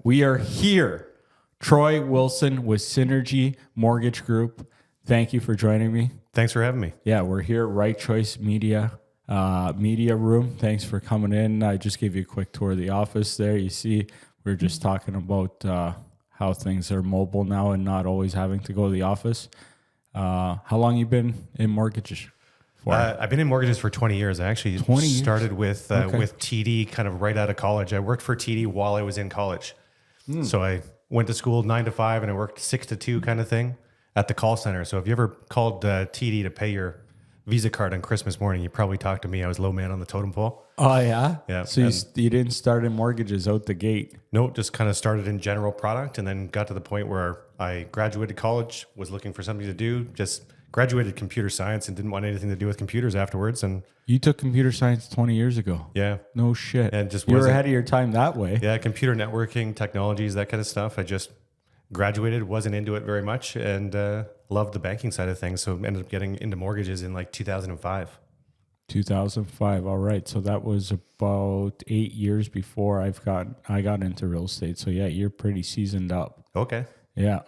We are here. Troy Wilson with Synergy Mortgage Group. Thank you for joining me. Thanks for having me. Yeah, we're here at Right Choice Media Room. Thanks for coming in. I just gave you a quick tour of the office there. You see, we're just talking about how things are mobile now and not always having to go to the office. How long you been in mortgages for? I've been in mortgages for 20 years. I actually started with TD kind of right out of college. I worked for TD while I was in college. So I went to school 9 to 5 and I worked 6 to 2 kind of thing at the call center. So if you ever called TD to pay your Visa card on Christmas morning, you probably talked to me. I was low man on the totem pole. Oh, yeah? Yeah. So you didn't start in mortgages out the gate? No, just kind of started in general product and then got to the point where I graduated college, was looking for something to do, just graduated computer science and didn't want anything to do with computers afterwards. And you took computer science 20 years ago? Yeah. No shit. And just you were ahead of your time that way. Yeah, computer networking, technologies, that kind of stuff. I just graduated, wasn't into it very much, and loved the banking side of things. So ended up getting into mortgages in like 2005. 2005. All right. So that was about 8 years before I got into real estate. So yeah, you're pretty seasoned up. Okay. Yeah.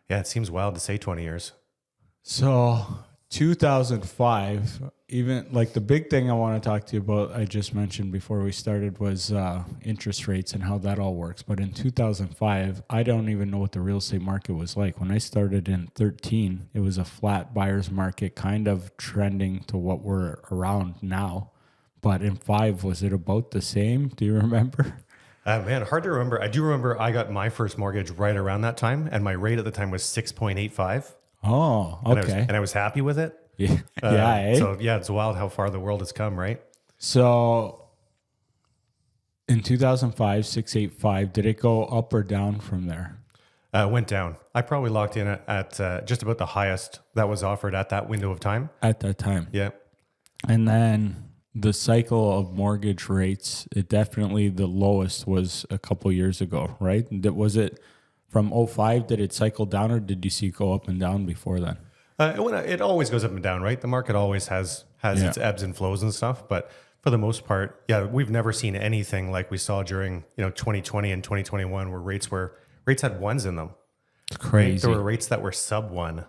Yeah, it seems wild to say 20 years. So 2005, even like the big thing I want to talk to you about, I just mentioned before we started, was interest rates and how that all works. But in 2005, I don't even know what the real estate market was like. When I started in 13, it was a flat buyer's market, kind of trending to what we're around now. But in 5, was it about the same? Do you remember? Man, hard to remember. I do remember I got my first mortgage right around that time, and my rate at the time was 6.85. Oh, okay. And I was happy with it. Yeah. So yeah, it's wild how far the world has come, right? So in 2005, 685, did it go up or down from there? Went down. I probably locked in at just about the highest that was offered at that window of time. At that time. Yeah. And then the cycle of mortgage rates, it definitely the lowest was a couple years ago, right? Was it from 05, did it cycle down, or did you see it go up and down before then? It always goes up and down, right? The market always has its ebbs and flows and stuff, but for the most part, yeah, we've never seen anything like we saw during 2020 and 2021, where rates had ones in them. It's crazy. Right? There were rates that were sub 1.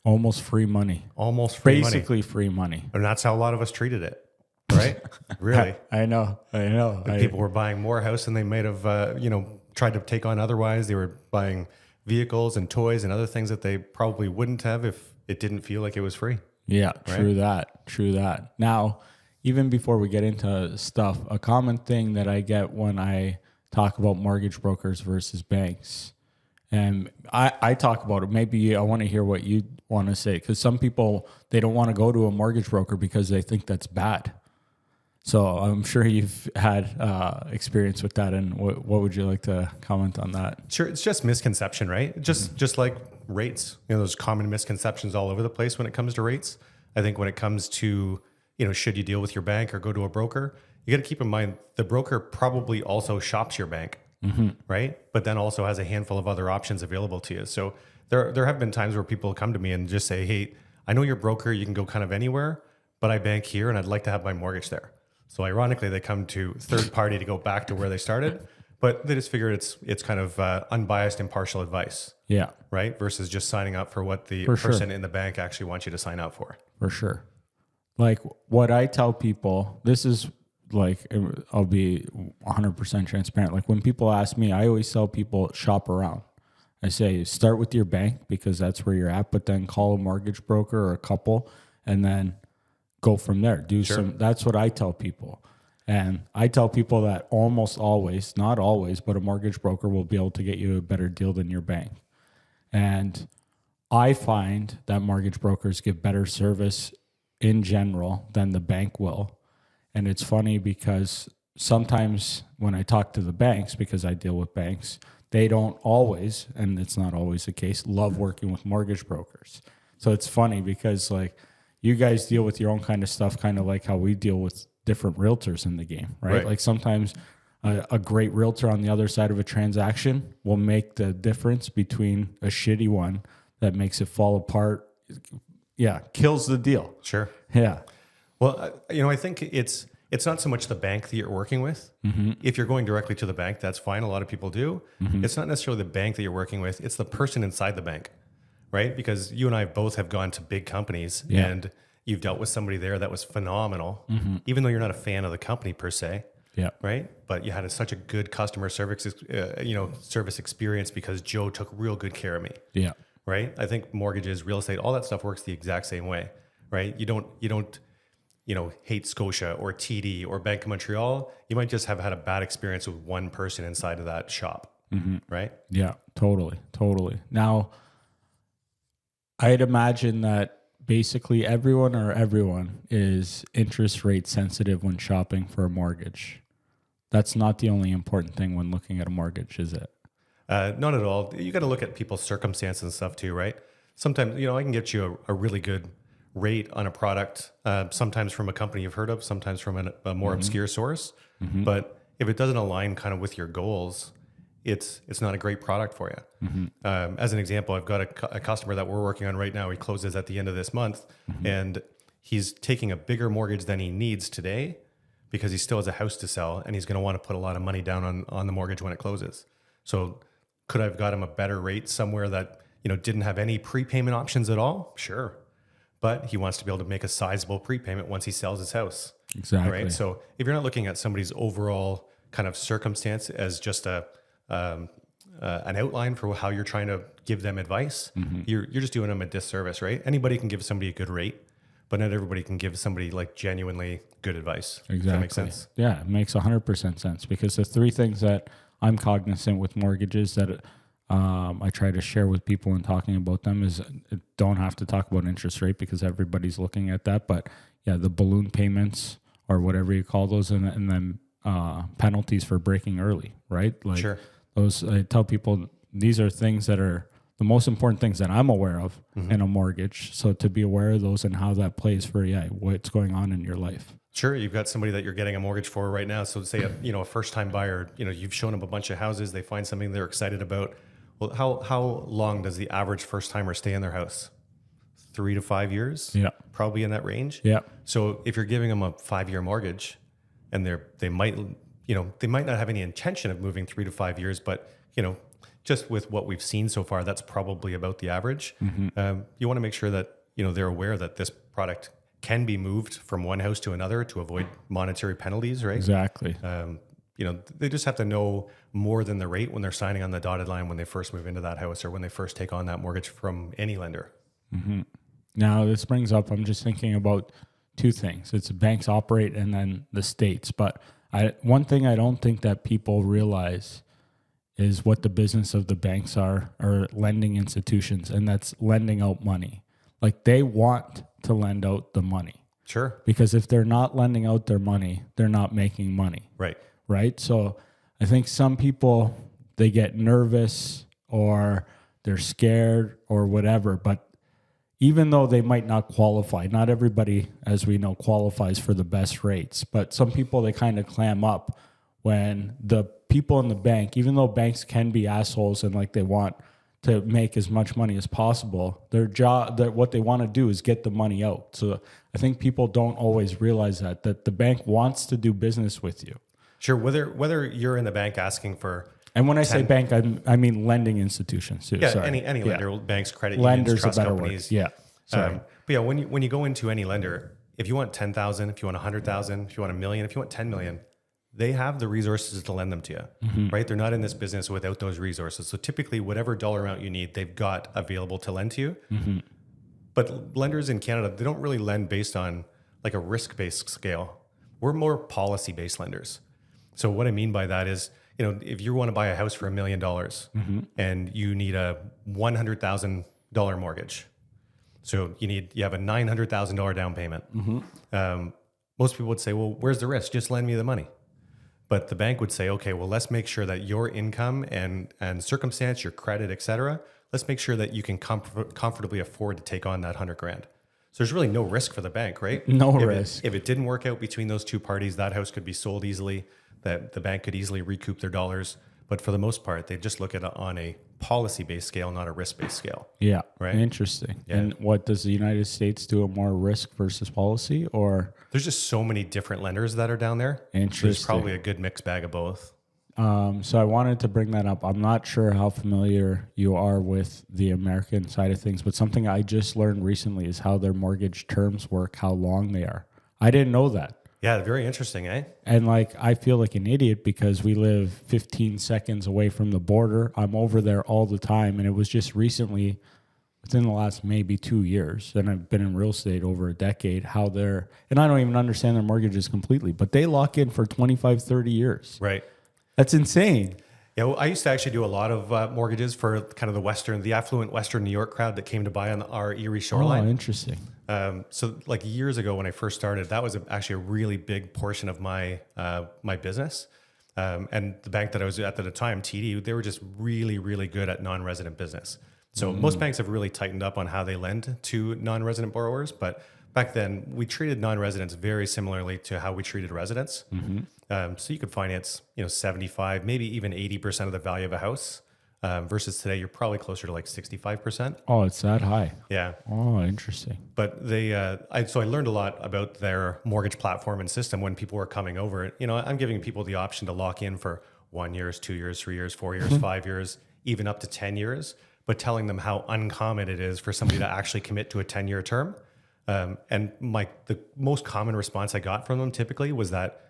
Almost free money. Basically free money. And that's how a lot of us treated it, right? Really. I know. People were buying more house than they might have, tried to take on otherwise. They were buying vehicles and toys and other things that they probably wouldn't have if it didn't feel like it was free. Yeah, right? True that. Now, even before we get into stuff, a common thing that I get when I talk about mortgage brokers versus banks, and I talk about it, maybe I want to hear what you want to say, because some people, they don't want to go to a mortgage broker because they think that's bad. So I'm sure you've had experience with that, and what would you like to comment on that? Sure, it's just misconception, right? Just like rates, there's common misconceptions all over the place when it comes to rates. I think when it comes to, should you deal with your bank or go to a broker, you got to keep in mind the broker probably also shops your bank, right? But then also has a handful of other options available to you. So there have been times where people come to me and just say, hey, I know your broker, you can go kind of anywhere, but I bank here and I'd like to have my mortgage there. So ironically, they come to third party to go back to where they started, but they just figure it's kind of unbiased, impartial advice. Yeah. Right? Versus just signing up for what the person in the bank actually wants you to sign up for. For sure. Like what I tell people, this is like, I'll be 100% transparent. Like when people ask me, I always tell people shop around. I say start with your bank because that's where you're at, but then call a mortgage broker or a couple and then go from there. That's what I tell people. And I tell people that almost always, not always, but a mortgage broker will be able to get you a better deal than your bank. And I find that mortgage brokers give better service in general than the bank will. And it's funny because sometimes when I talk to the banks, because I deal with banks, they don't always, and it's not always the case, love working with mortgage brokers. So it's funny because like, you guys deal with your own kind of stuff, kind of like how we deal with different realtors in the game, right? Like sometimes a great realtor on the other side of a transaction will make the difference between a shitty one that makes it fall apart. Yeah, kills the deal. Sure. Yeah. Well, I think it's it's not so much the bank that you're working with. If you're going directly to the bank, that's fine. A lot of people do. It's not necessarily the bank that you're working with. It's the person inside the bank, right? Because you and I both have gone to big companies and you've dealt with somebody there that was phenomenal, even though you're not a fan of the company per se. Yeah. Right. But you had such a good customer service, service experience because Joe took real good care of me. Yeah. Right. I think mortgages, real estate, all that stuff works the exact same way. Right. You don't, hate Scotia or TD or Bank of Montreal. You might just have had a bad experience with one person inside of that shop. Right. Yeah, totally. Totally. Now, I'd imagine that basically everyone is interest rate sensitive when shopping for a mortgage. That's not the only important thing when looking at a mortgage, is it? Not at all. You got to look at people's circumstances and stuff too, right? Sometimes, I can get you a really good rate on a product, sometimes from a company you've heard of, sometimes from a more obscure source. But if it doesn't align kind of with your goals, it's not a great product for you. As an example, I've got a customer that we're working on right now. He closes at the end of this month, and he's taking a bigger mortgage than he needs today because he still has a house to sell, and he's going to want to put a lot of money down on the mortgage when it closes. So could I have got him a better rate somewhere that didn't have any prepayment options at all? Sure. But he wants to be able to make a sizable prepayment once he sells his house. Exactly. Right. So if you're not looking at somebody's overall kind of circumstance as just an outline for how you're trying to give them advice, you're just doing them a disservice, right? Anybody can give somebody a good rate, but not everybody can give somebody like genuinely good advice. Exactly. Does that make sense? Yeah, it makes 100% sense because the three things that I'm cognizant with mortgages that I try to share with people when talking about them is don't have to talk about interest rate because everybody's looking at that. But yeah, the balloon payments or whatever you call those, and then penalties for breaking early, right? Like Sure. those, I tell people these are things that are the most important things that I'm aware of in a mortgage. So to be aware of those and how that plays for what's going on in your life. Sure, you've got somebody that you're getting a mortgage for right now. So say a first-time buyer, you've shown them a bunch of houses, they find something they're excited about. Well, how long does the average first-timer stay in their house? 3 to 5 years? Yeah. Probably in that range. Yeah. So if you're giving them a 5-year mortgage, and they might not have any intention of moving 3 to 5 years, but just with what we've seen so far, that's probably about the average. You want to make sure that they're aware that this product can be moved from one house to another to avoid monetary penalties, right? Exactly. They just have to know more than the rate when they're signing on the dotted line when they first move into that house or when they first take on that mortgage from any lender. Now, this brings up, I'm just thinking about two things. It's banks operate and then the states. But one thing I don't think that people realize is what the business of the banks are or lending institutions, and that's lending out money. Like they want to lend out the money. Sure. Because if they're not lending out their money, they're not making money. Right? So I think some people, they get nervous or they're scared or whatever, but even though they might not qualify, not everybody, as we know, qualifies for the best rates, but some people, they kind of clam up when the people in the bank, even though banks can be assholes and like they want to make as much money as possible, their job, what they want to do is get the money out. So I think people don't always realize that the bank wants to do business with you. Sure. Whether you're in the bank asking for, and when I say bank, I mean lending institutions too. Yeah, Sorry. any lender, banks, credit Lenders, unions, trust a better companies. word. Yeah. Sorry. But yeah, when you go into any lender, if you want 10,000, if you want 100,000, if you want $1 million, if you want 10 million, they have the resources to lend them to you, right? They're not in this business without those resources. So typically, whatever dollar amount you need, they've got available to lend to you. But lenders in Canada, they don't really lend based on like a risk-based scale. We're more policy-based lenders. So what I mean by that is, if you want to buy a house for $1 million and you need a $100,000 mortgage, so you have a $900,000 down payment. Most people would say, well, where's the risk? Just lend me the money. But the bank would say, okay, well, let's make sure that your income and circumstance, your credit, et cetera, let's make sure that you can comfortably afford to take on that $100,000. So there's really no risk for the bank, right? No risk. If it didn't work out between those two parties, that house could be sold easily, that the bank could easily recoup their dollars. But for the most part, they just look at it on a policy-based scale, not a risk-based scale. Yeah. Right. Interesting. Yeah. And what does the United States do? A more risk versus policy, or? There's just so many different lenders that are down there. There's Interesting. probably a good mixed bag of both. So I wanted to bring that up. I'm not sure how familiar you are with the American side of things, but something I just learned recently is how their mortgage terms work, how long they are. I didn't know that. Yeah, very interesting, eh? And like, I feel like an idiot because we live 15 seconds away from the border. I'm over there all the time. And it was just recently, within the last maybe 2 years, and I've been in real estate over a decade, how they're, and I don't even understand their mortgages completely, but they lock in for 25, 30 years. Right. That's insane. Yeah, well, I used to actually do a lot of mortgages for kind of the affluent Western New York crowd that came to buy on our Erie shoreline. Oh, interesting. So like years ago when I first started, that was actually a really big portion of my my business. And the bank that I was at the time, TD, they were just really, really good at non-resident business. So most banks have really tightened up on how they lend to non-resident borrowers. But back then, we treated non-residents very similarly to how we treated residents. So you could finance, 75, maybe even 80% of the value of a house. Versus today, you're probably closer to like 65%. Oh, it's that high. Yeah. Oh, interesting. But so I learned a lot about their mortgage platform and system when people were coming over. I'm giving people the option to lock in for 1 year, 2 years, 3 years, 4 years, 5 years, even up to 10 years, but telling them how uncommon it is for somebody to actually commit to a 10-year term. And the most common response I got from them typically was that,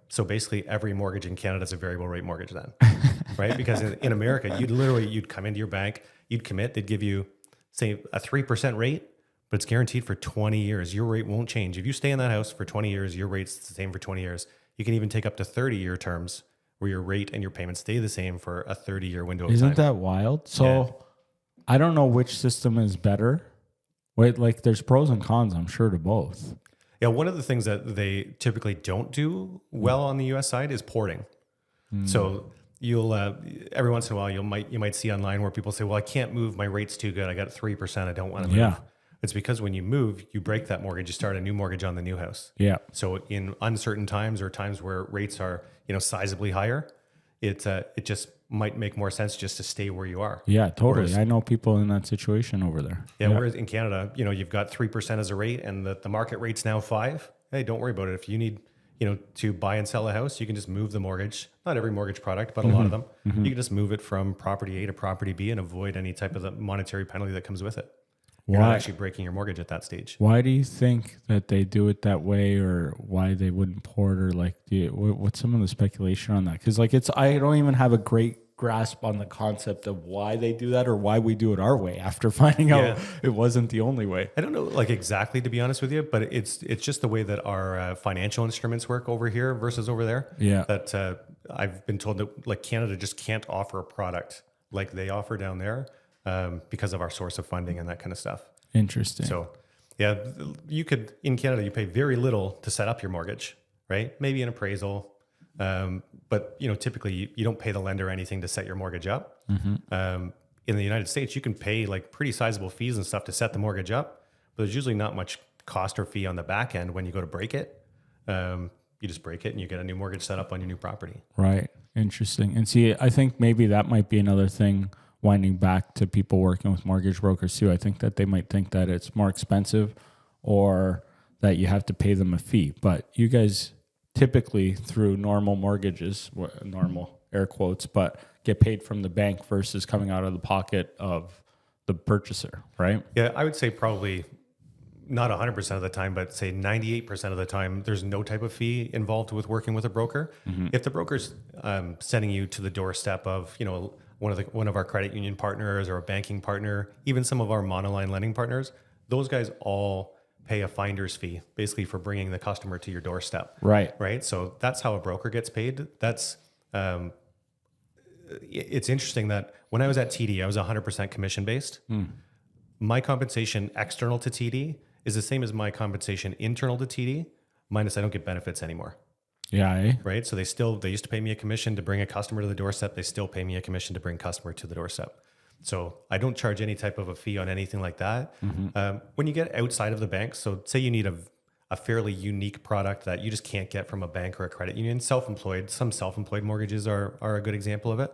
so basically every mortgage in Canada is a variable rate mortgage then, right? Because in America, you'd come into your bank, you'd commit, they'd give you, say, a 3% rate, but it's guaranteed for 20 years. Your rate won't change. If you stay in that house for 20 years, your rate's the same for 20 years. You can even take up to 30-year terms where your rate and your payments stay the same for a 30-year window of time. Isn't that wild? So I don't know which system is better. Wait, there's pros and cons, I'm sure, to both. Yeah, one of the things that they typically don't do well on the U.S. side is porting. So you'll every once in a while you might see online where people say, "Well, I can't move. My rate's too good. I got 3%. I don't want to move." Yeah. It's because when you move, you break that mortgage. You start a new mortgage on the new house. Yeah. So in uncertain times or times where rates are sizably higher, it just might make more sense just to stay where you are. Yeah, totally. Whereas, I know people in that situation over there. yeah. Whereas in Canada, you've got 3% as a rate and the market rate's now 5%. Hey, don't worry about it. If you need, to buy and sell a house, you can just move the mortgage. Not every mortgage product, but a lot of them. You can just move it from property A to property B and avoid any type of the monetary penalty that comes with it. You're not actually breaking your mortgage at that stage. Why do you think that they do it that way, or why they wouldn't port, or what's some of the speculation on that? Because I don't even have a great grasp on the concept of why they do that or why we do it our way after finding out it wasn't the only way. I don't know exactly, to be honest with you, but it's just the way that our financial instruments work over here versus over there. Yeah. That I've been told that Canada just can't offer a product like they offer down there because of our source of funding and that kind of stuff. Interesting. So yeah, in Canada, you pay very little to set up your mortgage, right? Maybe an appraisal. But typically you don't pay the lender anything to set your mortgage up. In the United States, you can pay pretty sizable fees and stuff to set the mortgage up, but there's usually not much cost or fee on the back end when you go to break it. You just break it and you get a new mortgage set up on your new property. Right. Interesting. And see, I think maybe that might be another thing winding back to people working with mortgage brokers too. I think that they might think that it's more expensive or that you have to pay them a fee, but you guys typically through normal mortgages, normal air quotes, but get paid from the bank versus coming out of the pocket of the purchaser, right? Yeah, I would say probably not 100% of the time, but say 98% of the time, there's no type of fee involved with working with a broker. If the broker's sending you to the doorstep of, one of our credit union partners or a banking partner, even some of our monoline lending partners, those guys all pay a finder's fee basically for bringing the customer to your doorstep. Right. Right. So that's how a broker gets paid. That's, it's interesting that when I was at TD, I was 100% commission based. My compensation external to TD is the same as my compensation internal to TD, minus I don't get benefits anymore. Yeah. Right. So they used to pay me a commission to bring a customer to the doorstep. They still pay me a commission to bring customer to the doorstep. So I don't charge any type of a fee on anything like that. When you get outside of the bank, so say you need a fairly unique product that you just can't get from a bank or a credit union, some self-employed mortgages are a good example of it.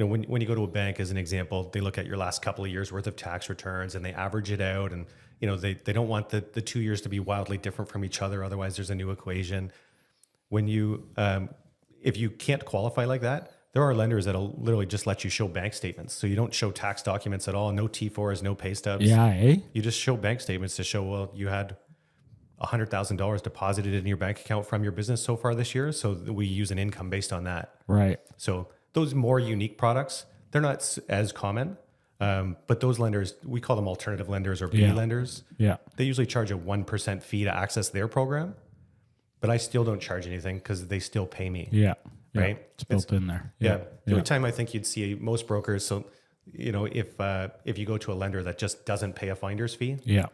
when you go to a bank, as an example, they look at your last couple of years worth of tax returns and they average it out. And, they don't want the 2 years to be wildly different from each other. Otherwise there's a new equation. When if you can't qualify like that, there are lenders that'll literally just let you show bank statements. So you don't show tax documents at all. No T4s, no pay stubs. Yeah, eh? You just show bank statements to show, well, you had $100,000 deposited in your bank account from your business so far this year. So we use an income based on that. Right. So those more unique products, they're not as common. But those lenders, we call them alternative lenders or B lenders. Yeah. They usually charge a 1% fee to access their program, but I still don't charge anything because they still pay me. Yeah. Right. It's built in there. Yeah. The only time I think you'd see most brokers. So, if you go to a lender that just doesn't pay a finder's fee, Yeah.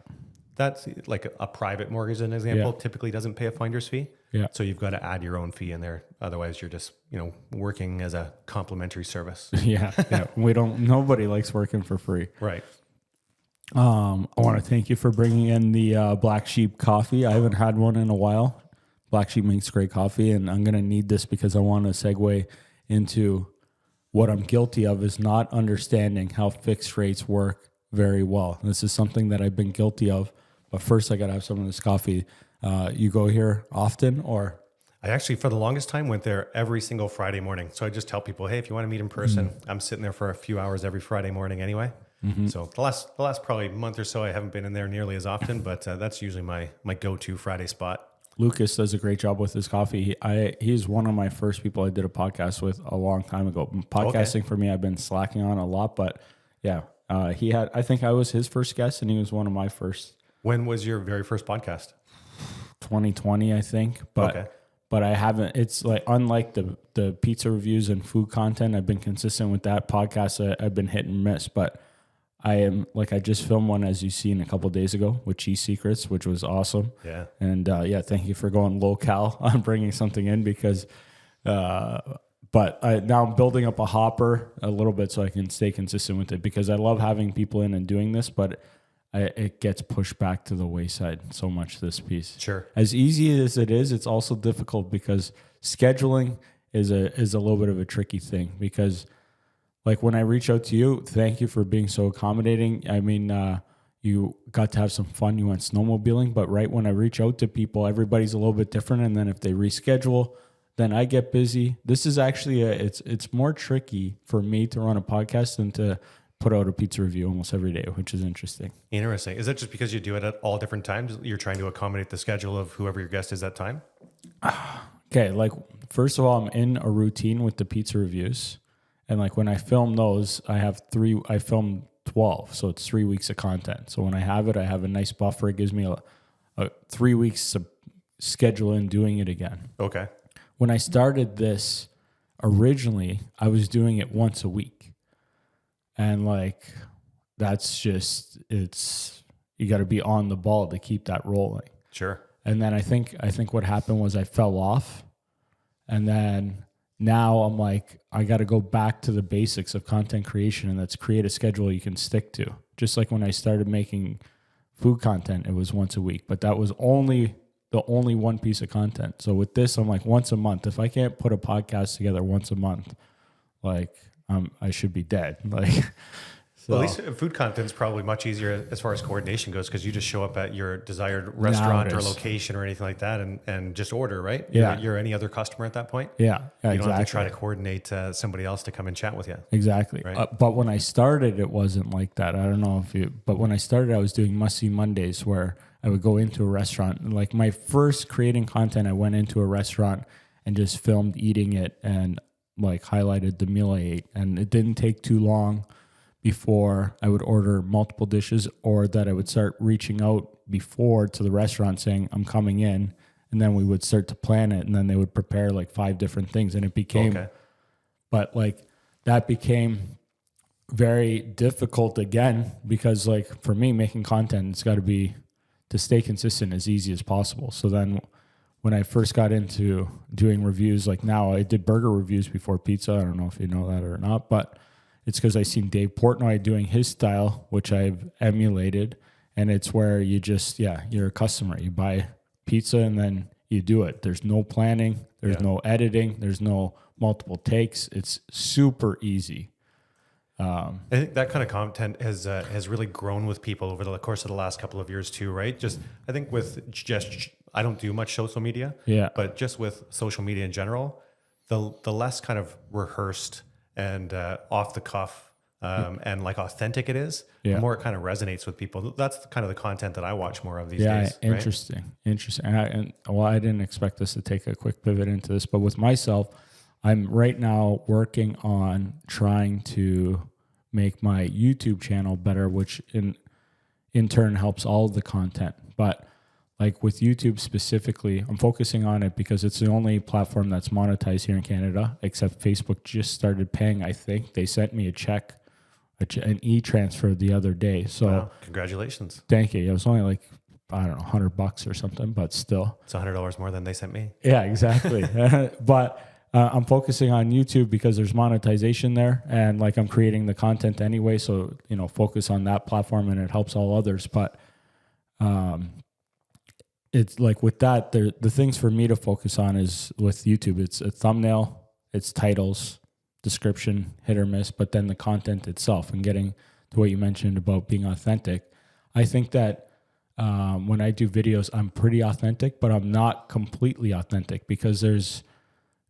that's like a private mortgage, as an example, Yeah. typically doesn't pay a finder's fee. Yeah. So you've got to add your own fee in there. Otherwise you're just, working as a complimentary service. Yeah. Yeah. Nobody likes working for free. Right. I want to thank you for bringing in the Black Sheep coffee. I haven't had one in a while. Black Sheep makes great coffee, and I'm going to need this because I want to segue into what I'm guilty of is not understanding how fixed rates work very well. This is something that I've been guilty of, but first I got to have some of this coffee. You go here often, or? I actually, for the longest time, went there every single Friday morning. So I just tell people, hey, if you want to meet in person, I'm sitting there for a few hours every Friday morning anyway. So the last probably month or so, I haven't been in there nearly as often, but that's usually my go-to Friday spot. Lucas does a great job with his coffee. He's one of my first people I did a podcast with a long time ago. Podcasting for me, I've been slacking on a lot, but yeah, I think I was his first guest, and he was one of my first. When was your very first podcast? 2020, I think. But I haven't. It's like unlike the pizza reviews and food content, I've been consistent with that podcast. I've been hit and miss, but I just filmed one, as you seen a couple of days ago, with Cheese Secrets, which was awesome. Yeah. And thank you for going low-cal on bringing something in because, now I'm building up a hopper a little bit so I can stay consistent with it because I love having people in and doing this, but it gets pushed back to the wayside so much, this piece. Sure. As easy as it is, it's also difficult because scheduling is a little bit of a tricky thing because like when I reach out to you, thank you for being so accommodating. I mean, you got to have some fun. You went snowmobiling, but right when I reach out to people, everybody's a little bit different. And then if they reschedule, then I get busy. This is actually it's more tricky for me to run a podcast than to put out a pizza review almost every day, which is interesting. Interesting. Is that just because you do it at all different times? You're trying to accommodate the schedule of whoever your guest is that time? Okay. Like, first of all, I'm in a routine with the pizza reviews. And like when I film those, I film 12. So it's 3 weeks of content. So when I have a nice buffer. It gives me a 3 weeks to schedule in doing it again. Okay. When I started this originally, I was doing it once a week. And like, that's just, you got to be on the ball to keep that rolling. Sure. And then I think what happened was I fell off. And then now I'm like, I got to go back to the basics of content creation, and that's create a schedule you can stick to. Just like when I started making food content, it was once a week, but that was the only one piece of content. So with this, I'm like once a month. If I can't put a podcast together once a month, like I should be dead. Like, well, at least food content is probably much easier as far as coordination goes because you just show up at your desired restaurant or location or anything like that and just order, right? Yeah. You're any other customer at that point. Yeah, you don't have to try to coordinate somebody else to come and chat with you. Exactly. Right? But when I started, it wasn't like that. I don't know but when I started, I was doing Must See Mondays where I would go into a restaurant. Like my first creating content, I went into a restaurant and just filmed eating it and like highlighted the meal I ate. And it didn't take too long before I would order multiple dishes, or that I would start reaching out before to the restaurant saying, I'm coming in. And then we would start to plan it. And then they would prepare like 5 different things. And it became, but like that became very difficult again, because like for me, making content, it's got to be to stay consistent as easy as possible. So then when I first got into doing reviews, like now I did burger reviews before pizza. I don't know if you know that or not, but it's because I seen Dave Portnoy doing his style, which I've emulated. And it's where you just, you're a customer. You buy pizza and then you do it. There's no planning. There's no editing. There's no multiple takes. It's super easy. I think that kind of content has really grown with people over the course of the last couple of years too, right? Just I think with just I don't do much social media, Yeah. but just with social media in general, the less kind of rehearsed and off the cuff and like authentic it is, Yeah. the more it kind of resonates with people. That's kind of the content that I watch more of these Yeah, days. Right? interesting. Well, I didn't expect us to take a quick pivot into this, but with myself, I'm right now working on trying to make my YouTube channel better, which in turn helps all of the content. But like with YouTube specifically, I'm focusing on it because it's the only platform that's monetized here in Canada, except Facebook just started paying. I think they sent me a check, an e-transfer the other day. So Wow, congratulations. thank you. It was only like, I don't know, $100 or something, but still. It's $100 more than they sent me. Yeah, exactly. But I'm focusing on YouTube because there's monetization there, and like I'm creating the content anyway. So, focus on that platform and it helps all others. But it's like with that, the things for me to focus on is with YouTube, it's a thumbnail, it's titles, description, hit or miss, but then the content itself and getting to what you mentioned about being authentic. I think that when I do videos, I'm pretty authentic, but I'm not completely authentic because there's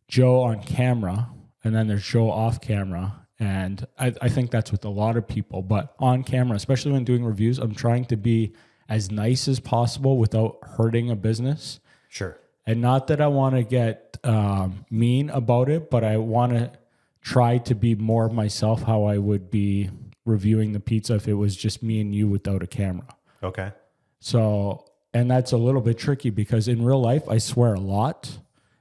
Joe on camera and then there's Joe off camera. And I think that's with a lot of people, but on camera, especially when doing reviews, I'm trying to be as nice as possible without hurting a business. Sure. And not that I want to get mean about it, but I want to try to be more myself, how I would be reviewing the pizza if it was just me and you without a camera. Okay. So, and that's a little bit tricky because in real life, I swear a lot.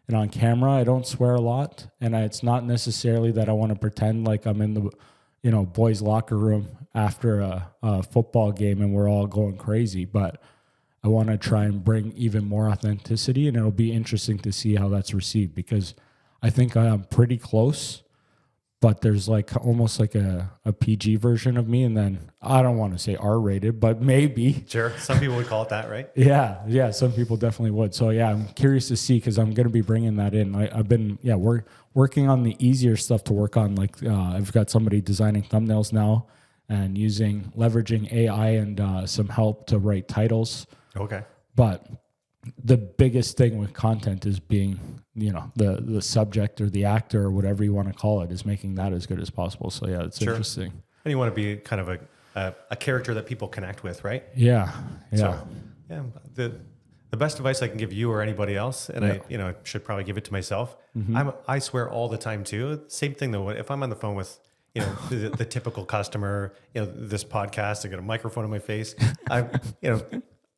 And on camera, I don't swear a lot. And it's not necessarily that I want to pretend like I'm in the, boys' locker room after a football game and we're all going crazy. But I want to try and bring even more authenticity. And it'll be interesting to see how that's received because I think I am pretty close. But there's like almost like a PG version of me. And then I don't want to say R-rated, but maybe. Sure. Some people would call it that, right? Yeah. Some people definitely would. So yeah, I'm curious to see because I'm going to be bringing that in. I've been, we're working on the easier stuff to work on. Like I've got somebody designing thumbnails now and leveraging AI and some help to write titles. Okay. But the biggest thing with content is being, the subject or the actor or whatever you want to call it is making that as good as possible. So yeah, it's interesting. And you want to be kind of a character that people connect with, right? Yeah. So, the best advice I can give you or anybody else, and I should probably give it to myself. I swear all the time too. Same thing though. If I'm on the phone with the typical customer, this podcast, I got a microphone in my face.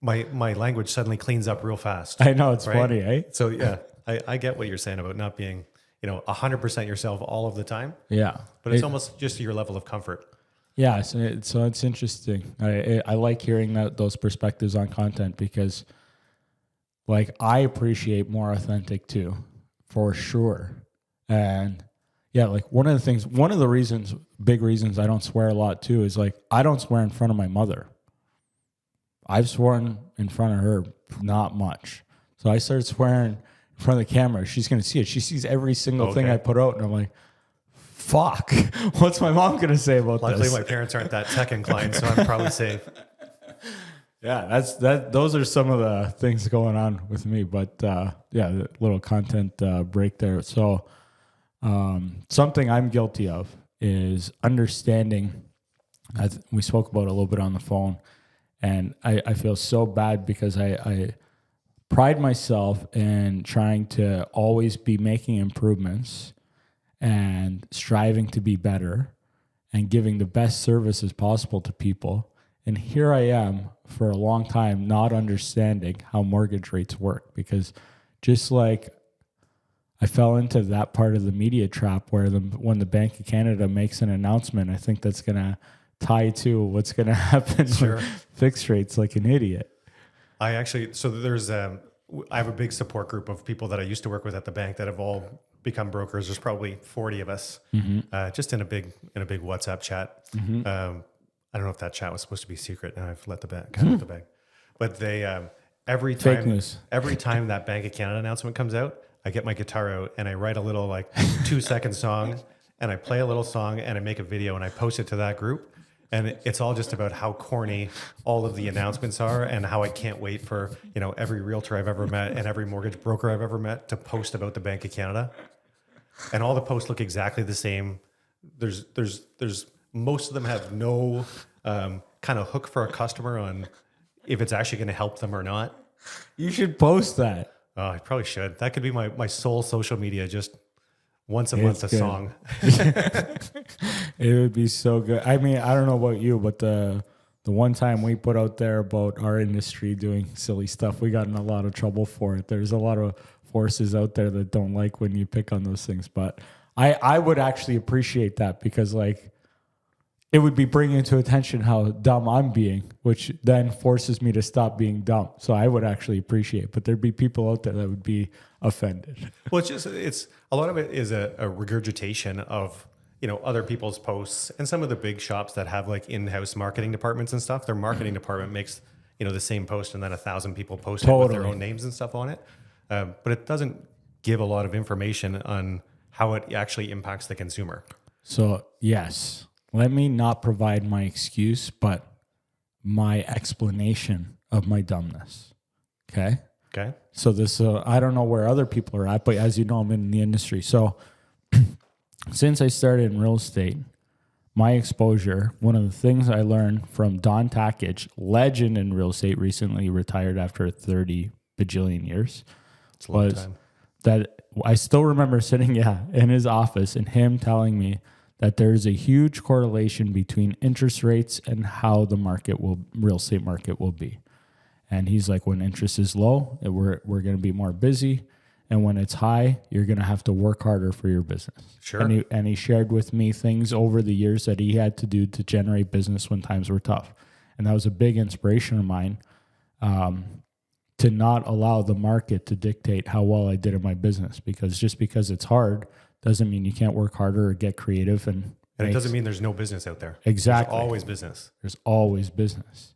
My language suddenly cleans up real fast. I know, it's funny, eh? So yeah, I get what you're saying about not being 100% yourself all of the time. Yeah, but it's almost just your level of comfort. Yeah, so it's interesting. I like hearing those perspectives on content because, like, I appreciate more authentic too, for sure. And yeah, like one of the big reasons I don't swear a lot too is like I don't swear in front of my mother. I've sworn in front of her not much, so I started swearing in front of the camera. She's gonna see it. She sees every single thing I put out, and I'm like, fuck, what's my mom going to say about this? Luckily, my parents aren't that tech inclined, so I'm probably safe. Yeah, those are some of the things going on with me. But the little content break there. So something I'm guilty of is understanding, as we spoke about a little bit on the phone, and I feel so bad because I pride myself in trying to always be making improvements and striving to be better and giving the best services possible to people. And here I am for a long time not understanding how mortgage rates work because just like I fell into that part of the media trap where when the Bank of Canada makes an announcement, I think that's going to tie to what's going to happen with fixed rates like an idiot. I have a big support group of people that I used to work with at the bank that have all become brokers. There's probably 40 of us, just in a big WhatsApp chat. I don't know if that chat was supposed to be secret. Now I've let the bank, but they every time that Bank of Canada announcement comes out, I get my guitar out and I write a little 2-second song, and I play a little song and I make a video and I post it to that group. And it's all just about how corny all of the announcements are and how I can't wait for, every realtor I've ever met and every mortgage broker I've ever met to post about the Bank of Canada. And all the posts look exactly the same. There's most of them have no kind of hook for a customer on if it's actually going to help them or not. You should post that. Oh, I probably should. That could be my sole social media, just once a month, a good. song. It would be so good. I mean, I don't know about you, but the one time we put out there about our industry doing silly stuff, we got in a lot of trouble for it. There's a lot of forces out there that don't like when you pick on those things. But I would actually appreciate that because like it would be bringing to attention how dumb I'm being, which then forces me to stop being dumb. So I would actually appreciate it. But there'd be people out there that would be offended. Well, it's a lot of it is a regurgitation of, other people's posts, and some of the big shops that have like in-house marketing departments and stuff, their marketing department makes, the same post and then 1,000 people post it with their own names and stuff on it. But it doesn't give a lot of information on how it actually impacts the consumer. So yes, let me not provide my excuse, but my explanation of my dumbness. Okay. Okay. So this, I don't know where other people are at, but as you know, I'm in the industry. So since I started in real estate, my exposure, one of the things I learned from Don Takich, legend in real estate, recently retired after 30 bajillion years, It's a long time. that I still remember sitting, in his office and him telling me that there's a huge correlation between interest rates and how the real estate market will be. And he's like, when interest is low, we're going to be more busy. And when it's high, you're going to have to work harder for your business. Sure. And he shared with me things over the years that he had to do to generate business when times were tough. And that was a big inspiration of mine, to not allow the market to dictate how well I did in my business. Because just because it's hard doesn't mean you can't work harder or get creative. And it doesn't mean there's no business out there. Exactly. There's always business. There's always business.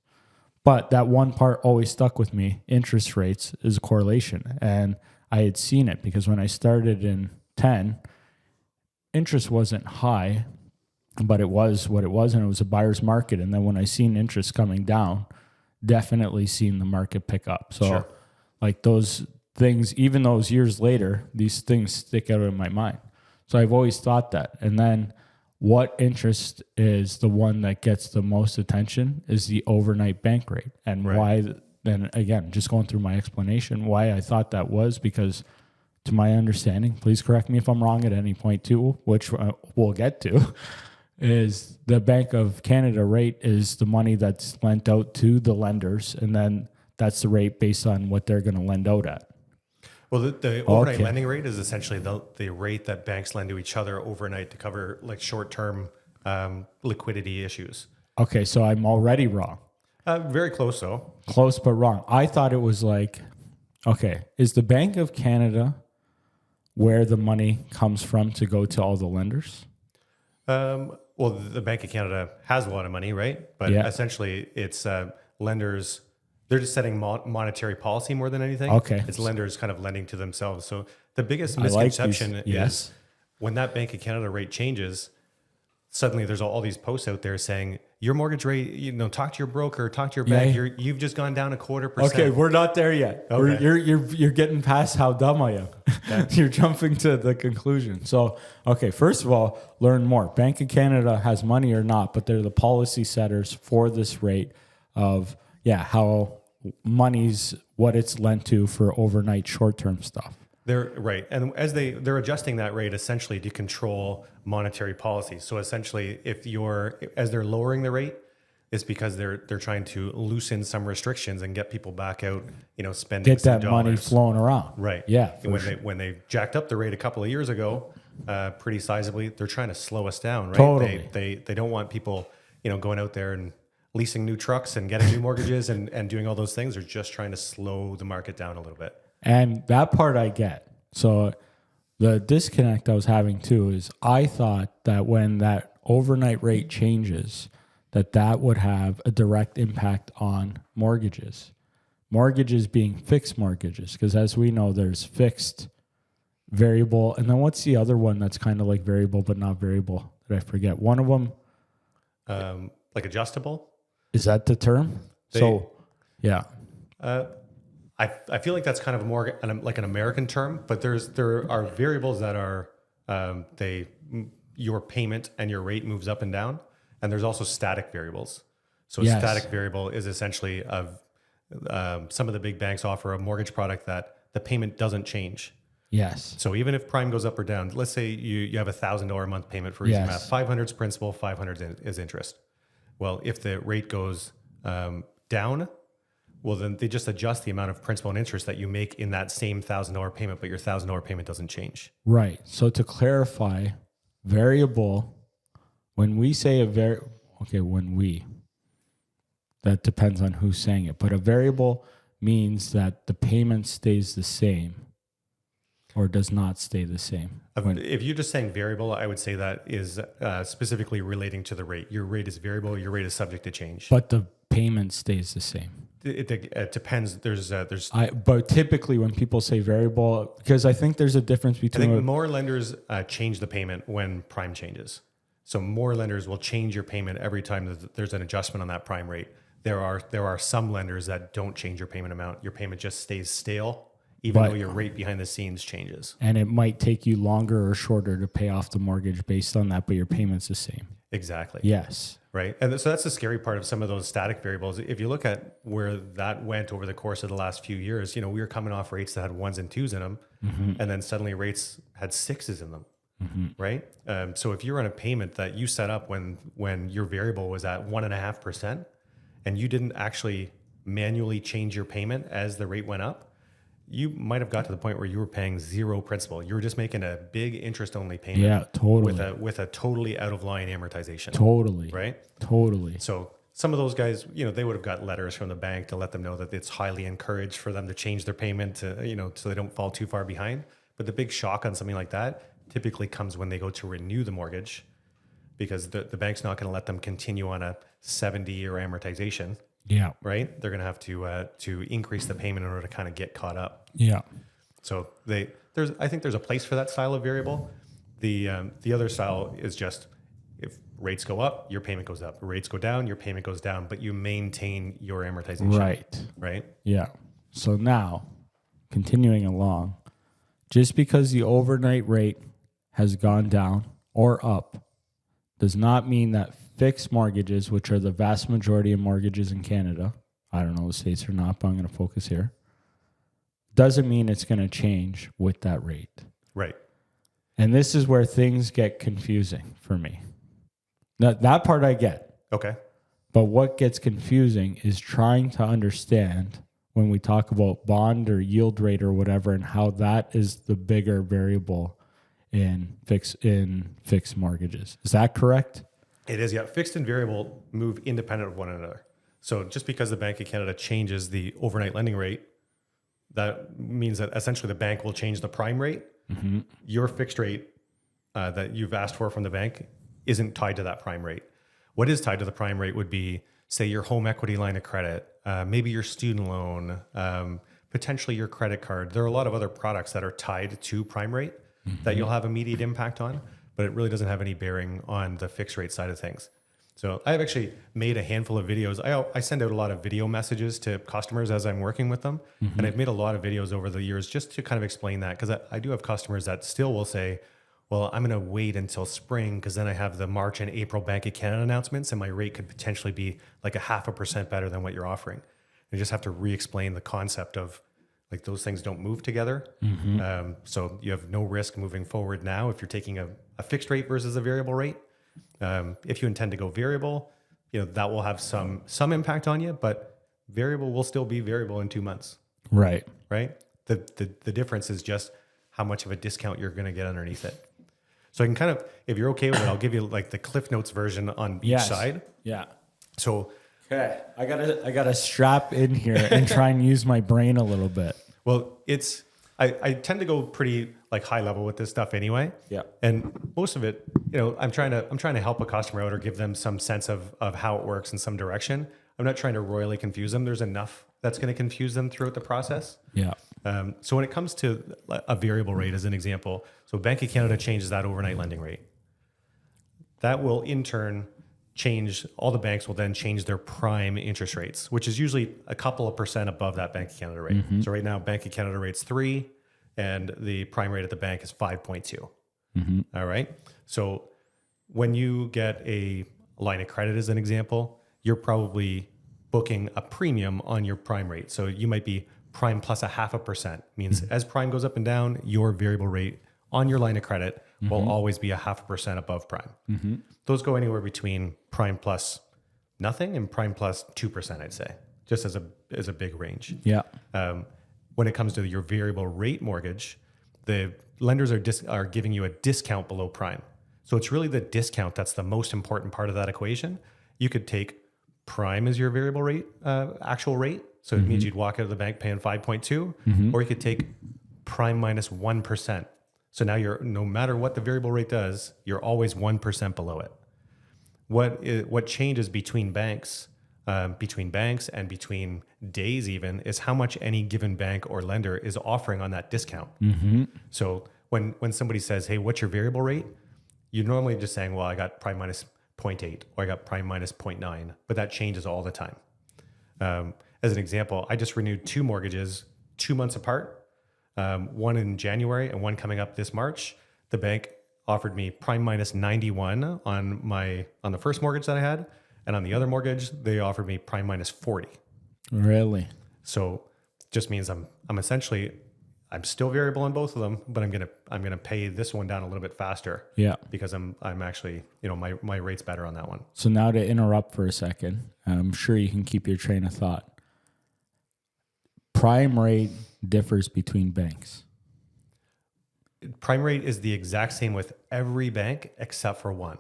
But that one part always stuck with me. Interest rates is a correlation. And I had seen it because when I started in 10, interest wasn't high, but it was what it was, and it was a buyer's market. And then when I seen interest coming down, definitely seen the market pick up. So like those things, even those years later, these things stick out in my mind. So I've always thought that. And then what interest is the one that gets the most attention is the overnight bank rate. And why, then again, just going through my explanation, why I thought that was because to my understanding, please correct me if I'm wrong at any point too, which we'll get to, is the Bank of Canada rate is the money that's lent out to the lenders. And then that's the rate based on what they're going to lend out at. Well, the overnight lending rate is essentially the rate that banks lend to each other overnight to cover like short-term liquidity issues. Okay, so I'm already wrong. Very close, though. Close, but wrong. I thought it was like, okay, is the Bank of Canada where the money comes from to go to all the lenders? Well, the Bank of Canada has a lot of money, right? But essentially, it's lenders. They're just setting monetary policy more than anything. Okay. It's lenders kind of lending to themselves. So the biggest misconception is when that Bank of Canada rate changes, suddenly there's all these posts out there saying your mortgage rate, talk to your broker, talk to your bank. You've just gone down 0.25%. Okay, we're not there yet. Okay. You're getting past how dumb I am. You're jumping to the conclusion. So, okay, first of all, learn more. Bank of Canada has money or not, but they're the policy setters for this rate of how money's what it's lent to for overnight short-term stuff. They're right. And as they're adjusting that rate essentially to control monetary policy. So essentially as they're lowering the rate, it's because they're trying to loosen some restrictions and get people back out, spending Get that money flowing around. Right. Yeah. When they jacked up the rate a couple of years ago, pretty sizably, they're trying to slow us down, right? Totally. They don't want people, going out there and leasing new trucks and getting new mortgages and doing all those things. They're just trying to slow the market down a little bit. And that part I get. So the disconnect I was having too is I thought that when that overnight rate changes, that would have a direct impact on mortgages. Mortgages being fixed mortgages, because as we know, there's fixed variable. And then what's the other one that's kind of like variable but not variable? Did I forget? One of them. Like adjustable. Is that the term? Yeah. I feel like that's kind of more like an American term, but there are variables that are your payment and your rate moves up and down, and there's also static variables. So a static variable is essentially some of the big banks offer a mortgage product that the payment doesn't change. Yes. So even if prime goes up or down, let's say you have $1,000 a month payment for easy math, 500 is principal, 500 is interest. Well, if the rate goes down, well, then they just adjust the amount of principal and interest that you make in that same $1,000 payment, but your $1,000 payment doesn't change. Right. So to clarify, variable, when we say that depends on who's saying it, but a variable means that the payment stays the same or does not stay the same. If you're just saying variable, I would say that is specifically relating to the rate. Your rate is variable. Your rate is subject to change. But the payment stays the same. It depends. But typically when people say variable, because I think there's a difference between. I think more lenders change the payment when prime changes. So more lenders will change your payment every time that there's an adjustment on that prime rate. There are some lenders that don't change your payment amount. Your payment just stays stale, even though your rate behind the scenes changes. And it might take you longer or shorter to pay off the mortgage based on that, but your payment's the same. Exactly. Yes. Right. And so that's the scary part of some of those static variables. If you look at where that went over the course of the last few years, we were coming off rates that had 1s and 2s in them, and then suddenly rates had 6s in them. Right. So if you're on a payment that you set up when your variable was at 1.5%, and you didn't actually manually change your payment as the rate went up, you might have got to the point where you were paying zero principal. You were just making a big interest only payment. Yeah, totally. With a totally out of line amortization. Totally. Right? Totally. So some of those guys, they would have got letters from the bank to let them know that it's highly encouraged for them to change their payment to, so they don't fall too far behind. But the big shock on something like that typically comes when they go to renew the mortgage, because the bank's not going to let them continue on a 70-year amortization. Yeah. Right. They're going to have to increase the payment in order to kind of get caught up. Yeah. So I think there's a place for that style of variable. The other style is just, if rates go up, your payment goes up. Rates go down, your payment goes down, but you maintain your amortization. Right. Right. Yeah. So now, continuing along, just because the overnight rate has gone down or up does not mean that fixed mortgages, which are the vast majority of mortgages in Canada, I don't know the states or not, but I'm going to focus here, doesn't mean it's going to change with that rate. Right. And this is where things get confusing for me. Now, that part I get. Okay. But what gets confusing is trying to understand when we talk about bond or yield rate or whatever, and how that is the bigger variable in fixed mortgages. Is that correct? It is, yeah. Fixed and variable move independent of one another. So just because the Bank of Canada changes the overnight lending rate, that means that essentially the bank will change the prime rate. Mm-hmm. Your fixed rate that you've asked for from the bank isn't tied to that prime rate. What is tied to the prime rate would be, say, your home equity line of credit, maybe your student loan, potentially your credit card. There are a lot of other products that are tied to prime rate that you'll have immediate impact on, but it really doesn't have any bearing on the fixed rate side of things. So I've actually made a handful of videos. I send out a lot of video messages to customers as I'm working with them. Mm-hmm. And I've made a lot of videos over the years just to kind of explain that, because I do have customers that still will say, well, I'm going to wait until spring because then I have the March and April Bank of Canada announcements and my rate could potentially be like 0.5% better than what you're offering. You just have to re-explain the concept of, like, those things don't move together. Mm-hmm. So you have no risk moving forward now if you're taking a fixed rate versus a variable rate. If you intend to go variable, that will have some impact on you, but variable will still be variable in 2 months. Right. Right. The difference is just how much of a discount you're going to get underneath it. So I can kind of, if you're okay with it, I'll give you like the Cliff Notes version on each side. Yeah. So okay, I gotta strap in here and try and use my brain a little bit. Well, I tend to go pretty like high level with this stuff anyway. Yeah. And most of it, I'm trying to help a customer out or give them some sense of how it works in some direction. I'm not trying to royally confuse them. There's enough that's going to confuse them throughout the process. Yeah. So when it comes to a variable rate, as an example, so Bank of Canada changes that overnight lending rate. That will in turn change, all the banks will then change their prime interest rates, which is usually a couple of percent above that Bank of Canada rate. So right now, Bank of Canada rate's 3, and the prime rate at the bank is 5.2. All right. So when you get a line of credit, as an example, you're probably booking a premium on your prime rate. So you might be prime plus 0.5%. Means as prime goes up and down, your variable rate on your line of credit will always be 0.5% above prime. Those go anywhere between prime plus nothing and prime plus 2%, I'd say, just as a big range. Yeah. When it comes to your variable rate mortgage, the lenders are giving you a discount below prime. So it's really the discount that's the most important part of that equation. You could take prime as your variable rate, actual rate. So it means you'd walk out of the bank paying 5.2, or you could take prime minus 1%. So now no matter what the variable rate does, you're always 1% below it. What changes between banks and between days even is how much any given bank or lender is offering on that discount. So when somebody says, hey, what's your variable rate? You're normally just saying, well, I got prime minus 0.8 or I got prime minus 0.9, but that changes all the time. As an example, I just renewed 2 mortgages 2 months apart, one in January and one coming up this March. The bank offered me prime minus 91 on the first mortgage that I had. And on the other mortgage, they offered me prime minus 40. Really? So just means I'm still variable on both of them, but I'm gonna pay this one down a little bit faster. Yeah. Because I'm actually, my rate's better on that one. So now to interrupt for a second, I'm sure you can keep your train of thought. Prime rate differs between banks. Prime rate is the exact same with every bank except for one.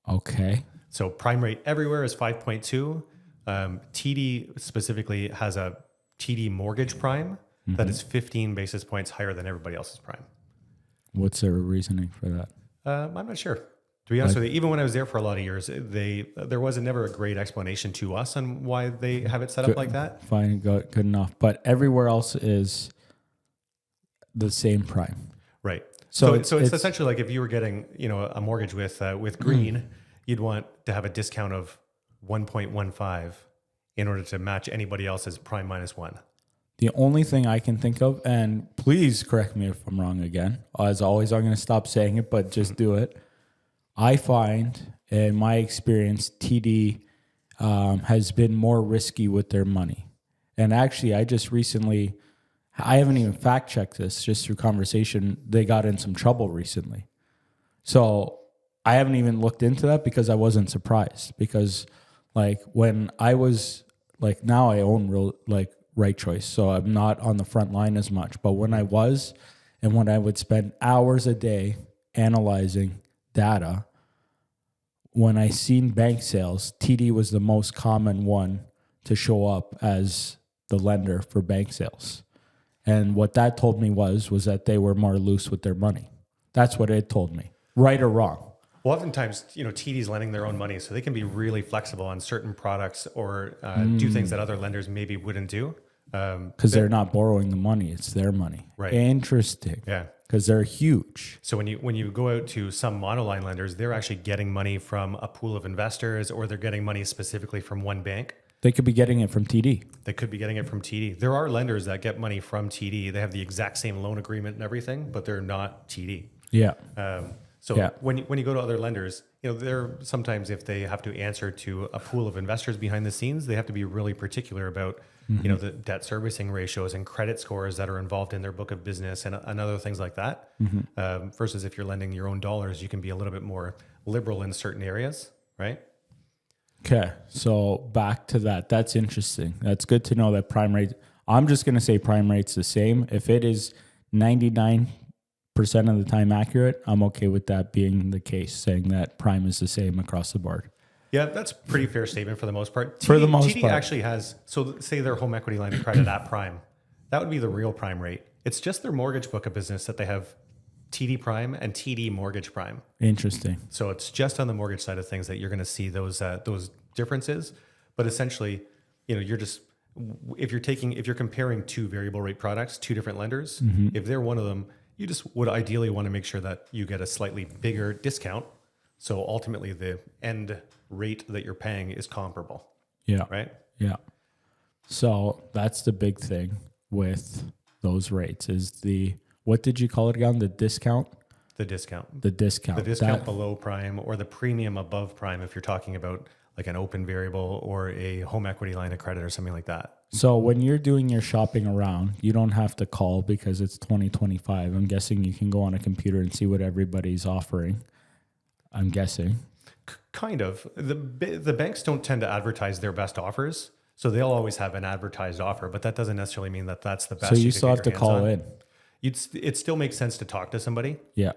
Okay. So prime rate everywhere is 5.2. TD specifically has a TD mortgage prime that is 15 basis points higher than everybody else's prime. What's their reasoning for that? I'm not sure. To be honest with you, even when I was there for a lot of years, there was never a great explanation to us on why they have it set up like that. Fine, good enough. But everywhere else is the same prime. Right. So it's essentially like if you were getting, a mortgage with Green, you'd want to have a discount of 1.15 in order to match anybody else's prime minus 1. The only thing I can think of, and please correct me if I'm wrong again, as always, I'm going to stop saying it, but just do it. I find, in my experience, TD has been more risky with their money. And actually, I haven't even fact checked this, just through conversation. They got in some trouble recently. So I haven't even looked into that because I wasn't surprised. Because when I was now I own Right Choice. So I'm not on the front line as much. But when I was, and when I would spend hours a day analyzing data, when I seen bank sales, TD was the most common one to show up as the lender for bank sales. And what that told me was that they were more loose with their money. That's what it told me, right or wrong. Well, oftentimes, TD's lending their own money, so they can be really flexible on certain products or do things that other lenders maybe wouldn't do. Because they're not borrowing the money, it's their money. Right. Interesting. Yeah. Because they're huge. So when you go out to some monoline lenders, they're actually getting money from a pool of investors, or they're getting money specifically from one bank. They could be getting it from TD. They could be getting it from TD. There are lenders that get money from TD. They have the exact same loan agreement and everything, but they're not TD. Yeah. When you go to other lenders, they're sometimes, if they have to answer to a pool of investors behind the scenes, they have to be really particular about the debt servicing ratios and credit scores that are involved in their book of business and other things like that. Versus if you're lending your own dollars, you can be a little bit more liberal in certain areas, right? Okay, so back to that. That's interesting. That's good to know that prime rate. I'm just going to say prime rate's the same. If it is 99% of the time accurate, I'm okay with that being the case, saying that prime is the same across the board. Yeah, that's a pretty fair statement for the most part. TD actually has, so say their home equity line of credit at prime, that would be the real prime rate. It's just their mortgage book of business that they have TD Prime and TD Mortgage Prime. Interesting. So it's just on the mortgage side of things that you're going to see those differences. But essentially, you're just if you're comparing two variable rate products, two different lenders, if they're one of them, you just would ideally want to make sure that you get a slightly bigger discount. So ultimately the end rate that you're paying is comparable, Yeah. right? Yeah. So that's the big thing with those rates is what did you call it again? The discount? The discount. The discount. The discount below prime or the premium above prime if you're talking about like an open variable or a home equity line of credit or something like that. So when you're doing your shopping around, you don't have to call because it's 2025. I'm guessing you can go on a computer and see what everybody's offering. I'm guessing. Kind of. The banks don't tend to advertise their best offers. So they'll always have an advertised offer, but that doesn't necessarily mean that that's the best. So you still have to call in. It still makes sense to talk to somebody. Yeah.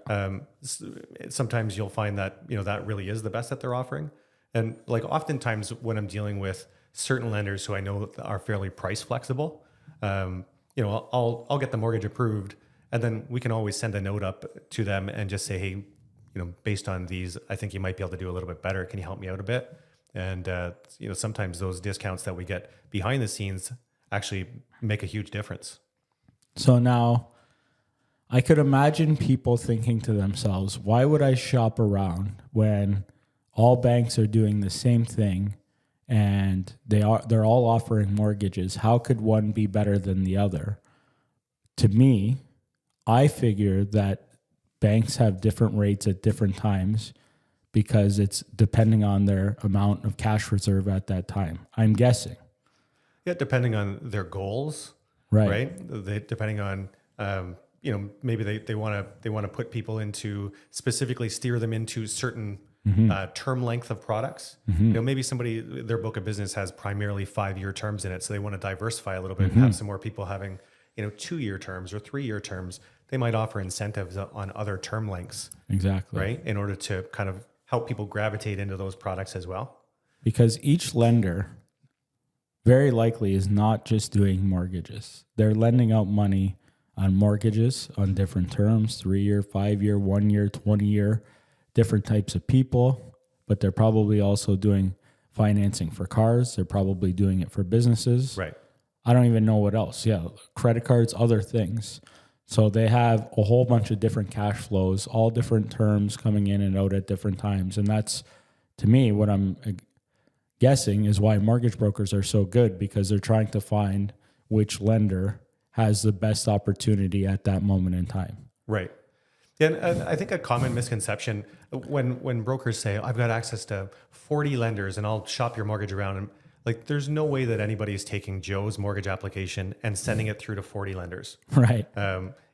Sometimes you'll find that, that really is the best that they're offering. And like oftentimes when I'm dealing with certain lenders who I know are fairly price flexible, I'll get the mortgage approved and then we can always send a note up to them and just say, hey, based on these, I think you might be able to do a little bit better. Can you help me out a bit? And, sometimes those discounts that we get behind the scenes actually make a huge difference. So now I could imagine people thinking to themselves, why would I shop around when all banks are doing the same thing and they're all offering mortgages? How could one be better than the other? To me, I figure that banks have different rates at different times because it's depending on their amount of cash reserve at that time. I'm guessing. Yeah, depending on their goals, right? Depending on maybe they want to put people into specifically steer them into certain term length of products. Maybe their book of business has primarily 5-year terms in it, so they want to diversify a little bit and have some more people having 2-year terms or 3-year terms. They might offer incentives on other term lengths, exactly, right, in order to kind of help people gravitate into those products as well. Because each lender very likely is not just doing mortgages. They're lending out money on mortgages on different terms, 3-year, 5-year, 1-year, 20-year, different types of people, but they're probably also doing financing for cars. They're probably doing it for businesses. Right. I don't even know what else. Yeah, credit cards, other things. So they have a whole bunch of different cash flows, all different terms coming in and out at different times. And that's, to me, what I'm guessing is why mortgage brokers are so good, because they're trying to find which lender has the best opportunity at that moment in time. Right. And I think a common misconception when brokers say, I've got access to 40 lenders and I'll shop your mortgage around, and like, there's no way that anybody is taking Joe's mortgage application and sending it through to 40 lenders. Right.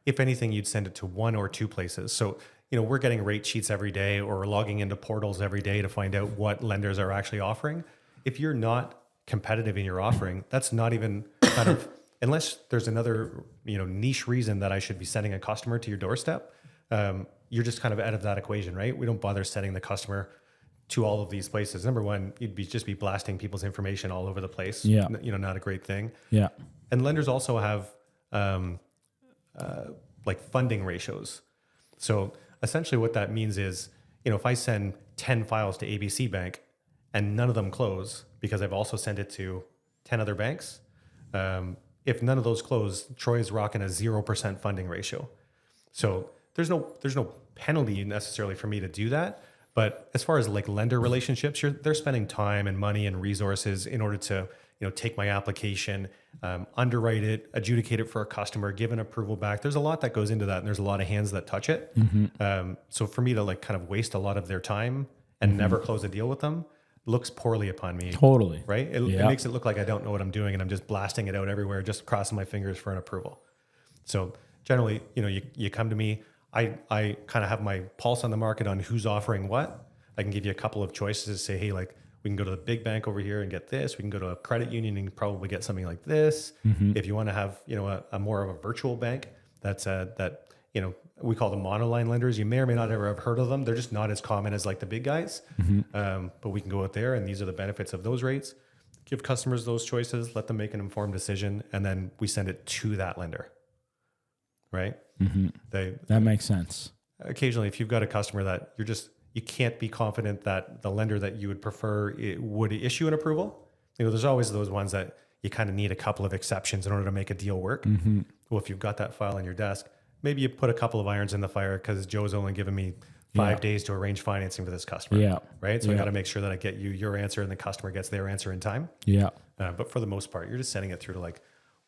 If anything, you'd send it to 1 or 2 places. So, we're getting rate sheets every day or we're logging into portals every day to find out what lenders are actually offering. If you're not competitive in your offering, that's not even kind of, unless there's another, niche reason that I should be sending a customer to your doorstep, you're just kind of out of that equation, right? We don't bother sending the customer to all of these places. Number one, you'd just be blasting people's information all over the place. Yeah. Not a great thing. Yeah. And lenders also have like funding ratios. So essentially what that means is, if I send 10 files to ABC Bank and none of them close because I've also sent it to 10 other banks, if none of those close, Troy is rocking a 0% funding ratio. So there's no penalty necessarily for me to do that. But as far as like lender relationships, they're spending time and money and resources in order to, take my application, underwrite it, adjudicate it for a customer, give an approval back. There's a lot that goes into that, and there's a lot of hands that touch it. So for me to like kind of waste a lot of their time and never close a deal with them looks poorly upon me. Totally. Right? It makes it look like I don't know what I'm doing and I'm just blasting it out everywhere, just crossing my fingers for an approval. So generally, you come to me, I kind of have my pulse on the market on who's offering what. I can give you a couple of choices to say, hey, like we can go to the big bank over here and get this. We can go to a credit union and probably get something like this. If you want to have, a more of a virtual bank, that's we call them monoline lenders. You may or may not ever have heard of them. They're just not as common as like the big guys. But we can go out there and these are the benefits of those rates. Give customers those choices, let them make an informed decision, and then we send it to that lender. Right? That makes sense. Occasionally, if you've got a customer that you can't be confident that the lender that you would prefer would issue an approval. There's always those ones that you kind of need a couple of exceptions in order to make a deal work. Well, if you've got that file on your desk, maybe you put a couple of irons in the fire because Joe's only given me 5 days to arrange financing for this customer. Yeah. Right. So I got to make sure that I get you your answer and the customer gets their answer in time. Yeah. But for the most part, you're just sending it through to like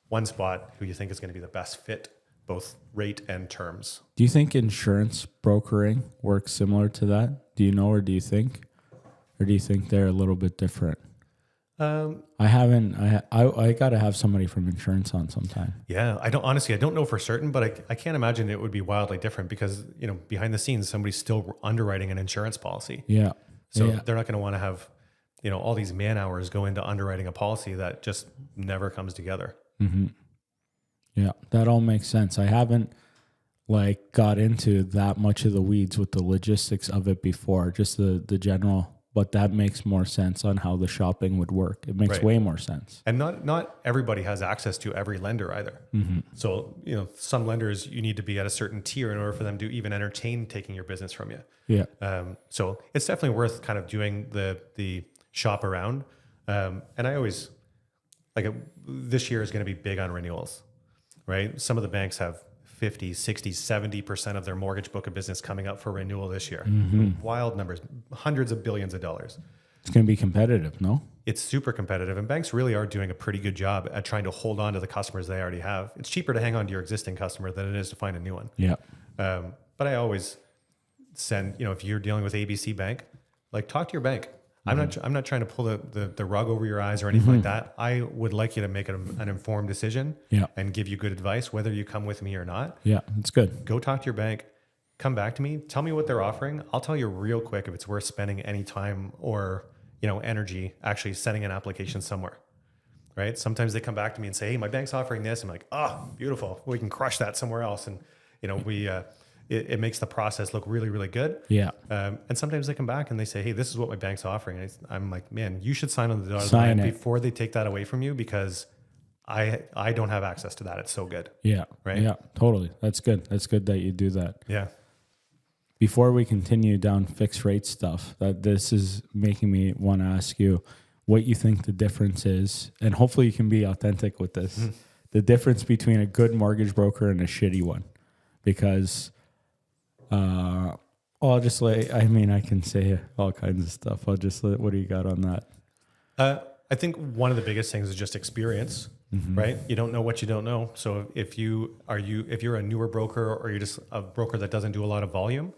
one spot who you think is going to be the best fit, both rate and terms. Do you think insurance brokering works similar to that? Do you know, or do you think they're a little bit different? I haven't. I got to have somebody from insurance on sometime. Yeah, I don't know for certain, but I can't imagine it would be wildly different because, you know, behind the scenes, somebody's still underwriting an insurance policy. Yeah. So they're not going to want to have, you know, all these man hours go into underwriting a policy that just never comes together. Yeah, that all makes sense. I haven't like got into that much of the weeds with the logistics of it before, just the general. But that makes more sense on how the shopping would work. It makes way more sense. And not everybody has access to every lender either. So, you know, some lenders, you need to be at a certain tier in order for them to even entertain taking your business from you. Yeah. So it's definitely worth kind of doing the shop around. And I always, this year is going to be big on renewals, right? Some of the banks have 50, 60, 70% of their mortgage book of business coming up for renewal this year. Wild numbers, hundreds of billions of dollars. It's going to be competitive, no? It's super competitive, and banks really are doing a pretty good job at trying to hold on to the customers they already have. It's cheaper to hang on to your existing customer than it is to find a new one. Yeah. But I always send, you know, if you're dealing with ABC Bank, like talk to your bank. I'm not trying to pull the rug over your eyes or anything like that. I would like you to make an informed decision and give you good advice, whether you come with me or not. Yeah, it's good. Go talk to your bank, come back to me, tell me what they're offering. I'll tell you real quick if it's worth spending any time or, you know, energy actually sending an application somewhere. Right? Sometimes they come back to me and say, hey, my bank's offering this. I'm like, oh, beautiful. We can crush that somewhere else. And, you know, it makes the process look really, really good. Yeah. And sometimes they come back and they say, hey, this is what my bank's offering. And I'm like, man, you should sign on the dotted line before they take that away from you because I don't have access to that. It's so good. Yeah. Right? Yeah, totally. That's good. That's good that you do that. Yeah. Before we continue down fixed rate stuff, that this is making me want to ask you what you think the difference is, and hopefully you can be authentic with this, the difference between a good mortgage broker and a shitty one. Because I'll just I can say all kinds of stuff. What do you got on that? I think one of the biggest things is just experience, right? You don't know what you don't know. So if you're a newer broker or you're just a broker that doesn't do a lot of volume,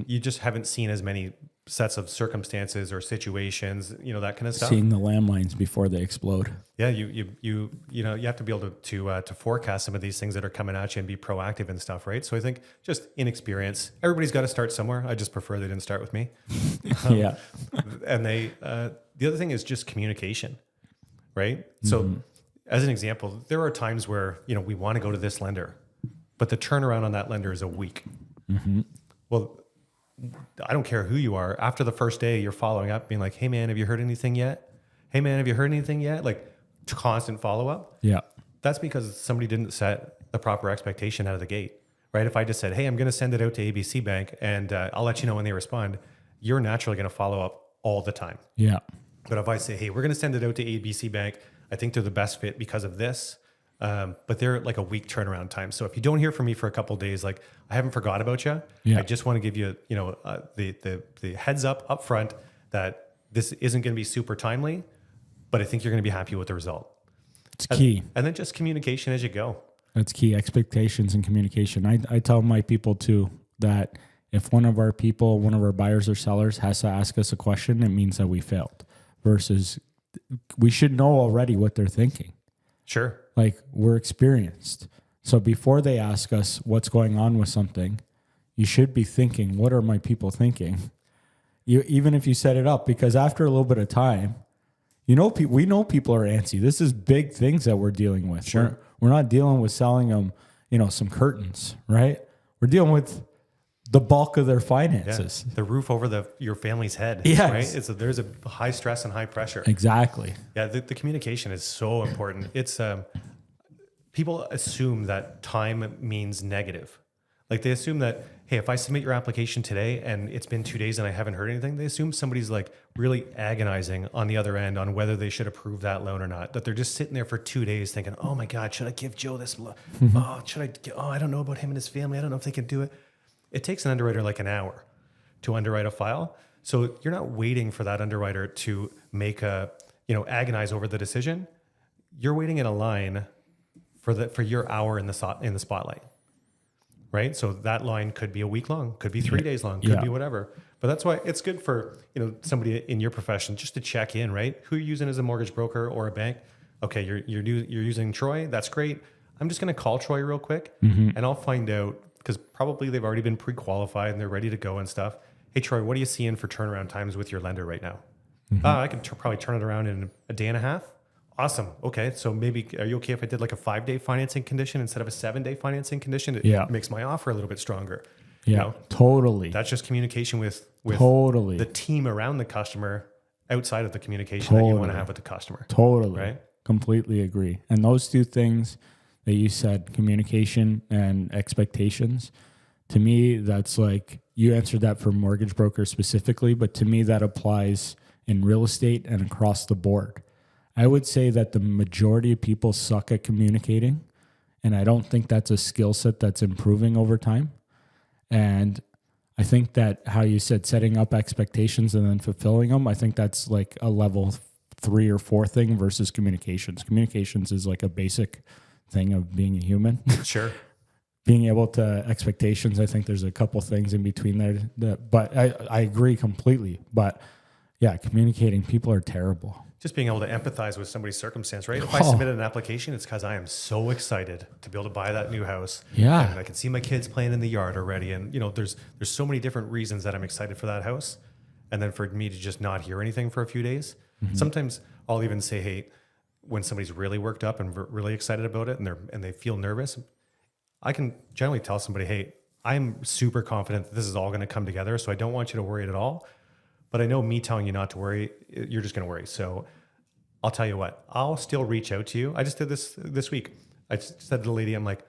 you just haven't seen as many sets of circumstances or situations, you know, that kind of stuff. Seeing the landmines before they explode. Yeah, you have to be able to forecast some of these things that are coming at you and be proactive and stuff, right? So I think just inexperience. Everybody's got to start somewhere. I just prefer they didn't start with me. Yeah. And the other thing is just communication, right? So as an example, there are times where, you know, we want to go to this lender, but the turnaround on that lender is a week. Well, I don't care who you are. After the first day, you're following up, being like, hey, man, have you heard anything yet? Hey, man, have you heard anything yet? Like constant follow up. Yeah. That's because somebody didn't set the proper expectation out of the gate, right? If I just said, hey, I'm going to send it out to ABC Bank and I'll let you know when they respond, you're naturally going to follow up all the time. Yeah. But if I say, hey, we're going to send it out to ABC Bank, I think they're the best fit because of this. But they're like a week turnaround time. So if you don't hear from me for a couple of days, like I haven't forgot about you. Yeah. I just want to give you, you know, the heads up front that this isn't going to be super timely, but I think you're going to be happy with the result. It's key. And then just communication as you go. That's key. Expectations and communication. I tell my people too that if one of our buyers or sellers has to ask us a question, it means that we failed versus we should know already what they're thinking. Sure. Like we're experienced. So before they ask us what's going on with something, you should be thinking, what are my people thinking? Even if you set it up, because after a little bit of time, you know, we know people are antsy. This is big things that we're dealing with. Sure. We're not dealing with selling them, you know, some curtains, right? We're dealing with the bulk of their finances. Yeah. The roof over your family's head. Yes. Right? There's a high stress and high pressure. Exactly. Yeah. The communication is so important. It's people assume that time means negative. Like they assume that hey, if I submit your application today and it's been 2 days and I haven't heard anything, they assume somebody's like really agonizing on the other end on whether they should approve that loan or not. That they're just sitting there for 2 days thinking, oh my God, should I give Joe this? I don't know about him and his family. I don't know if they can do it. It takes an underwriter like an hour to underwrite a file. So you're not waiting for that underwriter to agonize over the decision. You're waiting in a line for your hour in the spotlight. Right. So that line could be a week long, could be 3 days long, could be whatever. But that's why it's good for, somebody in your profession just to check in, right? Who you're using as a mortgage broker or a bank. Okay. You're using Troy. That's great. I'm just going to call Troy real quick and I'll find out, because probably they've already been pre-qualified and they're ready to go and stuff. Hey, Troy, what are you seeing for turnaround times with your lender right now? I can probably turn it around in a day and a half. Awesome. Okay. So maybe, are you okay if I did like a 5-day financing condition instead of a 7-day financing condition? It makes my offer a little bit stronger. Yeah, totally. That's just communication with totally the team around the customer outside of the communication that you want to have with the customer. Totally. Right. Completely agree. And those two things that you said, communication and expectations, to me, that's like, you answered that for mortgage brokers specifically, but to me, that applies in real estate and across the board. I would say that the majority of people suck at communicating, and I don't think that's a skill set that's improving over time. And I think that how you said setting up expectations and then fulfilling them, I think that's like a level 3 or 4 thing versus communications. Communications is like a basic thing of being a human. Sure. Being able to expectations, I think there's a couple things in between there. But I agree completely. But yeah, communicating, people are terrible. Just being able to empathize with somebody's circumstance, right? If I submitted an application, it's because I am so excited to be able to buy that new house. Yeah. And I can see my kids playing in the yard already. And, there's so many different reasons that I'm excited for that house. And then for me to just not hear anything for a few days. Sometimes I'll even say, hey, when somebody's really worked up and really excited about it and they feel nervous, I can generally tell somebody, hey, I'm super confident that this is all going to come together. So I don't want you to worry at all. But I know me telling you not to worry, you're just going to worry. So I'll tell you what, I'll still reach out to you. I just did this week. I just said to the lady, I'm like,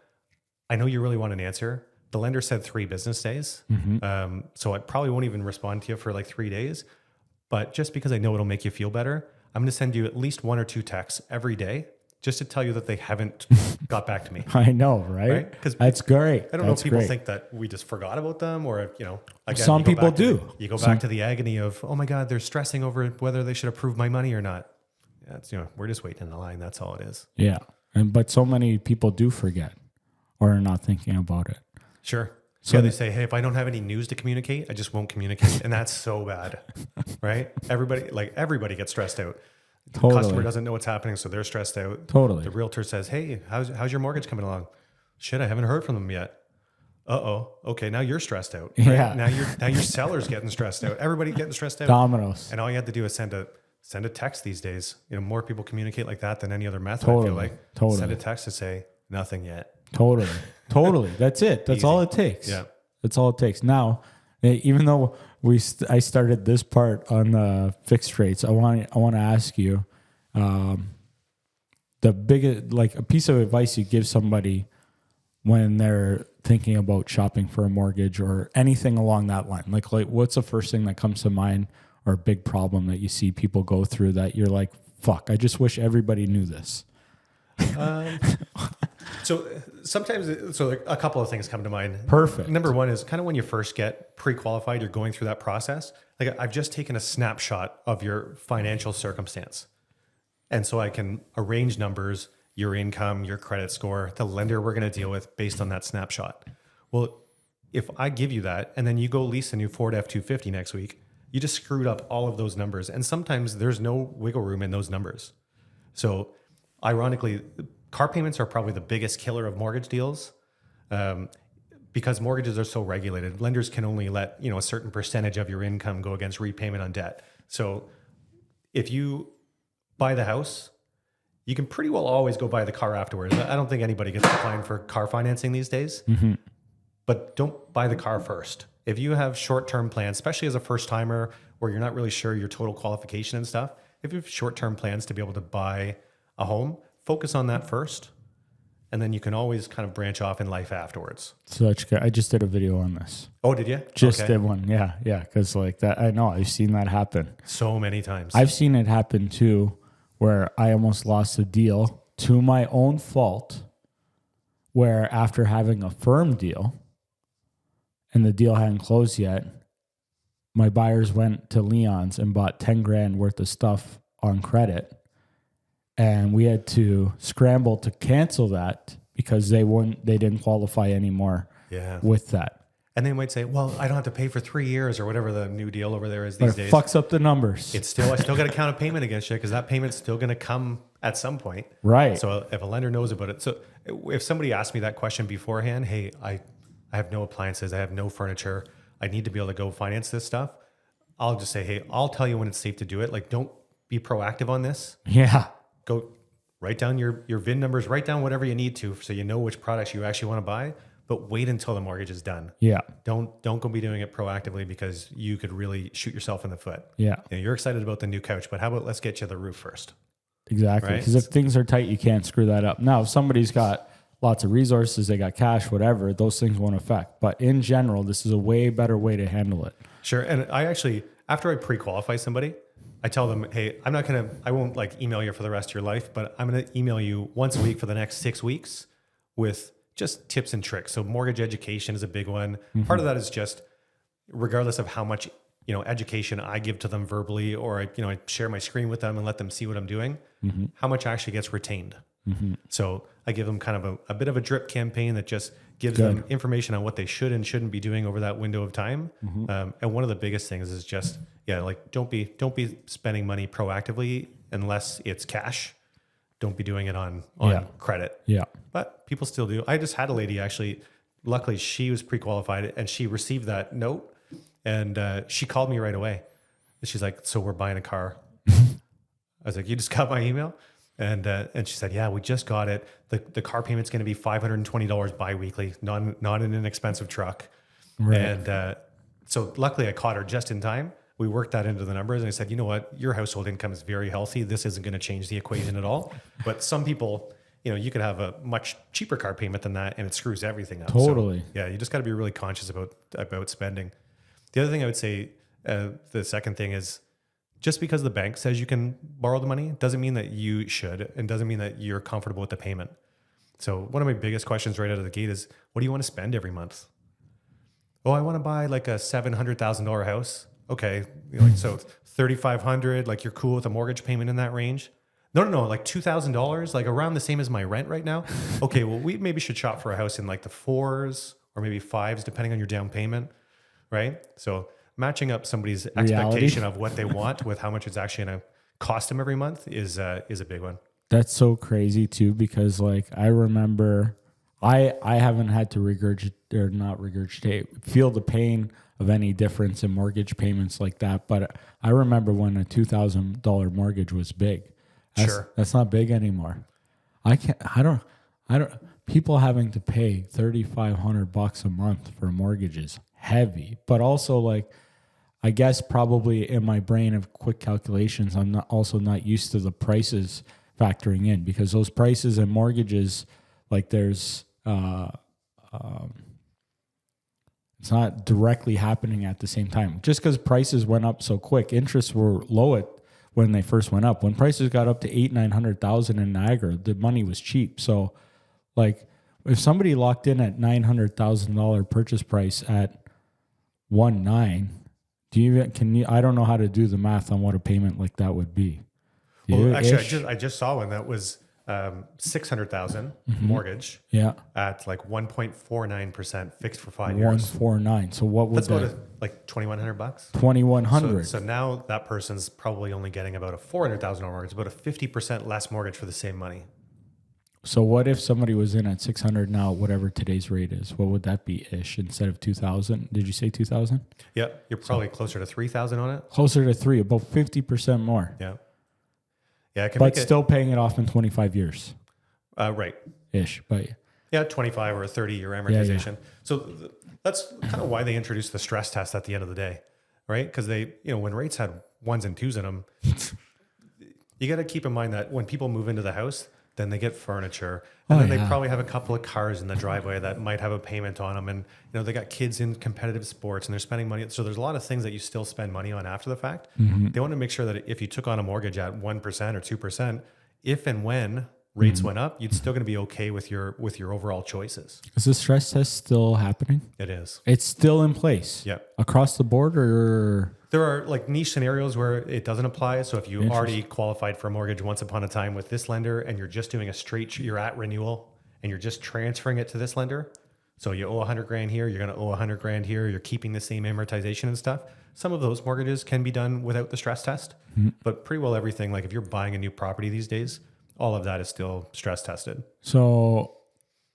I know you really want an answer. The lender said 3 business days. So I probably won't even respond to you for like 3 days. But just because I know it'll make you feel better, I'm going to send you at least 1 or 2 texts every day just to tell you that they haven't got back to me. I know, right? Because that's great. I don't know if people think that we just forgot about them or, again, some people do. You go back to the agony of, oh my God, they're stressing over whether they should approve my money or not. Yeah, it's, we're just waiting in the line. That's all it is. Yeah. But so many people do forget or are not thinking about it. Sure. So they say, hey, if I don't have any news to communicate, I just won't communicate. And that's so bad, right? Everybody gets stressed out. Totally. The customer doesn't know what's happening, so they're stressed out. Totally. The realtor says, hey, how's your mortgage coming along? Shit, I haven't heard from them yet. Uh-oh. Okay, now you're stressed out. Right? Yeah. Now your seller's getting stressed out. Everybody getting stressed out. Dominoes. And all you have to do is send a text these days. More people communicate like that than any other method. Totally. I feel like. Totally. Send a text to say nothing yet. Totally. That's it. That's all it takes. Yeah. That's all it takes. Now, even though I started this part on the fixed rates, I want to ask you, the biggest, like a piece of advice you give somebody when they're thinking about shopping for a mortgage or anything along that line. Like what's the first thing that comes to mind or a big problem that you see people go through that you're like, fuck, I just wish everybody knew this. So sometimes, a couple of things come to mind. Perfect. Number one is kind of when you first get pre-qualified, you're going through that process. Like I've just taken a snapshot of your financial circumstance. And so I can arrange numbers, your income, your credit score, the lender we're going to deal with based on that snapshot. Well, if I give you that and then you go lease a new Ford F-250 next week, you just screwed up all of those numbers. And sometimes there's no wiggle room in those numbers. So ironically, car payments are probably the biggest killer of mortgage deals because mortgages are so regulated. Lenders can only let a certain percentage of your income go against repayment on debt. So if you buy the house, you can pretty well always go buy the car afterwards. I don't think anybody gets declined for car financing these days, but don't buy the car first. If you have short-term plans, especially as a first-timer where you're not really sure your total qualification and stuff, if you have short-term plans to be able to buy a home, focus on that first. and then you can always kind of branch off in life afterwards. Such good. I just did a video on this. Oh, did you? Just Okay. did one. Yeah. Yeah. Because like that, I know I've seen that happen. So many times. I've seen it happen too, where I almost lost a deal to my own fault, where after having a firm deal and the deal hadn't closed yet, my buyers went to Leon's and bought 10 grand worth of stuff on credit. And we had to scramble to cancel that because they didn't qualify anymore Yeah. with that. And they might say, well, I don't have to pay for 3 years or whatever the new deal over there is But these it days. fucks up the numbers. I still got to count a payment against you because that payment's still going to come at some point. Right. So if a lender knows about it. So if somebody asked me that question beforehand, hey, I have no appliances, I have no furniture, I need to be able to go finance this stuff. I'll just say, hey, I'll tell you when it's safe to do it. Like, don't be proactive on this. Yeah. Go write down your VIN numbers, write down whatever you need to so you know which products you actually want to buy, but wait until the mortgage is done. Yeah. Don't go be doing it proactively because you could really shoot yourself in the foot. Yeah. You know, you're excited about the new couch, but how about let's get you the roof first? Exactly. Right? Because if things are tight, you can't screw that up. Now, if somebody's got lots of resources, they got cash, whatever, those things won't affect. But in general, this is a way better way to handle it. Sure. And I actually, after I pre-qualify somebody, I tell them, hey, I won't like email you for the rest of your life, but I'm going to email you once a week for the next 6 weeks with just tips and tricks. So mortgage education is a big one. Part of that is just regardless of how much, education I give to them verbally, or I share my screen with them and let them see what I'm doing, how much actually gets retained. So I give them kind of a bit of a drip campaign that just gives them information on what they should and shouldn't be doing over that window of time. And one of the biggest things is just, don't be spending money proactively unless it's cash. Don't be doing it on credit. Yeah. But people still do. I just had a lady actually, luckily she was pre-qualified and she received that note and she called me right away. And she's like, so we're buying a car. I was like, you just got my email? And she said, yeah, we just got it. The car payment's going to be $520 biweekly, not in an expensive truck. Right. And so luckily I caught her just in time. We worked that into the numbers and I said, you know what, your household income is very healthy. This isn't going to change the equation at all. But some people, you could have a much cheaper car payment than that and it screws everything up. Totally. So, yeah, you just got to be really conscious about spending. The other thing I would say, the second thing is, just because the bank says you can borrow the money doesn't mean that you should and doesn't mean that you're comfortable with the payment. So one of my biggest questions right out of the gate is, what do you want to spend every month? Oh, I want to buy like a $700,000 house. Okay. So $3,500, like you're cool with a mortgage payment in that range? No, like $2,000, like around the same as my rent right now. Okay. Well, we maybe should shop for a house in like the 4s or maybe 5s, depending on your down payment. Right. So matching up somebody's expectation of what they want with how much it's actually going to cost them every month is a big one. That's so crazy too, because like I remember I haven't had to feel the pain of any difference in mortgage payments like that. But I remember when a $2,000 mortgage was big. That's not big anymore. People having to pay $3,500 a month for mortgages, heavy, but also like, I guess probably in my brain of quick calculations, I'm not used to the prices factoring in, because those prices and mortgages, like there's, it's not directly happening at the same time. Just because prices went up so quick, interests were low when they first went up. When prices got up to $800,000-900,000 in Niagara, the money was cheap. So like if somebody locked in at $900,000 purchase price at 1.9, I don't know how to do the math on what a payment like that would be. Well, actually, I just saw one that was $600,000 mortgage. Yeah, at like 1.49% fixed for 5 years. 149. So what would that's about like $2,100? $2,100. So now that person's probably only getting about a $400,000 mortgage, about a 50% less mortgage for the same money. So what if somebody was in at 600 now, whatever today's rate is? What would that be ish instead of 2,000? Did you say 2,000? Yeah, you're probably closer to 3,000 on it. Closer to 3, about 50% more. Yeah. Yeah, but still paying it off in 25 years. Right. Ish, but yeah, 25 or a 30-year amortization. Yeah. So that's kind of why they introduced the stress test at the end of the day, right? Because they, when rates had 1s and 2s in them, you got to keep in mind that when people move into the house, then they get furniture, and then they yeah. probably have a couple of cars in the driveway that might have a payment on them, and they got kids in competitive sports and they're spending money. So there's a lot of things that you still spend money on after the fact. They want to make sure that if you took on a mortgage at 1% or 2%, if and when rates went up, you'd still going to be okay with your overall choices. Is the stress test still happening? It is. It's still in place. Yeah. Across the board, or There are like niche scenarios where it doesn't apply. So if you already qualified for a mortgage once upon a time with this lender and you're just doing a straight, you're at renewal and you're just transferring it to this lender. So you owe 100 grand here, you're going to owe 100 grand here. You're keeping the same amortization and stuff. Some of those mortgages can be done without the stress test, but pretty well everything. Like if you're buying a new property these days, all of that is still stress tested. so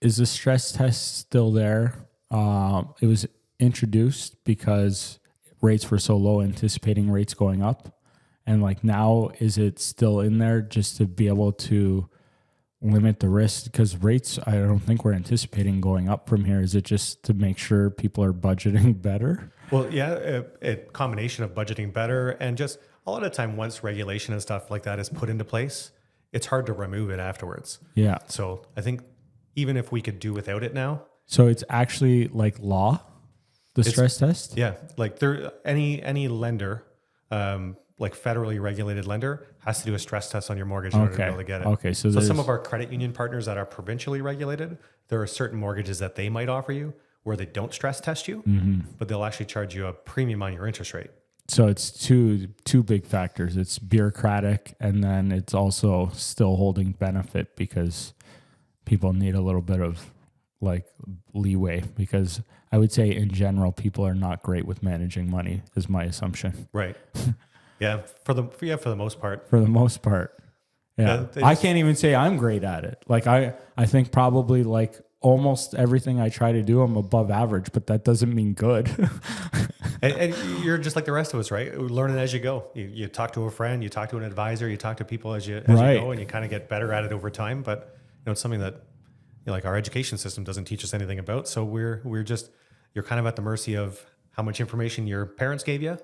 is the stress test still there? It was introduced because rates were so low, anticipating rates going up. And like now, is it still in there just to be able to limit the risk? Because rates, I don't think we're anticipating going up from here. Is it just to make sure people are budgeting better? Well, yeah, a combination of budgeting better and just a lot of time once regulation and stuff like that is put into place, it's hard to remove it afterwards. Yeah. So I think even if we could do without it now, So it's actually like law, the stress test? yeah, like there any lender, like federally regulated lender, has to do a stress test on your mortgage in order to be able to get it. Okay. So, So some of our credit union partners that are provincially regulated, there are certain mortgages that they might offer you where they don't stress test you, but they'll actually charge you a premium on your interest rate. so it's two big factors. It's bureaucratic, and then it's also still holding benefit because people need a little bit of like leeway, because I would say in general, people are not great with managing money is my assumption. Right. Yeah. For the most part. For the most part. Yeah. They I just- can't even say I'm great at it. Like I think probably like almost everything I try to do, I'm above average, but that doesn't mean good. And you're just like the rest of us, right? Learning as you go. You talk to a friend, you talk to an advisor, you talk to people as you Right. go, and you kind of get better at it over time. But it's something that like our education system doesn't teach us anything about. So you're kind of at the mercy of how much information your parents gave you.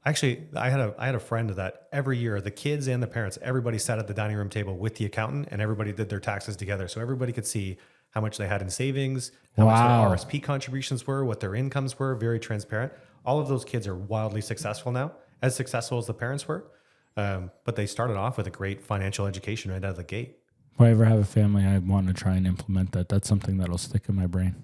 Actually, I had a friend that every year the kids and the parents, everybody sat at the dining room table with the accountant, and everybody did their taxes together, so everybody could see how much they had in savings, how much Wow. their RSP contributions were, what their incomes were. Very transparent. All of those kids are wildly successful now, as successful as the parents were, but they started off with a great financial education right out of the gate. If I ever have a family, I want to try and implement that. That's something that'll stick in my brain.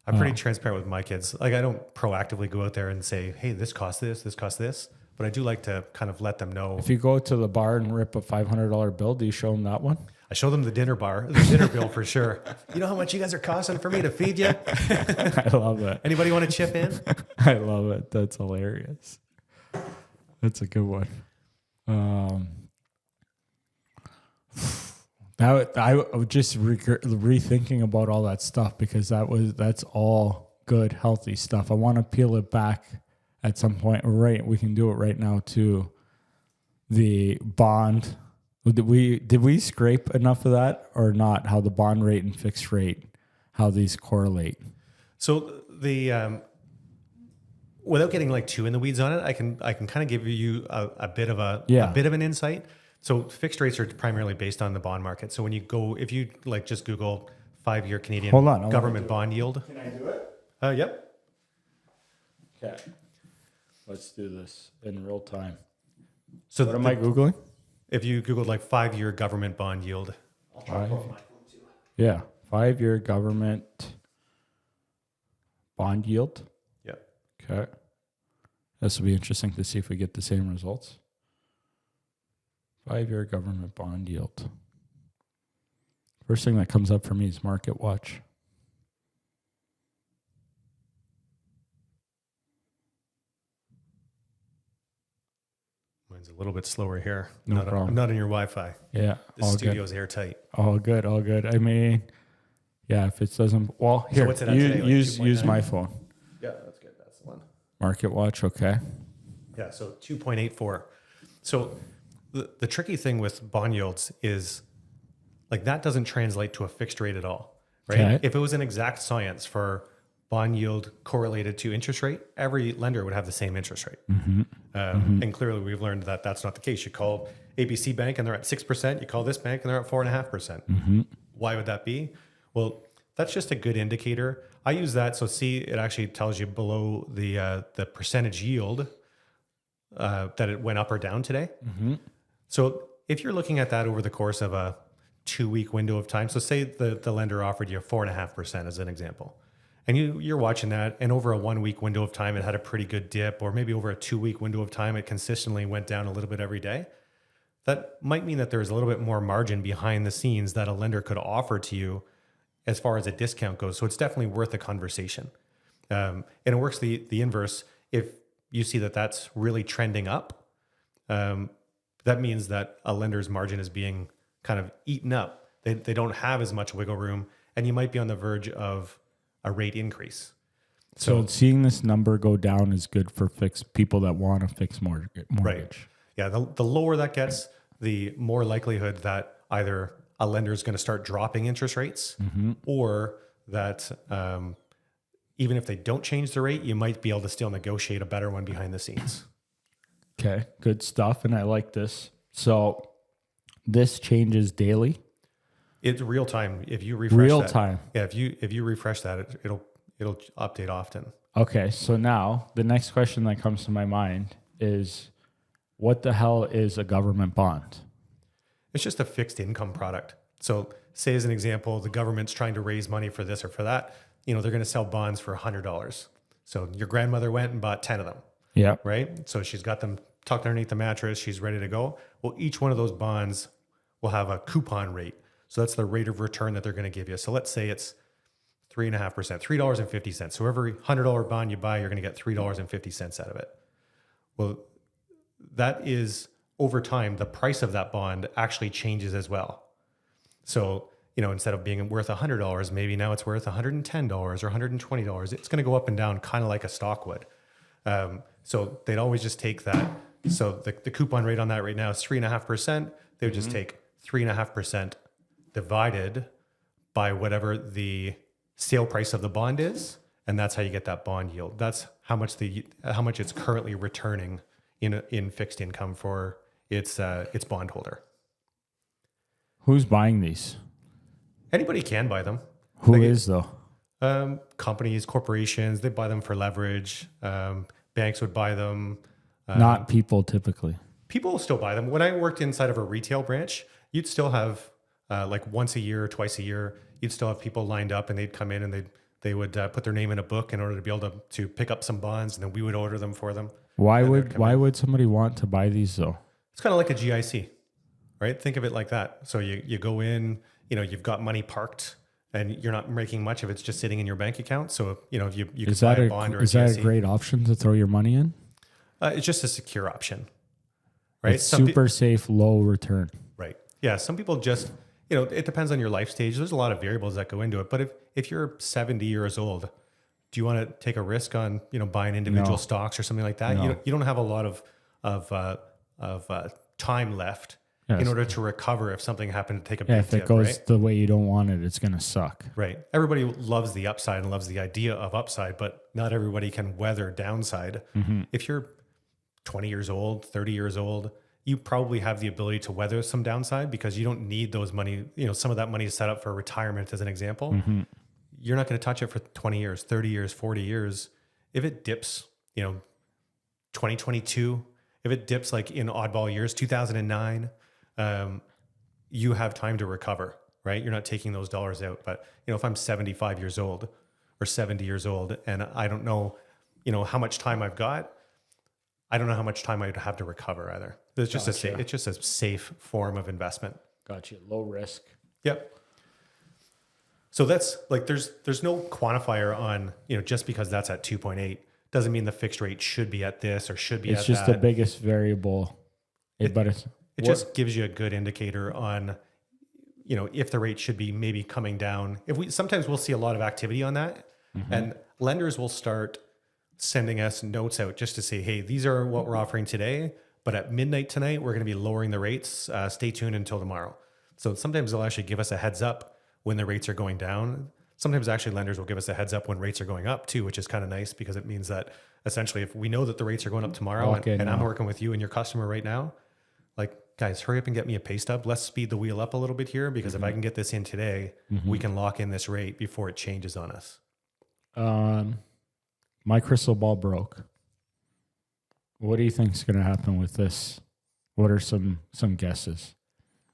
I'm pretty transparent with my kids. Like I don't proactively go out there and say, "Hey, this costs this," but I do like to kind of let them know. If you go to the bar and rip a $500 bill, do you show them that one? I show them the dinner bill for sure. You know how much you guys are costing for me to feed you? I love it. Anybody want to chip in? I love it. That's hilarious. That's a good one. I was just rethinking about all that stuff because that's all good, healthy stuff. I want to peel it back at some point. Right, we can do it right now to the bond. Did we scrape enough of that or not? How the bond rate and fixed rate, how these correlate? So the without getting like too in the weeds on it, I can kind of give you a bit of a bit of an insight. So fixed rates are primarily based on the bond market. So if you like just Google 5-year Canadian government bond yield. Can I do it? Yep. Okay. Let's do this in real time. So What am I Googling? if you Googled like 5-year government bond yield. Yeah. 5-year government bond yield. Yep. Okay. This will be interesting to see if we get the same results. 5-year government bond yield. First thing that comes up for me is Market Watch. Mine's a little bit slower here. No problem. I'm not in your Wi-Fi. Yeah. The all studio's airtight. good. All good. All good. I mean, yeah, if it doesn't, well, here, what's it at today, like use 2.9? my phone. Yeah, that's good. That's the one. Market Watch. Okay. Yeah, so 2.84. So the tricky thing with bond yields is like that doesn't translate to a fixed rate at all, right? Okay. If it was an exact science for bond yield correlated to interest rate, every lender would have the same interest rate. And clearly we've learned that that's not the case. You call ABC Bank and they're at 6%. You call this bank and they're at 4.5%. Why would that be? Well, that's just a good indicator. I use that. So see, it actually tells you below the percentage yield that it went up or down today. So if you're looking at that over the course of a 2-week window of time, so say the lender offered you 4.5% as an example, and you're watching that, and over a 1-week window of time, it had a pretty good dip, or maybe over a 2-week window of time, it consistently went down a little bit every day. That might mean that there's a little bit more margin behind the scenes that a lender could offer to you as far as a discount goes. So it's definitely worth a conversation. And it works the inverse. If you see that that's really trending up, that means that a lender's margin is being kind of eaten up. They don't have as much wiggle room, and you might be on the verge of a rate increase. So seeing this number go down is good for people that want a fixed mortgage. Right. Yeah. The lower that gets, the more likelihood that either a lender is going to start dropping interest rates, or that even if they don't change the rate, you might be able to still negotiate a better one behind the scenes. Okay, good stuff. And I like this. So this changes daily. It's real time. If you refresh Real that, time. Yeah. If you refresh that, it'll update often. Okay. So now the next question that comes to my mind is, what the hell is a government bond? It's just a fixed income product. So say as an example, the government's trying to raise money for this or for that. They're going to sell bonds for $100. So your grandmother went and bought 10 of them. Yeah. Right. So she's got them tucked underneath the mattress. She's ready to go. Well, each one of those bonds will have a coupon rate. So that's the rate of return that they're going to give you. So let's say it's 3.5%, $3.50. So every $100 bond you buy, you're going to get $3.50 out of it. Well, that is over time, the price of that bond actually changes as well. So, instead of being worth $100, maybe now it's worth $110 or $120. It's going to go up and down kind of like a stock would. So they'd always just take that. So the coupon rate on that right now is 3.5%. They would just take 3.5% divided by whatever the sale price of the bond is. And that's how you get that bond yield. That's how much it's currently returning in fixed income for its bondholder. Who's buying these? Anybody can buy them. Who is though? Companies, corporations, they buy them for leverage. Banks would buy them. Not people typically. People still buy them. When I worked inside of a retail branch, you'd still have like once a year or twice a year, you'd still have people lined up and they'd come in and they would put their name in a book in order to be able to pick up some bonds, and then we would order them for them. Why would somebody want to buy these though? It's kind of like a GIC, right? Think of it like that. So you go in, you've got money parked and you're not making much of it. It's just sitting in your bank account. So, if you could buy a bond or a GIC. Is that a great option to throw your money in? It's just a secure option, right? It's super safe, low return. Right. Yeah. Some people just, it depends on your life stage. There's a lot of variables that go into it. But if you're 70 years old, do you want to take a risk on, buying individual stocks or something like that? No. You don't have a lot of time left in order to recover if something happened to take a big if it dip, goes right? the way you don't want it, it's going to suck. Right. Everybody loves the upside and loves the idea of upside, but not everybody can weather downside. If you're 20 years old, 30 years old, you probably have the ability to weather some downside because you don't need those money. Some of that money is set up for retirement as an example. You're not going to touch it for 20 years, 30 years, 40 years. If it dips, 2022, if it dips like in oddball years, 2009, you have time to recover, right? You're not taking those dollars out. But, if I'm 75 years old or 70 years old and I don't know, how much time I've got, I don't know how much time I'd have to recover either. It's just it's just a safe form of investment. Gotcha. Low risk. Yep. So that's like, there's no quantifier on, just because that's at 2.8 doesn't mean the fixed rate should be at this or should be at that. It's just the biggest variable. It just gives you a good indicator on, if the rate should be maybe coming down. Sometimes we'll see a lot of activity on that, and lenders will start sending us notes out just to say, hey, these are what we're offering today, but at midnight tonight, we're going to be lowering the rates. Stay tuned until tomorrow. So sometimes they'll actually give us a heads up when the rates are going down. Sometimes actually lenders will give us a heads up when rates are going up too, which is kind of nice because it means that essentially if we know that the rates are going up tomorrow and I'm working with you and your customer right now, like, guys, hurry up and get me a pay stub. Let's speed the wheel up a little bit here because if I can get this in today, we can lock in this rate before it changes on us. My crystal ball broke. What do you think is going to happen with this? What are some guesses?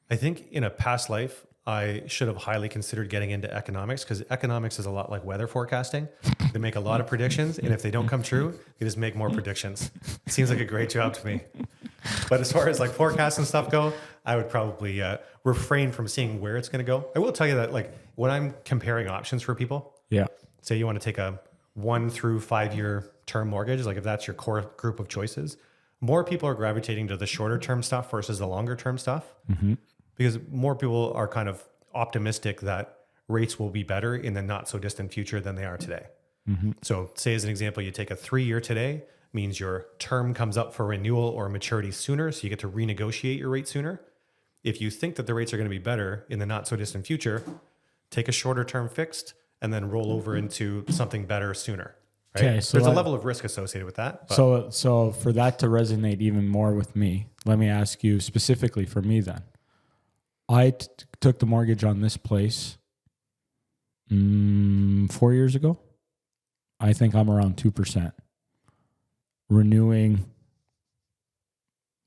I think in a past life, I should have highly considered getting into economics because economics is a lot like weather forecasting. They make a lot of predictions, and if they don't come true, they just make more predictions. It seems like a great job to me. But as far as like forecasts and stuff go, I would probably refrain from seeing where it's going to go. I will tell you that like when I'm comparing options for people, say you want to take a 1 through 5 year term mortgage, like if that's your core group of choices, more people are gravitating to the shorter term stuff versus the longer term stuff. Because more people are kind of optimistic that rates will be better in the not so distant future than they are today. So say as an example, you take a 3 year today, means your term comes up for renewal or maturity sooner. So you get to renegotiate your rate sooner. If you think that the rates are going to be better in the not so distant future, take a shorter term fixed and then roll over into something better sooner. Right? Okay, so there's a level of risk associated with that. So for that to resonate even more with me, let me ask you specifically for me then. I took the mortgage on this place 4 years ago. I think I'm around 2%. Renewing,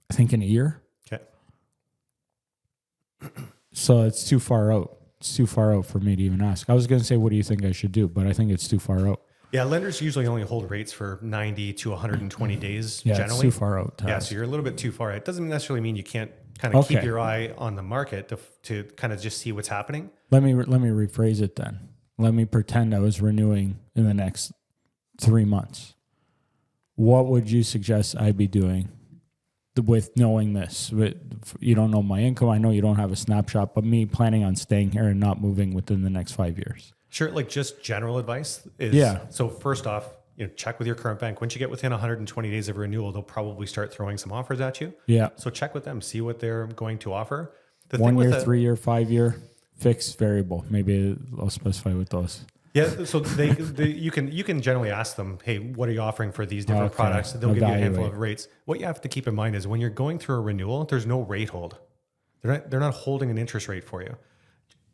I think in a year. Okay. So it's too far out. It's too far out for me to even ask. I was going to say, what do you think I should do? But I think it's too far out. Yeah, lenders usually only hold rates for 90 to 120 days Yeah, generally. it's too far out. Yeah, so you're a little bit too far out. It doesn't necessarily mean you can't kind of keep your eye on the market to kind of just see what's happening. Let me rephrase it then. Let me pretend I was renewing in the next 3 months. What would you suggest I be doing with knowing this? You don't know my income. I know you don't have a snapshot, but me planning on staying here and not moving within the next 5 years. Sure, like just general advice is, so first off, check with your current bank. Once you get within 120 days of renewal, they'll probably start throwing some offers at you. Yeah. So check with them, see what they're going to offer. 1 year, 3 year, 5 year, fixed variable. Maybe I'll specify with those. Yeah, so you can generally ask them, hey, what are you offering for these different products? They'll give you a handful of rates. What you have to keep in mind is when you're going through a renewal, there's no rate hold. They're not holding an interest rate for you.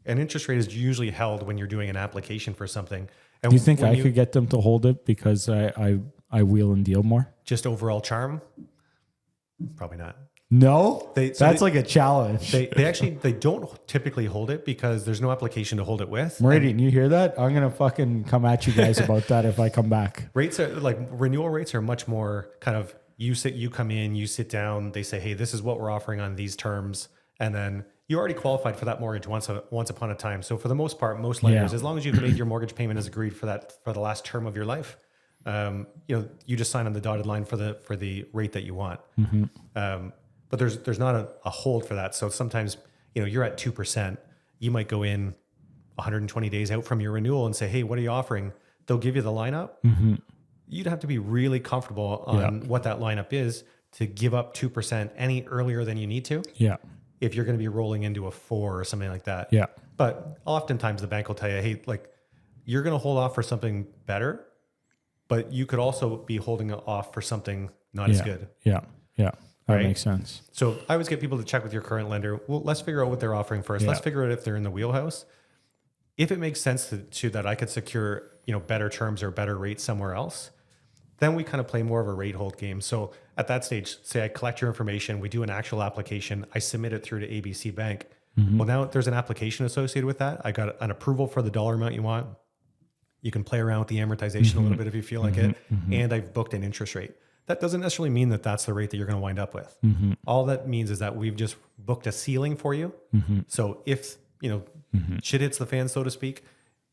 An interest rate is usually held when you're doing an application for something. And do you think I could get them to hold it because I wheel and deal more? Just overall charm? Probably not. No, that's like a challenge. They don't typically hold it because there's no application to hold it with. Meridian, you hear that? I'm gonna fucking come at you guys about that if I come back. Rates are like renewal rates are much more kind of you come in, you sit down, they say, hey, this is what we're offering on these terms, and then you already qualified for that mortgage once upon a time. So for the most part, most lenders, as long as you've made your mortgage payment as agreed for the last term of your life, you just sign on the dotted line for the rate that you want. But there's not a hold for that. So sometimes, you're at 2%. You might go in 120 days out from your renewal and say, hey, what are you offering? They'll give you the lineup. You'd have to be really comfortable on what that lineup is to give up 2% any earlier than you need to. Yeah. If you're going to be rolling into a 4 or something like that. Yeah. But oftentimes the bank will tell you, hey, like you're going to hold off for something better, but you could also be holding off for something not as good. Yeah. Yeah. That makes sense. So I always get people to check with your current lender. Well, let's figure out what they're offering first. Let's figure out if they're in the wheelhouse. If it makes sense to that I could secure, better terms or better rates somewhere else, then we kind of play more of a rate hold game. So at that stage, say I collect your information, we do an actual application, I submit it through to ABC Bank. Well, now there's an application associated with that. I got an approval for the dollar amount you want. You can play around with the amortization a little bit if you feel like it. And I've booked an interest rate. That doesn't necessarily mean that that's the rate that you're going to wind up with. All that means is that we've just booked a ceiling for you. So if, shit hits the fan, so to speak,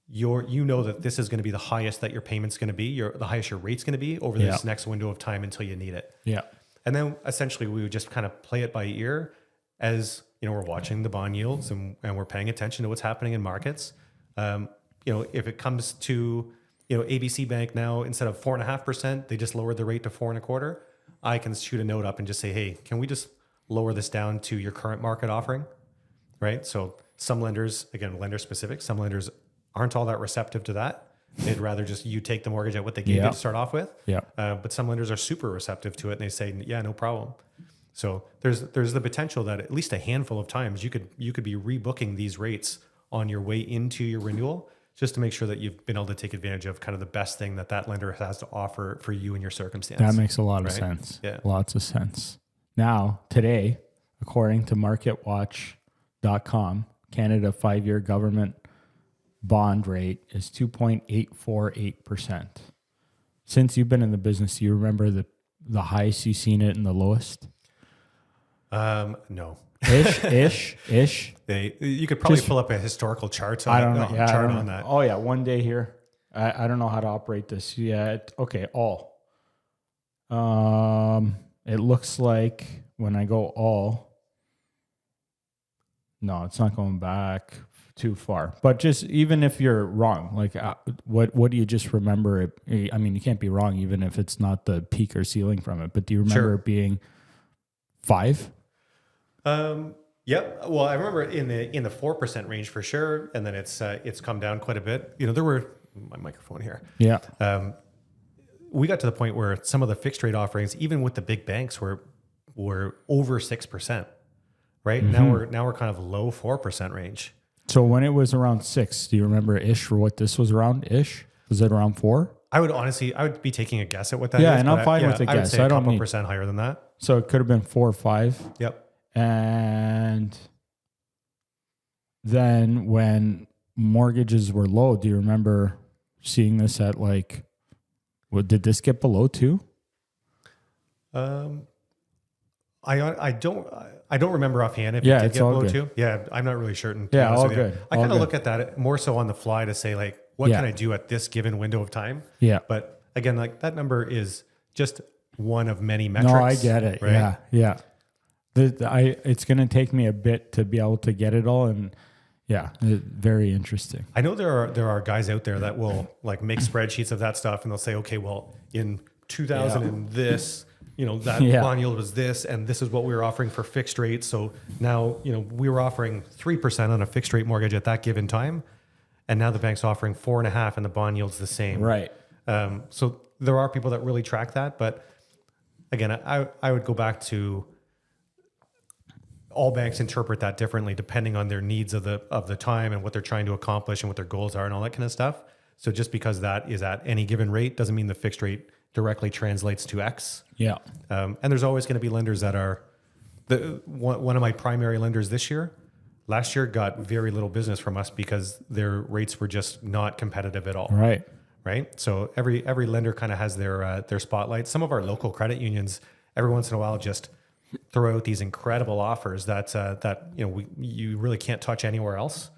you know that this is going to be the highest that your payment's going to be, the highest your rate's going to be over this next window of time until you need it. Yeah. And then essentially we would just kind of play it by ear as, we're watching the bond yields and we're paying attention to what's happening in markets. If it comes to, ABC Bank now, instead of 4.5%, they just lowered the rate to 4.25%. I can shoot a note up and just say, hey, can we just lower this down to your current market offering? Right. So some lenders, again, lender specific, some lenders aren't all that receptive to that. They'd rather just you take the mortgage at what they gave you Yeah. to start off with. Yeah. But some lenders are super receptive to it, and they say, yeah, no problem. So there's the potential that at least a handful of times you could be rebooking these rates on your way into your renewal, just to make sure that you've been able to take advantage of kind of the best thing that lender has to offer for you and your circumstance. That makes a lot of Right? sense. Yeah. Lots of sense. Now, today, according to marketwatch.com, Canada 5-year government bond rate is 2.848%. Since you've been in the business, do you remember the highest you've seen it and the lowest? No. Ish. You could probably pull up a historical chart on, I don't know. Yeah, I chart don't on know. that. Oh yeah, one day here. I don't know how to operate this yet. Okay, all. It looks like when I go all. No, it's not going back too far. But just even if you're wrong, like what do you just remember it? I mean, you can't be wrong even if it's not the peak or ceiling from it. But do you remember Sure. it being 5? Yep. Well, I remember in the 4% range for sure, and then it's come down quite a bit. You know, there were my microphone here. Yeah. We got to the point where some of the fixed rate offerings, even with the big banks, were over 6%. Right now we're kind of low 4% range. So when it was around 6, do you remember ish for what this was around ish? Was it around 4? I would be taking a guess at what that is. Yeah, and I'm but fine with a I would guess. say I a don't couple need- percent higher than that. So it could have been 4 or 5. Yep. And then when mortgages were low, do you remember seeing this at like, did this get below 2? I don't remember offhand if Yeah, it did it's get all below good. 2. Yeah, I'm not really certain. to be Yeah, honest all with you. good, I all kind of good. look at that more so on the fly to say like, what Yeah. can I do at this given window of time? Yeah. But again, like that number is just one of many metrics. No, I get it. Right? Yeah. It's going to take me a bit to be able to get it all. And very interesting. I know there are guys out there that will like make spreadsheets of that stuff, and they'll say, okay, well, in 2000 and this, you know, that Yeah. bond yield was this, and this is what we were offering for fixed rate. So now, you know, we were offering 3% on a fixed rate mortgage at that given time, and now the bank's offering 4.5%, and the bond yield's the same. Right. So there are people that really track that, but again, I would go back to all banks interpret that differently depending on their needs of the time and what they're trying to accomplish and what their goals are and all that kind of stuff. So just because that is at any given rate doesn't mean the fixed rate directly translates to X. Yeah. And there's always going to be lenders that are one of my primary lenders this year. Last year got very little business from us because their rates were just not competitive at all. Right. Right. So every lender kind of has their spotlight. Some of our local credit unions every once in a while just throw out these incredible offers that you know you really can't touch anywhere else.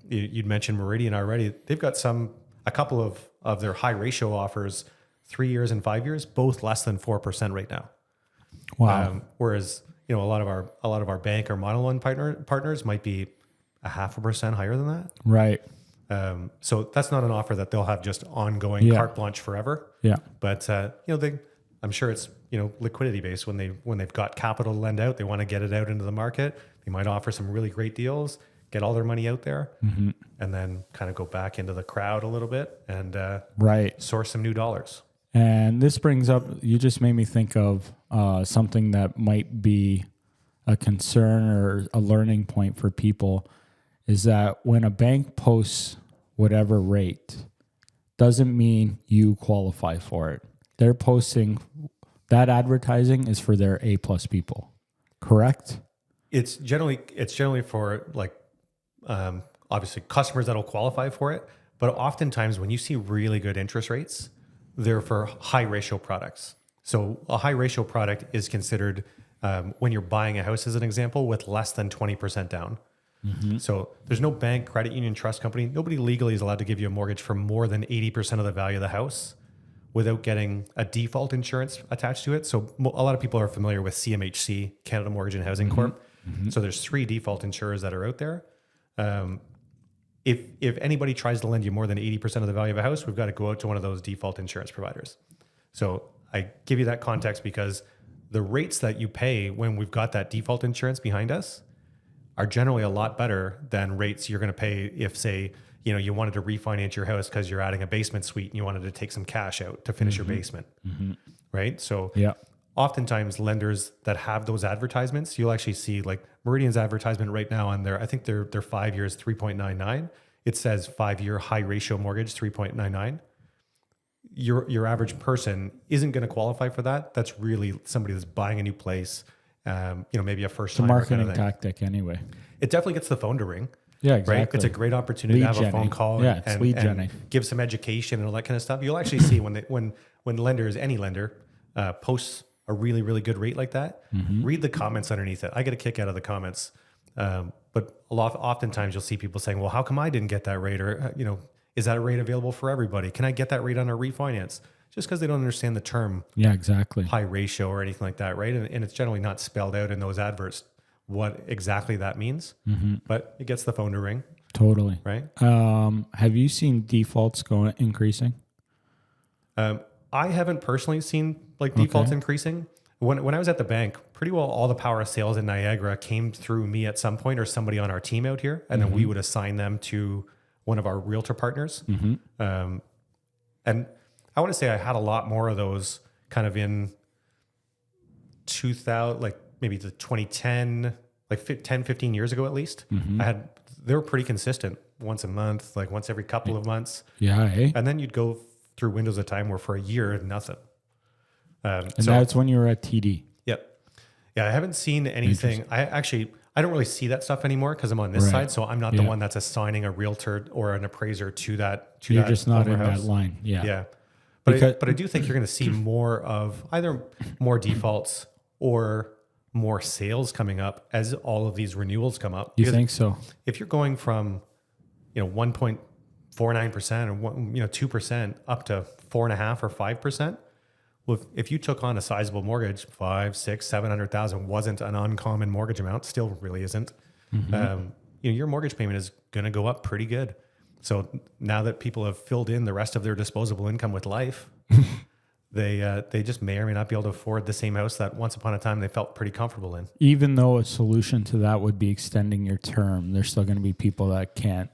You'd mentioned Meridian already. They've got a couple of their high ratio offers, 3 years and 5 years, both less than 4% right now. Wow. Whereas you know a lot of our bank or monoline partners might be 0.5% higher than that. Right. So that's not an offer that they'll have just ongoing carte blanche forever. Yeah. But you know, I'm sure it's liquidity based. When they've got capital to lend out, they want to get it out into the market. They might offer some really great deals, get all their money out there, and then kind of go back into the crowd a little bit and Right. source some new dollars. And this brings up, you just made me think of something that might be a concern or a learning point for people is that when a bank posts whatever rate, doesn't mean you qualify for it. They're posting, that advertising is for their A+ people, correct? It's generally for like obviously customers that'll qualify for it, but oftentimes when you see really good interest rates, they're for high ratio products. So a high ratio product is considered when you're buying a house, as an example, with less than 20% down. So there's no bank, credit union, trust company. Nobody legally is allowed to give you a mortgage for more than 80% of the value of the house without getting a default insurance attached to it. So a lot of people are familiar with CMHC, Canada Mortgage and Housing Corp. So there's 3 default insurers that are out there. If anybody tries to lend you more than 80% of the value of a house, we've got to go out to one of those default insurance providers. So I give you that context because the rates that you pay when we've got that default insurance behind us are generally a lot better than rates you're going to pay if, say, you wanted to refinance your house because you're adding a basement suite and you wanted to take some cash out to finish your basement, right? So Yeah. oftentimes lenders that have those advertisements, you'll actually see like Meridian's advertisement right now on their, I think their 5 years 3.99. It says 5-year high ratio mortgage 3.99. Your average person isn't going to qualify for that. That's really somebody that's buying a new place, maybe a first time Marketing tactic anyway. It definitely gets the phone to ring. Yeah, exactly. Right? It's a great opportunity to have a phone call and give some education and all that kind of stuff. You'll actually see when lenders, any lender, posts a really, really good rate like that, read the comments underneath it. I get a kick out of the comments. But oftentimes you'll see people saying, well, how come I didn't get that rate? Or, is that a rate available for everybody? Can I get that rate on a refinance? Just because they don't understand the term high ratio or anything like that, right? And it's generally not spelled out in those adverts what exactly that means, but it gets the phone to ring. Totally. Right? Have you seen defaults increasing? I haven't personally seen like defaults increasing. When I was at the bank, pretty well all the power of sales in Niagara came through me at some point or somebody on our team out here, and then we would assign them to one of our realtor partners. And I want to say I had a lot more of those kind of in 2000, like maybe the 2010, like 10, 15 years ago at least. They were pretty consistent once a month, like once every couple of months. Yeah. And then you'd go through windows of time where for a year, nothing. And that's when you were at TD. Yep. Yeah, I haven't seen anything. I don't really see that stuff anymore because I'm on this side. So I'm not the one that's assigning a realtor or an appraiser to that. You're just not in that line. Yeah. Yeah. But I do think you're going to see more of either more defaults or more sales coming up as all of these renewals come up. You think so? If you're going from, 1.49% or 2% up to 4.5% or 5%, well, if you took on a sizable mortgage, 500, 600, 700,000 wasn't an uncommon mortgage amount, still really isn't. Your mortgage payment is going to go up pretty good. So now that people have filled in the rest of their disposable income with life, they just may or may not be able to afford the same house that once upon a time they felt pretty comfortable in. Even though a solution to that would be extending your term, there's still going to be people that can't.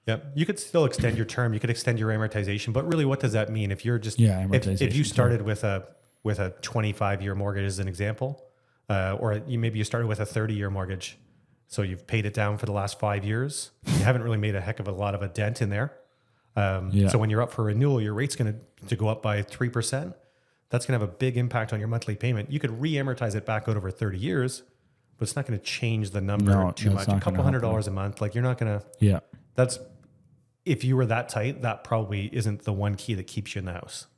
Yep. You could still extend your term. You could extend your amortization, but really, what does that mean? If you're just if you started with a 25-year mortgage as an example, or maybe you started with a 30-year mortgage, so you've paid it down for the last 5 years. You haven't really made a heck of a lot of a dent in there. So when you're up for renewal, your rate's going to go up by 3%. That's going to have a big impact on your monthly payment. You could re-amortize it back out over 30 years, but it's not going to change the number too much. A couple $100 a month, like you're not going to. Yeah. That's. If you were that tight, that probably isn't the one key that keeps you in the house.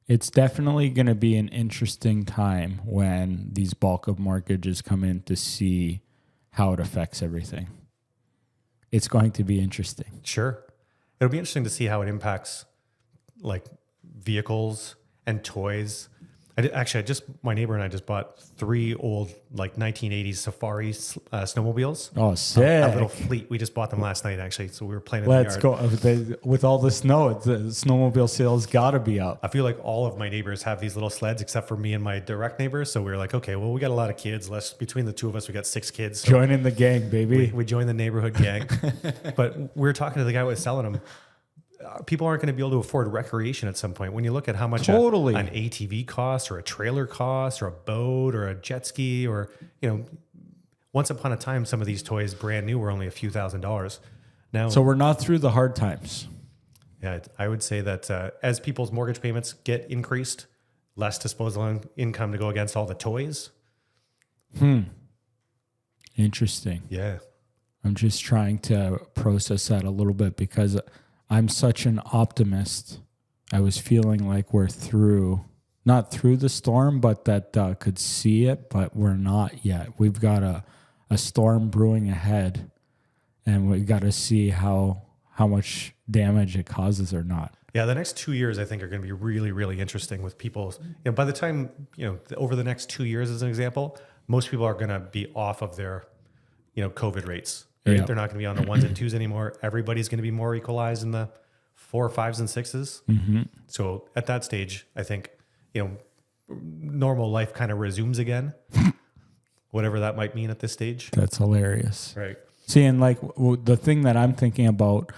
It's definitely going to be an interesting time when these bulk of mortgages come in to see how it affects everything. It's going to be interesting. Sure. It'll be interesting to see how it impacts like vehicles and toys. My neighbor and I just bought 3 old like 1980s Safari snowmobiles. Oh, sick. A little fleet. We just bought them last night, actually. So we were playing in the yard. Let's go. With all the snow, the snowmobile sales got to be up. I feel like all of my neighbors have these little sleds except for me and my direct neighbors. So we were like, okay, well, we got a lot of kids. Between the two of us, we got 6 kids. So join in the gang, baby. We joined the neighborhood gang. But we were talking to the guy who was selling them. People aren't going to be able to afford recreation at some point. When you look at how much an ATV costs or a trailer costs or a boat or a jet ski or, once upon a time, some of these toys brand new were only a few $1,000s. Now, so we're not through the hard times. Yeah, I would say that as people's mortgage payments get increased, less disposable income to go against all the toys. Interesting. Yeah. I'm just trying to process that a little bit because I'm such an optimist. I was feeling like we're not through the storm, but that could see it, but we're not yet. We've got a storm brewing ahead, and we got to see how much damage it causes or not. Yeah, the next 2 years I think are going to be really, really interesting with people. By the time, over the next 2 years, as an example, most people are going to be off of their, COVID rates. Right? Yeah. They're not going to be on the 1s and 2s anymore. Everybody's going to be more equalized in the 4, 5s, and 6s. So at that stage, I think, normal life kind of resumes again, whatever that might mean at this stage. That's hilarious. Right. See, and like the thing that I'm thinking about,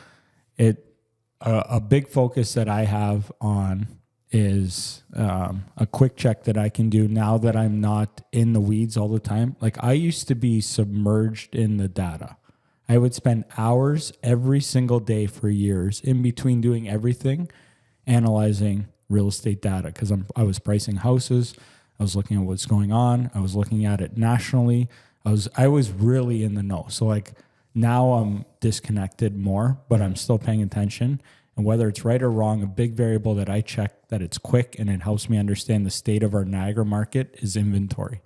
a big focus that I have on is a quick check that I can do now that I'm not in the weeds all the time. Like I used to be submerged in the data. I would spend hours every single day for years in between doing everything, analyzing real estate data because I was pricing houses. I was looking at what's going on. I was looking at it nationally. I was really in the know. So like now I'm disconnected more, but I'm still paying attention. And whether it's right or wrong, a big variable that I check that it's quick and it helps me understand the state of our Niagara market is inventory.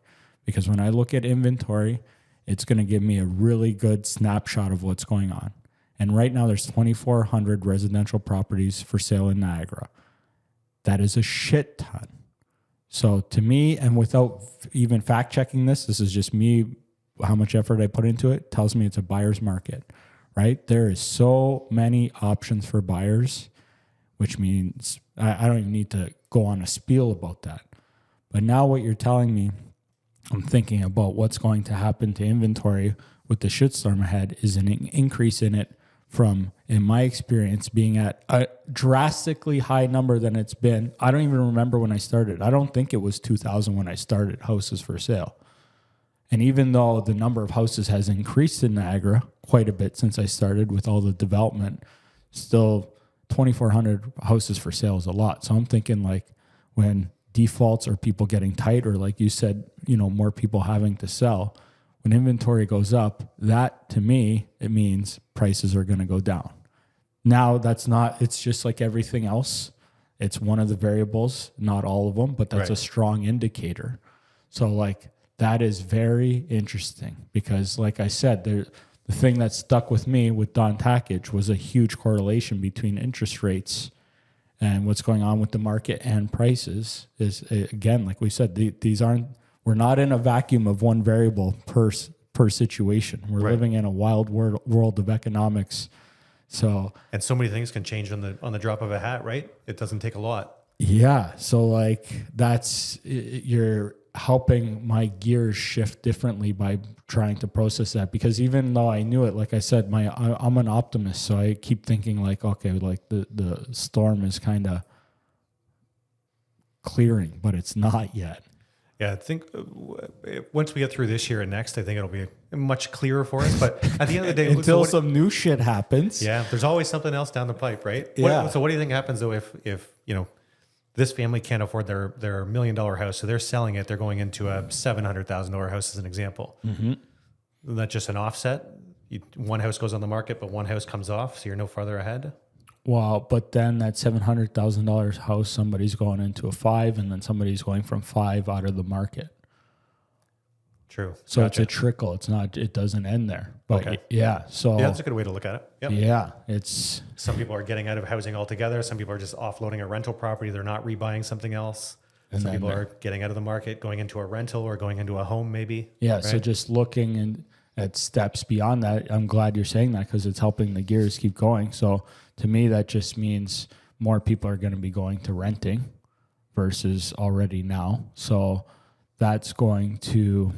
Because when I look at inventory, it's going to give me a really good snapshot of what's going on. And right now there's 2,400 residential properties for sale in Niagara. That is a shit ton. So to me, and without even fact checking this is just me, how much effort I put into it, tells me it's a buyer's market, right? There is so many options for buyers, which means I don't even need to go on a spiel about that. But now what you're telling me, I'm thinking about what's going to happen to inventory with the shitstorm ahead is an increase in it from, in my experience, being at a drastically high number than it's been. I don't even remember when I started. I don't think it was 2,000 when I started houses for sale. And even though the number of houses has increased in Niagara quite a bit since I started with all the development, still 2,400 houses for sale is a lot. So I'm thinking like when defaults or people getting tight, or like you said, more people having to sell, when inventory goes up, that to me, it means prices are going to go down. Now it's just like everything else. It's one of the variables, not all of them, but that's a strong indicator. So like that is very interesting because like I said, the thing that stuck with me with Don Takich was a huge correlation between interest rates and what's going on with the market and prices is, again, like we said, we're not in a vacuum of one variable per situation. We're living in a wild world of economics. And so many things can change on the drop of a hat, right? It doesn't take a lot. Yeah. So like you're helping my gears shift differently by trying to process that, because even though I knew it, like I said, I'm an optimist. So I keep thinking like, okay, like the storm is kind of clearing, but it's not yet. Yeah, I think once we get through this year and next, I think it'll be much clearer for us. But at the end of the day, until some new shit happens. Yeah, there's always something else down the pipe, right? Yeah. So what do you think happens though if this family can't afford their $1 million house, so they're selling it, they're going into a $700,000 house as an example. Mm-hmm. That's just an offset. One house goes on the market, but one house comes off, so you're no farther ahead. Well, but then that $700,000 house, somebody's going into a 5, and then somebody's going from 5 out of the market. True. So It's a trickle. It's not. It doesn't end there. But okay. Yeah. So yeah, that's a good way to look at it. Yep. Yeah. It's some people are getting out of housing altogether. Some people are just offloading a rental property. They're not rebuying something else. And some people are getting out of the market, going into a rental or going into a home, maybe. Yeah. Right? So just looking at steps beyond that. I'm glad you're saying that because it's helping the gears keep going. So to me, that just means more people are going to be going to renting versus already now. So that's going to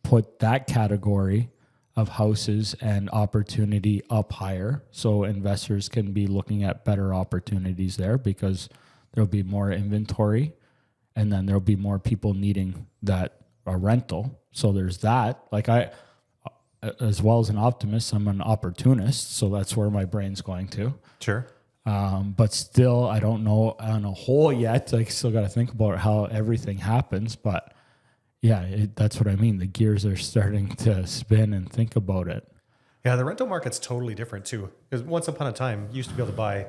put that category of houses and opportunity up higher. So investors can be looking at better opportunities there because there'll be more inventory and then there'll be more people needing a rental. So there's that. Like as well as an optimist, I'm an opportunist. So that's where my brain's going to. Sure. But still, I don't know on a whole yet. I still got to think about how everything happens, but yeah, that's what I mean. The gears are starting to spin and think about it. Yeah, the rental market's totally different too. Because once upon a time, you used to be able to buy,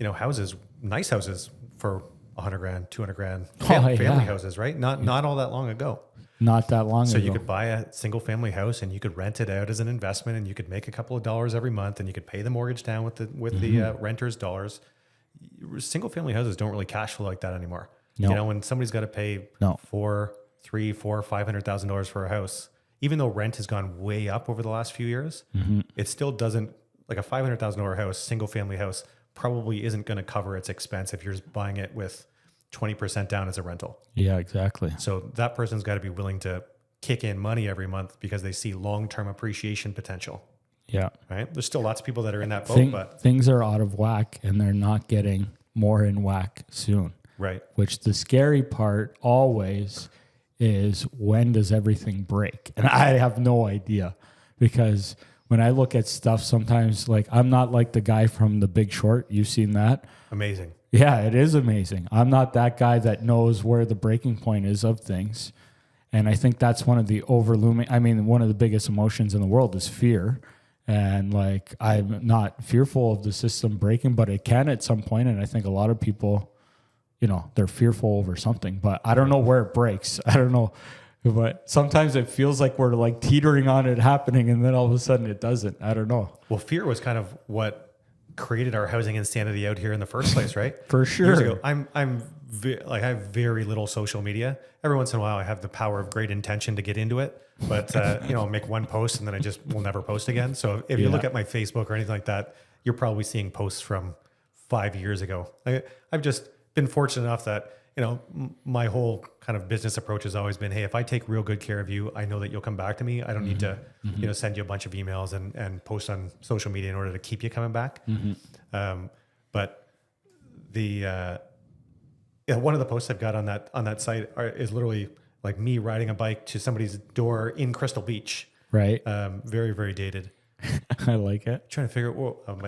houses, nice houses for $100,000, $200,000, family houses, right? Not all that long ago. Not that long ago. So you could buy a single family house and you could rent it out as an investment, and you could make a couple of dollars every month, and you could pay the mortgage down with the renters' dollars. Single family houses don't really cash flow like that anymore. No. When somebody's got to pay $300,000, $400,000, $500,000 for a house, even though rent has gone way up over the last few years, it still doesn't, like a $500,000 house, single family house, probably isn't going to cover its expense if you're buying it with 20% down as a rental. Yeah, exactly. So that person's got to be willing to kick in money every month because they see long-term appreciation potential, Yeah. right? There's still lots of people that are in that boat, but Things are out of whack and they're not getting more in whack soon. right. Which the scary part always is, when does everything break? And I have no idea, because when I look at stuff sometimes, like, I'm not like the guy from The Big Short. You've seen that? Amazing. Yeah, it is amazing. I'm not that guy that knows where the breaking point is of things. And I think that's one of the one of the biggest emotions in the world is fear. And like, I'm not fearful of the system breaking, but it can at some point. And I think a lot of people, they're fearful over something, but I don't know where it breaks. I don't know. But sometimes it feels like we're like teetering on it happening, and then all of a sudden it doesn't. I don't know. Well, fear was kind of what created our housing insanity out here in the first place, right? For sure. Years ago, I have very little social media. Every once in a while, I have the power of great intention to get into it, but I'll make one post and then I just will never post again. So if you look at my Facebook or anything like that, you're probably seeing posts from 5 years ago. I've just been fortunate enough that my whole kind of business approach has always been, hey, if I take real good care of you, I know that you'll come back to me. I don't need to, send you a bunch of emails and post on social media in order to keep you coming back. But the one of the posts I've got on that site is literally like me riding a bike to somebody's door in Crystal Beach. Right. Very, very dated. I like it. Trying to figure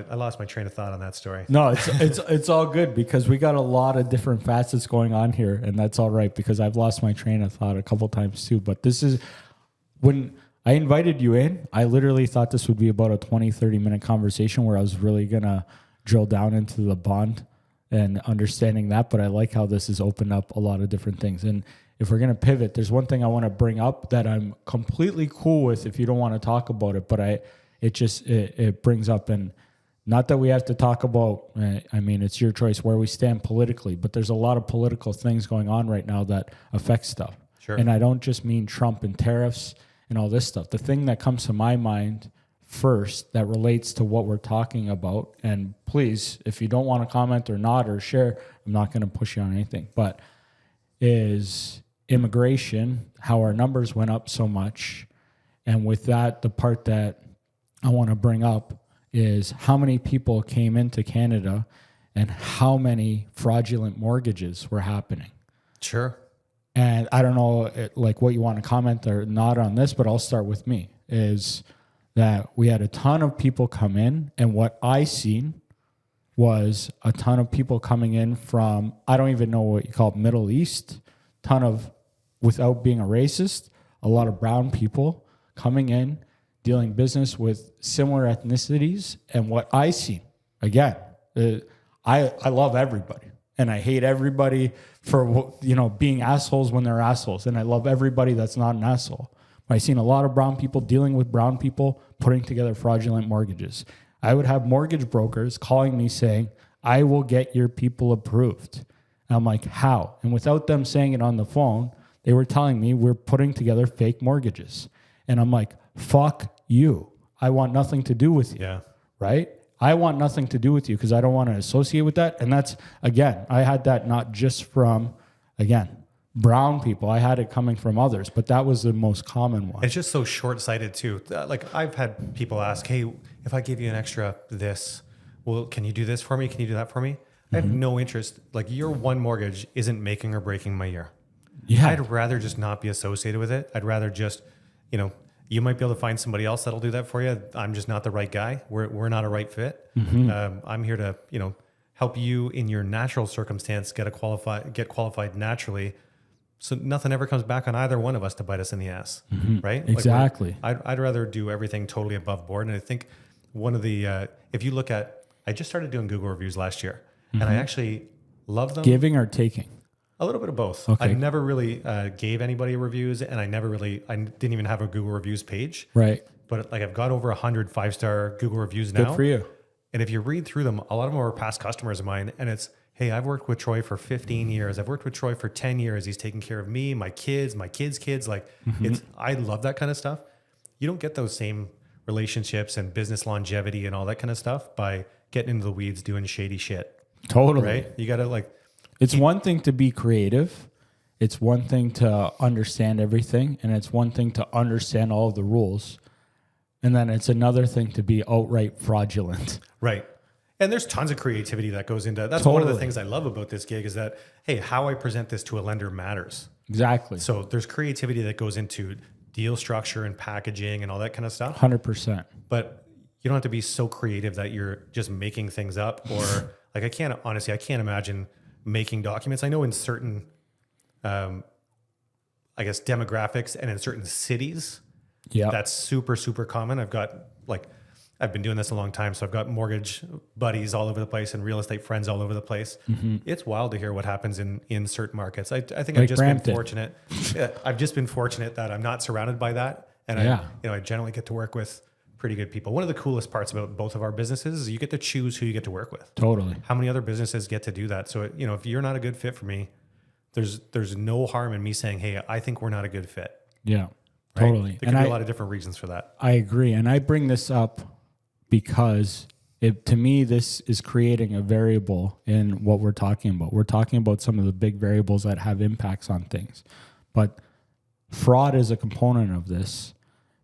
I lost my train of thought on that story. No, it's all good, because we got a lot of different facets going on here, and that's all right, because I've lost my train of thought a couple times too. But this is, when I invited you in, I literally thought this would be about a 20-30 minute conversation where I was really gonna drill down into the bond and understanding that. But I like how this has opened up a lot of different things. And if we're gonna pivot, there's one thing I want to bring up that I'm completely cool with if you don't want to talk about it, but it brings up, and not that we have to talk about, it's your choice where we stand politically, but there's a lot of political things going on right now that affect stuff. Sure. And I don't just mean Trump and tariffs and all this stuff. The thing that comes to my mind first that relates to what we're talking about, and please, if you don't want to comment or not or share, I'm not going to push you on anything, but is immigration, how our numbers went up so much. And with that, the part that I want to bring up is how many people came into Canada and how many fraudulent mortgages were happening. Sure. And I don't know like what you want to comment or not on this, but I'll start with me, is that we had a ton of people come in, and what I seen was a ton of people coming in from, I don't even know what you call it, Middle East, ton of, without being a racist, a lot of brown people coming in, dealing business with similar ethnicities. And what I see, again, I love everybody, and I hate everybody for being assholes when they're assholes, and I love everybody that's not an asshole. But I've seen a lot of brown people dealing with brown people putting together fraudulent mortgages. I would have mortgage brokers calling me saying, I will get your people approved. And I'm like, how? And without them saying it on the phone, they were telling me we're putting together fake mortgages. And I'm like, fuck you. I want nothing to do with you. Yeah. Right? I want nothing to do with you because I don't want to associate with that. And that's, again, I had that not just from, brown people. I had it coming from others, but that was the most common one. It's just so short-sighted too. Like, I've had people ask, hey, if I give you an extra this, well, can you do this for me? Can you do that for me? I have no interest. Like, your one mortgage isn't making or breaking my year. Yeah. I'd rather just not be associated with it. I'd rather just, you might be able to find somebody else that'll do that for you. I'm just not the right guy. We're not a right fit. I'm here to, help you in your natural circumstance get qualified naturally, so nothing ever comes back on either one of us to bite us in the ass, right? Exactly. I'd rather do everything totally above board. And I think one of the if you look at, I just started doing Google reviews last year, and I actually love them. Giving or taking? A little bit of both. Okay. I never really gave anybody reviews, and I didn't even have a Google reviews page. Right. But I've got over 100 5-star Google reviews now. Good for you. And if you read through them, a lot of them are past customers of mine, and it's, hey, I've worked with Troy for 15 years. I've worked with Troy for 10 years. He's taking care of me, my kids' kids. I love that kind of stuff. You don't get those same relationships and business longevity and all that kind of stuff by getting into the weeds doing shady shit. Totally. Right? You got to It's one thing to be creative it's one thing to understand everything, and it's one thing to understand all of the rules. And then it's another thing to be outright fraudulent. Right. And there's tons of creativity that goes into that's one of the Totally. things I love about this gig is that, hey, how I present this to a lender matters. Exactly. So there's creativity that goes into deal structure and packaging and all that kind of stuff. 100%. But you don't have to be so creative that you're just making things up or like I can't imagine making documents. I know in certain, I guess, demographics and in certain cities, Yeah. that's super, super common. I've been doing this a long time, so I've got mortgage buddies all over the place and real estate friends all over the place. It's wild to hear what happens in certain markets. I think I've Like just Brampton. been fortunate. I've just been fortunate that I'm not surrounded by that, and Yeah. I generally get to work with pretty good people. One of the coolest parts about both of our businesses is you get to choose who you get to work with. Totally. How many other businesses get to do that? So if you're not a good fit for me, there's no harm in me saying, hey, I think we're not a good fit. Yeah. Right? Totally. There could be a lot of different reasons for that. I agree. And I bring this up because to me, this is creating a variable in what we're talking about. We're talking about some of the big variables that have impacts on things. But fraud is a component of this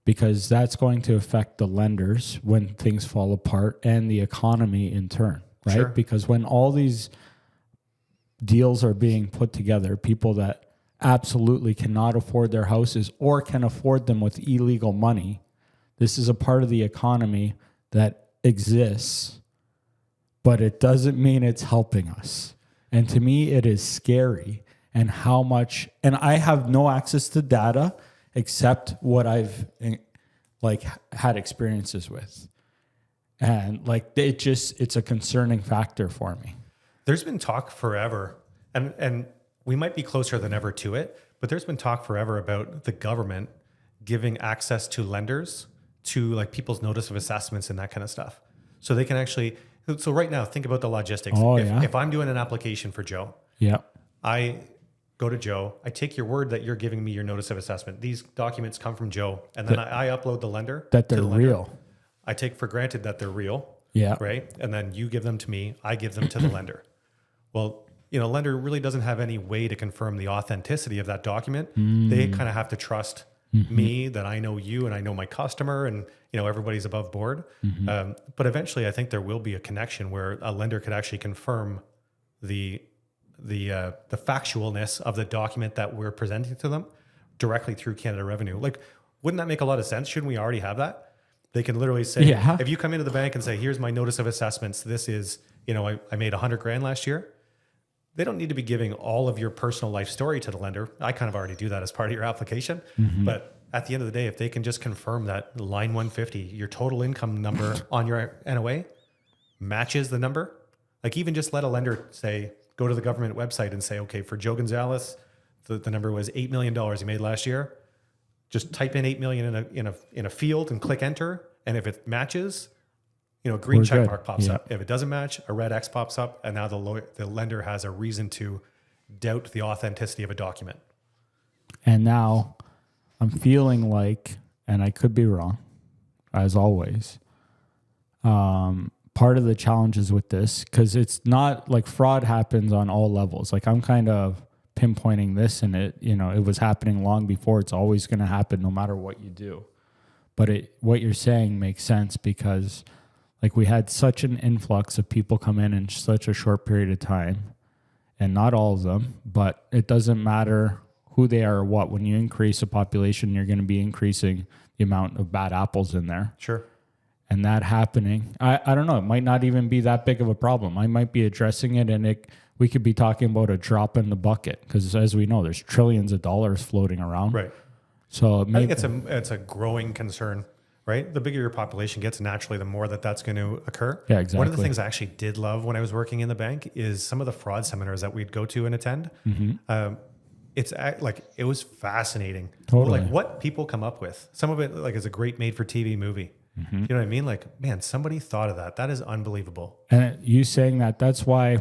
because that's going to affect the lenders when things fall apart and the economy in turn, right? Sure. Because when all these deals are being put together, people that absolutely cannot afford their houses or can afford them with illegal money, this is a part of the economy that exists, but it doesn't mean it's helping us. And to me, it is scary and how much, and I have no access to data except what I've had experiences with. And it's a concerning factor for me. There's been talk forever, and we might be closer than ever to it, but there's been talk forever about the government giving access to lenders to like people's notice of assessments and that kind of stuff. So they can actually, so right now, think about the logistics. Oh, If I'm doing an application for Joe, Yeah. I go to Joe, I take your word that you're giving me your notice of assessment. These documents come from Joe, and then I upload the lender. That to they're the lender. real. I take for granted that they're real. Yeah. Right. And then you give them to me, I give them to the lender. Well, lender really doesn't have any way to confirm the authenticity of that document. They kind of have to trust me that I know you and I know my customer and, everybody's above board. But eventually I think there will be a connection where a lender could actually confirm the factualness of the document that we're presenting to them directly through Canada Revenue. Like, wouldn't that make a lot of sense? Shouldn't we already have that? They can literally say, Yeah. if you come into the bank and say, here's my notice of assessments, this is, I made $100,000 last year. They don't need to be giving all of your personal life story to the lender. I kind of already do that as part of your application. But at the end of the day, if they can just confirm that line 150, your total income number on your NOA matches the number, like even just let a lender say, go to the government website and say, okay, for Joe Gonzalez, the number was $8 million he made last year. Just type in 8 million in a field and click enter. And if it matches, a green We're check good. mark pops Yeah. up. If it doesn't match, a red X pops up. And now the lender has a reason to doubt the authenticity of a document. And now I'm feeling like, and I could be wrong, as always, part of the challenges with this, because it's not like fraud happens on all levels. Like I'm kind of pinpointing this and it was happening long before. It's always going to happen no matter what you do. But what you're saying makes sense because like we had such an influx of people come in such a short period of time, and not all of them, but it doesn't matter who they are or what. When you increase a population, you're going to be increasing the amount of bad apples in there. Sure. And that happening, I don't know, it might not even be that big of a problem. I might be addressing it and we could be talking about a drop in the bucket because as we know, there's trillions of dollars floating around. Right. So I think it's a growing concern, right? The bigger your population gets, naturally, the more that's going to occur. Yeah, exactly. One of the things I actually did love when I was working in the bank is some of the fraud seminars that we'd go to and attend. It was fascinating. Totally. Like what people come up with. Some of it is a great made for TV movie. You know what I mean? Like, man, somebody thought of that. That is unbelievable. And you saying that's why,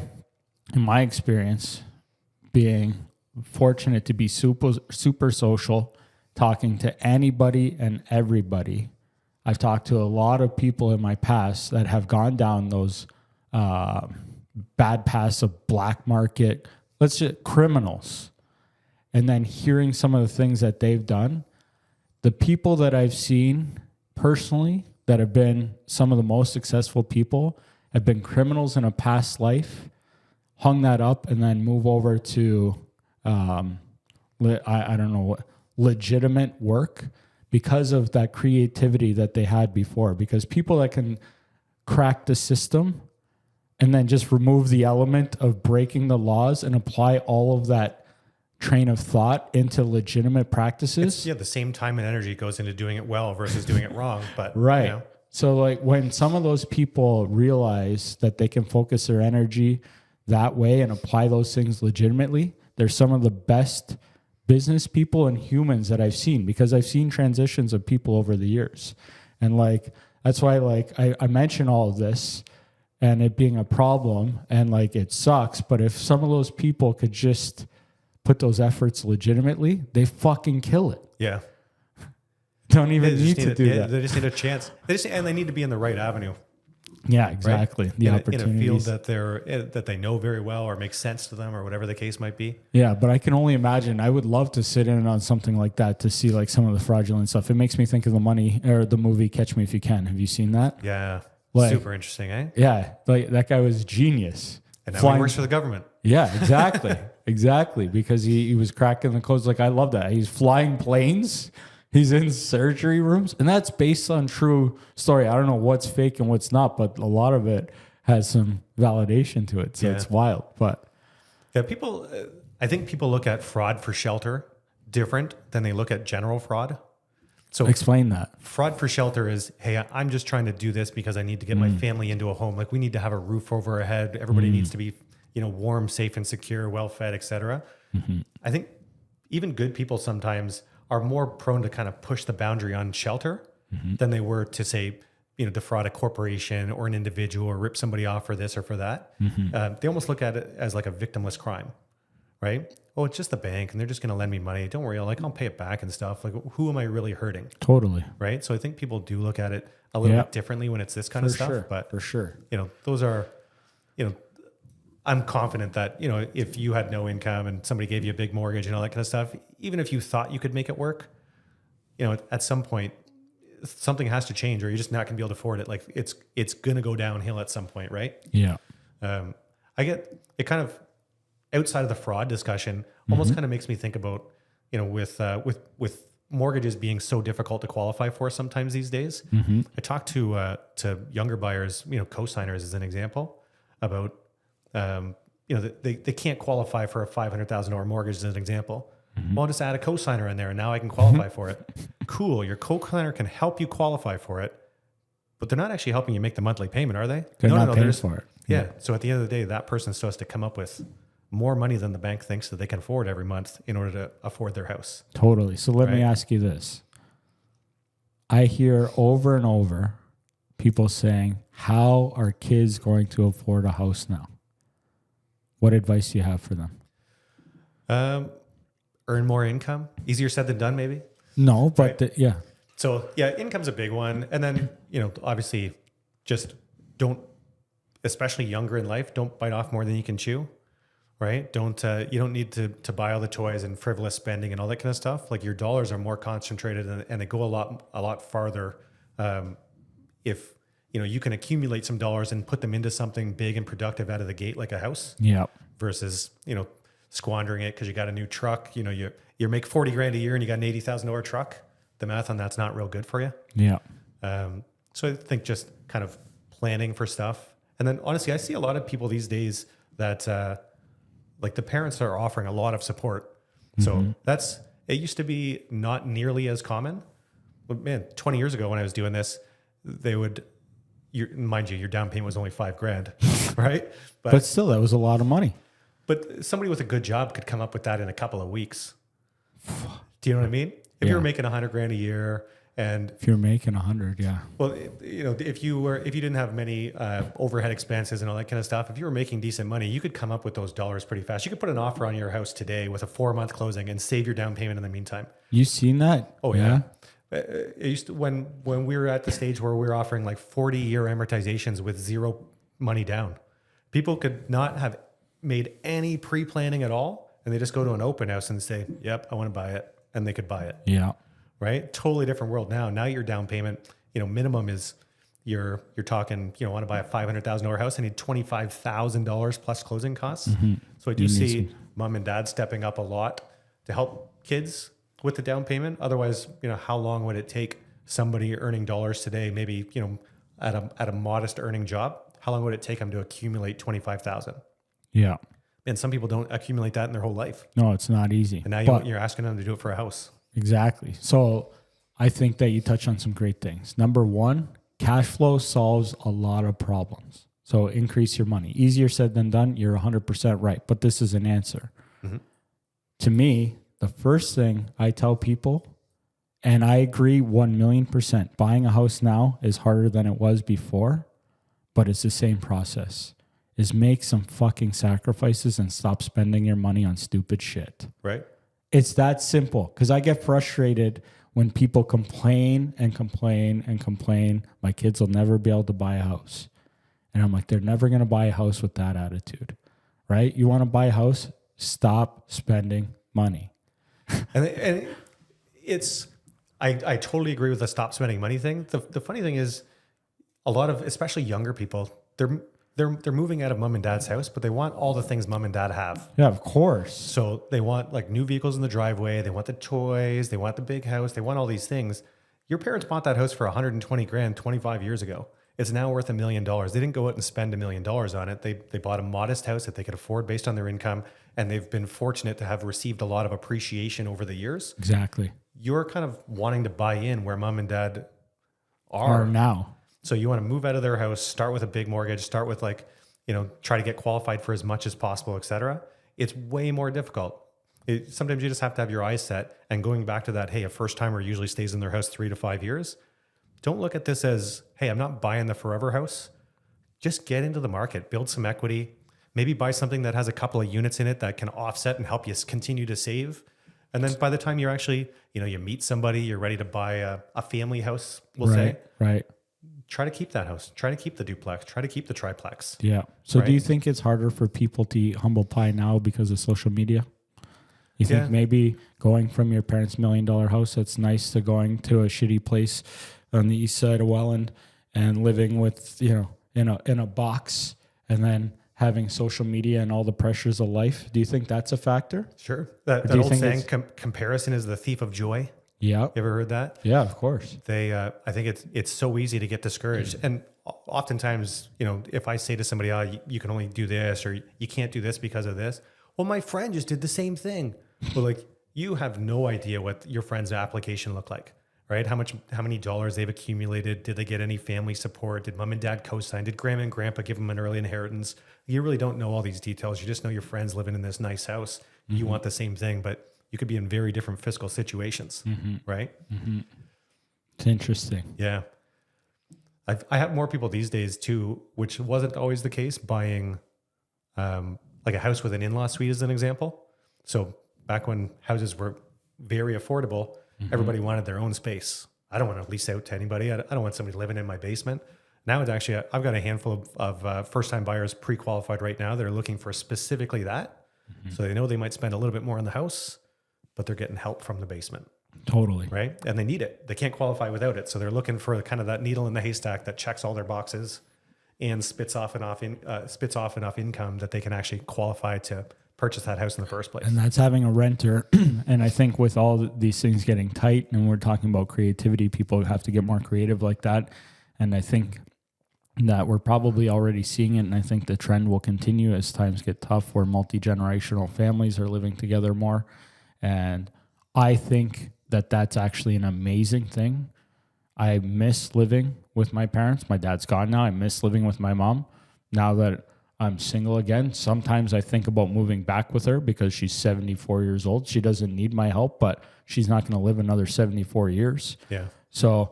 in my experience, being fortunate to be super social, talking to anybody and everybody. I've talked to a lot of people in my past that have gone down those bad paths of black market, criminals. and then hearing some of the things that they've done, the people that I've seen personally that have been some of the most successful people have been criminals in a past life, hung that up, and then move over to, I don't know, what legitimate work because of that creativity that they had before. Because people that can crack the system and then just remove the element of breaking the laws and apply all of that train of thought into legitimate practices. The same time and energy goes into doing it well versus doing it wrong. But right. You know. So like when some of those people realize that they can focus their energy that way and apply those things legitimately, they're some of the best business people and humans that I've seen, because I've seen transitions of people over the years. And like, that's why like I mention all of this and it being a problem and like it sucks. But if some of those people could just put those efforts legitimately, they fucking kill it. Yeah. Don't even need to do that. They just need a chance. And they need to be in the right avenue. Yeah, exactly. Right? The in opportunities. a field that they know very well or makes sense to them or whatever the case might be. Yeah, but I can only imagine. I would love to sit in on something like that to see like some of the fraudulent stuff. It makes me think of the movie Catch Me If You Can. Have you seen that? Yeah, like, super interesting, eh? Yeah, like that guy was genius. And now he works for the government. Yeah, exactly, exactly. Because he was cracking the codes. Like I love that. He's flying planes. He's in surgery rooms, and that's based on true story. I don't know what's fake and what's not, but a lot of it has some validation to it. So it's wild. But yeah, I think people look at fraud for shelter different than they look at general fraud. So explain that. Fraud for shelter is, hey, I'm just trying to do this because I need to get my family into a home. Like we need to have a roof over our head. Everybody needs to be, warm, safe, and secure, well fed, etc. I think even good people sometimes are more prone to kind of push the boundary on shelter than they were to say, defraud a corporation or an individual or rip somebody off for this or for that. They almost look at it as like a victimless crime, right? Oh, it's just the bank and they're just going to lend me money. Don't worry, I'll pay it back and stuff. Like, who am I really hurting? Totally. Right. So I think people do look at it a little bit differently when it's this kind of stuff. Sure. But for sure, those are, I'm confident that, if you had no income and somebody gave you a big mortgage and all that kind of stuff, even if you thought you could make it work, at some point something has to change or you're just not going to be able to afford it. Like it's going to go downhill at some point. Right. Yeah. I get it kind of outside of the fraud discussion, almost kind of makes me think about, with mortgages being so difficult to qualify for sometimes these days. I talk to younger buyers, co-signers as an example about, they can't qualify for a $500,000 mortgage as an example. Well, I'll just add a co-signer in there and now I can qualify for it. Cool. Your co-signer can help you qualify for it, but they're not actually helping you make the monthly payment, are they? They're not paying for it. Yeah. So at the end of the day, that person still has to come up with more money than the bank thinks that they can afford every month in order to afford their house. Totally. So let me ask you this. I hear over and over people saying, how are kids going to afford a house now? What advice do you have for them? Earn more income. Easier said than done, maybe? No, but right. So income's a big one. And then, obviously just don't, especially younger in life, don't bite off more than you can chew. Right? You don't need to buy all the toys and frivolous spending and all that kind of stuff. Like your dollars are more concentrated and they go a lot farther. If you can accumulate some dollars and put them into something big and productive out of the gate, like a house. Yeah. Versus squandering it because you got a new truck. You make $40,000 a year and you got an $80,000 truck. The math on that's not real good for you. Yeah. So I think just kind of planning for stuff, and then honestly, I see a lot of people these days that. Like the parents are offering a lot of support. So it used to be not nearly as common. But man, 20 years ago when I was doing this, they would, mind you, your down payment was only $5,000, right? But still, that was a lot of money. But somebody with a good job could come up with that in a couple of weeks. Do you know what I mean? If you were making $100,000 a year, and if you're making 100, yeah. Well, if you didn't have many overhead expenses and all that kind of stuff, if you were making decent money, you could come up with those dollars pretty fast. You could put an offer on your house today with a 4-month closing and save your down payment in the meantime. You seen that? Oh yeah. It used to, when we were at the stage where we were offering like 40-year amortizations with zero money down, people could not have made any pre-planning at all and they just go to an open house and say, yep, I want to buy it. And they could buy it, Yeah. right? Totally different world now. Now your down payment, minimum is you're talking, I want to buy a $500,000 house. I need $25,000 plus closing costs. So I do see mom and dad stepping up a lot to help kids with the down payment. Otherwise, how long would it take somebody earning dollars today, maybe, at a modest earning job, how long would it take them to accumulate 25,000? Yeah. And some people don't accumulate that in their whole life. No, it's not easy. And now you're asking them to do it for a house. Exactly. So I think that you touch on some great things. Number one, cash flow solves a lot of problems. So increase your money. Easier said than done. You're 100% right. But this is an answer. To me, the first thing I tell people, and I agree 1,000,000%, buying a house now is harder than it was before, but it's the same process, is make some fucking sacrifices and stop spending your money on stupid shit. Right. It's that simple. Because I get frustrated when people complain and complain and complain. My kids will never be able to buy a house. And I'm like, they're never going to buy a house with that attitude, right? You want to buy a house? Stop spending money. And it's, I totally agree with the stop spending money thing. The funny thing is a lot of, especially younger people, they're moving out of mom and dad's house, but they want all the things mom and dad have. Yeah, of course. So they want like new vehicles in the driveway. They want the toys. They want the big house. They want all these things. Your parents bought that house for 120 grand 25 years ago. It's now worth $1 million. They didn't go out and spend $1 million on it. They bought a modest house that they could afford based on their income. And they've been fortunate to have received a lot of appreciation over the years. Exactly. You're kind of wanting to buy in where mom and dad are Or now. So you want to move out of their house, start with a big mortgage, start with try to get qualified for as much as possible, et cetera. It's way more difficult. Sometimes you just have to have your eyes set. And going back to that, hey, a first timer usually stays in their house 3 to 5 years. Don't look at this as, hey, I'm not buying the forever house. Just get into the market, build some equity, maybe buy something that has a couple of units in it that can offset and help you continue to save. And then by the time you're actually, you meet somebody, you're ready to buy a family house, we'll say. Right. Try to keep that house. Try to keep the duplex. Try to keep the triplex. Yeah. So Right. do you think it's harder for people to eat humble pie now because of social media? You think maybe going from your parents' $1 million house that's nice to going to a shitty place on the east side of Welland and living with, in a box and then having social media and all the pressures of life? Do you think that's a factor? Sure. That you old think saying, comparison is the thief of joy. Yeah. You ever heard that? Yeah, of course. I think it's so easy to get discouraged. And oftentimes, if I say to somebody, oh, you can only do this or you can't do this because of this. Well, my friend just did the same thing. Well, you have no idea what your friend's application looked like, right? How many dollars they've accumulated. Did they get any family support? Did mom and dad co-sign? Did grandma and grandpa give them an early inheritance? You really don't know all these details. You just know your friend's living in this nice house. Mm-hmm. You want the same thing, but you could be in very different fiscal situations, right? Mm-hmm. It's interesting. Yeah. I have more people these days too, which wasn't always the case, buying like a house with an in-law suite as an example. So back when houses were very affordable, everybody wanted their own space. I don't want to lease out to anybody. I don't want somebody living in my basement. Now it's actually, I've got a handful of first-time buyers pre-qualified right now that are looking for specifically that. So they know they might spend a little bit more on the house, but they're getting help from the basement. Totally. Right? And they need it. They can't qualify without it. So they're looking for kind of that needle in the haystack that checks all their boxes and spits off enough income that they can actually qualify to purchase that house in the first place. And that's having a renter. And I think with all these things getting tight, and we're talking about creativity, people have to get more creative like that. And I think that we're probably already seeing it. And I think the trend will continue as times get tough, where multi-generational families are living together more. And I think that that's actually an amazing thing. I miss living with my parents. My dad's gone now. I miss living with my mom. Now that I'm single again, sometimes I think about moving back with her because she's 74 years old. She doesn't need my help, but she's not going to live another 74 years. Yeah. So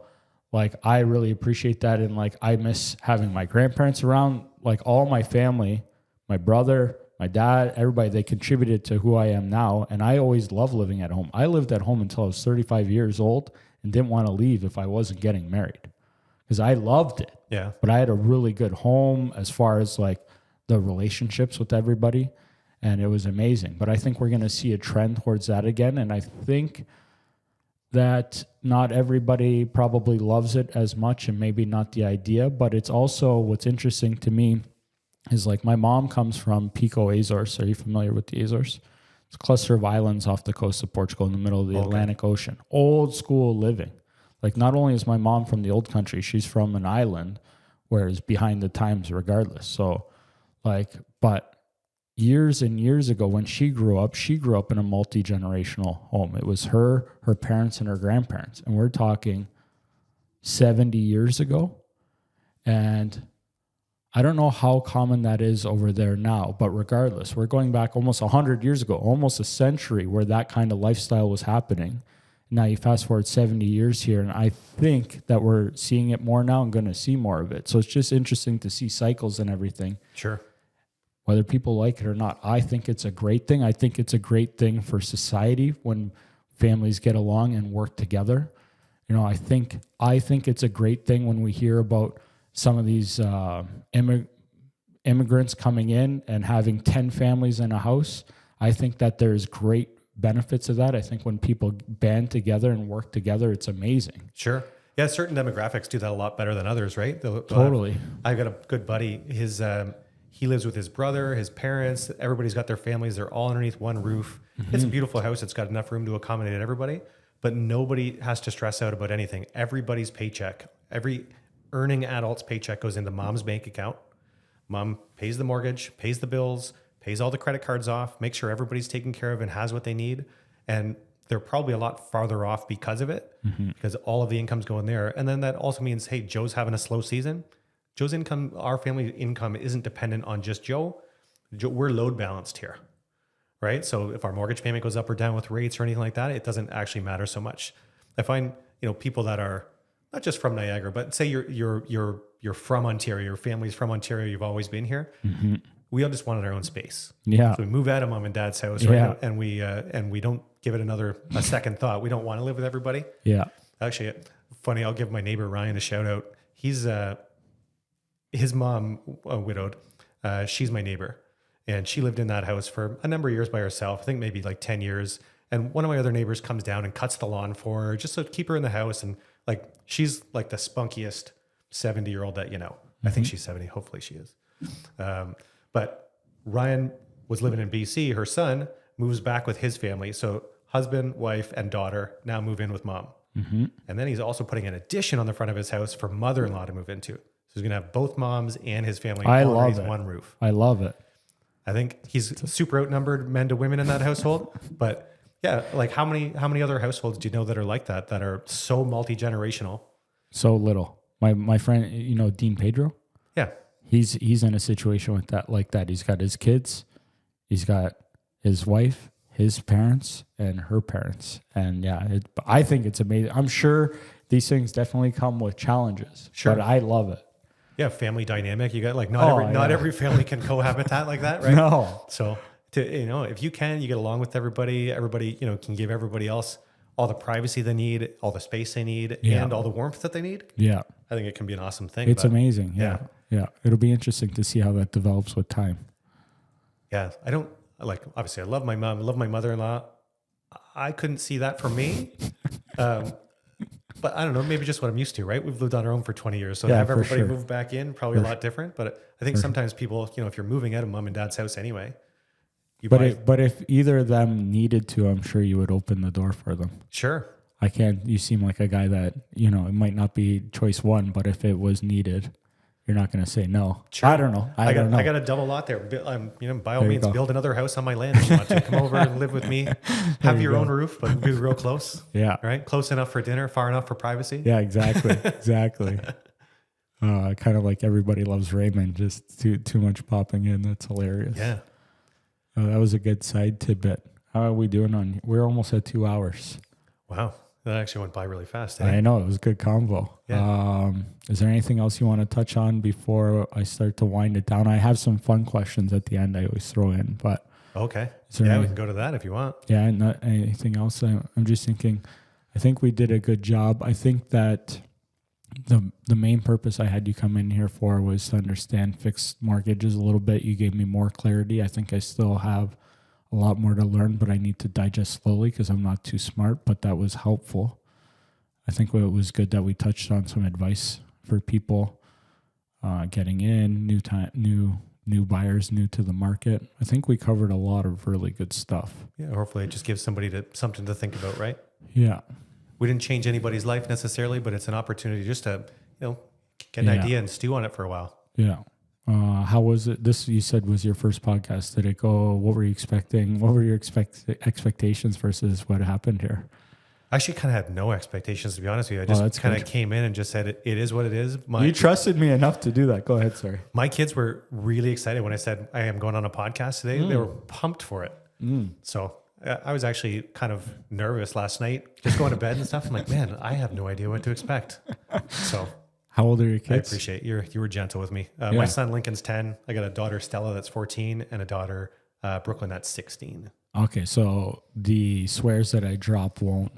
I really appreciate that. And I miss having my grandparents around, all my family, my brother, my dad, everybody, they contributed to who I am now. And I always loved living at home. I lived at home until I was 35 years old and didn't want to leave if I wasn't getting married because I loved it. Yeah. But I had a really good home as far as the relationships with everybody. and it was amazing. But I think we're going to see a trend towards that again, and I think that not everybody probably loves it as much, and maybe not the idea, but it's also what's interesting to me is like my mom comes from Pico Azores. Are you familiar with the Azores? It's a cluster of islands off the coast of Portugal in the middle of the Atlantic Ocean. Old school living. Like not only is my mom from the old country, she's from an island where it's behind the times regardless. So like, but years and years ago when she grew up in a multi-generational home. It was her parents, and her grandparents. And we're talking 70 years ago. And I don't know how common that is over there now, but regardless, we're going back almost 100 years ago, almost a century where that kind of lifestyle was happening. Now you fast forward 70 years here, and I think that we're seeing it more now and going to see more of it. So it's just interesting to see cycles and everything. Sure. Whether people like it or not, I think it's a great thing. I think it's a great thing for society when families get along and work together. You know, I think it's a great thing when we hear about some of these immigrants coming in and having 10 families in a house. I think that there's great benefits of that. I think when people band together and work together, it's amazing. Sure. Yeah, certain demographics do that a lot better than others, right? Totally. I've got a good buddy. He lives with his brother, his parents. Everybody's got their families. They're all underneath one roof. Mm-hmm. It's a beautiful house. It's got enough room to accommodate everybody, but nobody has to stress out about anything. Everybody's paycheck, every earning adult's paycheck goes into mom's bank account. Mom pays the mortgage, pays the bills, pays all the credit cards off, makes sure everybody's taken care of and has what they need. And they're probably a lot farther off because of it, because all of the income's going there. And then that also means, hey, Joe's having a slow season. Joe's income, our family income isn't dependent on just Joe. We're load balanced here, right? So if our mortgage payment goes up or down with rates or anything like that, it doesn't actually matter so much. I find, people that are not just from Niagara, but say you're from Ontario, your family's from Ontario, you've always been here. Mm-hmm. We all just wanted our own space. Yeah. So we move out of mom and dad's house, right? Yeah. And we don't give it a second thought. We don't want to live with everybody. Yeah. Actually, funny, I'll give my neighbor Ryan a shout out. He's his mom, widowed, she's my neighbor. And she lived in that house for a number of years by herself, I think maybe like 10 years. And one of my other neighbors comes down and cuts the lawn for her just to keep her in the house. And like, she's like the spunkiest 70-year-old that, I think she's 70. Hopefully she is. But Ryan was living in BC. Her son moves back with his family. So husband, wife, and daughter now move in with mom. Mm-hmm. And then he's also putting an addition on the front of his house for mother-in-law to move into. So he's going to have both moms and his family under one roof. I love it. I think he's super outnumbered men to women in that household. But yeah, like how many other households do you know that are like that are so multi-generational? So little. My friend, Dean Pedro? Yeah. He's in a situation like that. He's got his kids, he's got his wife, his parents, and her parents. And yeah, I think it's amazing. I'm sure these things definitely come with challenges. Sure. But I love it. Yeah, family dynamic. You got like not every family can cohabitat like that, right? No. So if you get along with everybody. Everybody can give everybody else all the privacy they need, all the space they need, and all the warmth that they need. Yeah, I think it can be an awesome thing. It's amazing. Yeah. It'll be interesting to see how that develops with time. Yeah, I don't obviously I love my mom, I love my mother-in-law. I couldn't see that for me. But I don't know, maybe just what I'm used to, right? We've lived on our own for 20 years. So have everybody move back in, probably a lot different. But I think sometimes people, if you're moving out of mom and dad's house anyway. But if either of them needed to, I'm sure you would open the door for them. Sure. You seem like a guy that, it might not be choice one, but if it was needed, you're not going to say no. Sure. I don't know. I got a double lot there. By all means, build another house on my land if you want to. Come over and live with me. Have your own roof, but be real close. Yeah. Right? Close enough for dinner, far enough for privacy. Yeah, exactly. Exactly. Kind of like Everybody Loves Raymond, just too much popping in. That's hilarious. Yeah. That was a good side tidbit. How are we doing we're almost at 2 hours. Wow. That actually went by really fast. I know. It was a good convo. Yeah. Is there anything else you want to touch on before I start to wind it down? I have some fun questions at the end I always throw in, but... Okay. We can go to that if you want. Yeah, not anything else. I'm just thinking, I think we did a good job. I think that the main purpose I had you come in here for was to understand fixed mortgages a little bit. You gave me more clarity. I think I still have a lot more to learn, but I need to digest slowly because I'm not too smart, but that was helpful. I think it was good that we touched on some advice for people getting in, new buyers, new to the market. I think we covered a lot of really good stuff. Yeah, hopefully it just gives somebody something to think about, right? Yeah. We didn't change anybody's life necessarily, but it's an opportunity just to, get an idea and stew on it for a while. Yeah. How was it? This you said was your first podcast. Did it go? What were you expecting? What were your expectations versus what happened here? I actually kind of had no expectations, to be honest with you. I just kind of came in and just said, it is what it is. You trusted me enough to do that. Go ahead, sorry. My kids were really excited when I said I am going on a podcast today. They were pumped for it. So I was actually kind of nervous last night, just going to bed and stuff. I'm like, man, I have no idea what to expect. So how old are your kids? I appreciate you were gentle with me. My son Lincoln's 10. I got a daughter Stella that's 14 and a daughter Brooklyn that's 16. Okay, so the swears that I drop won't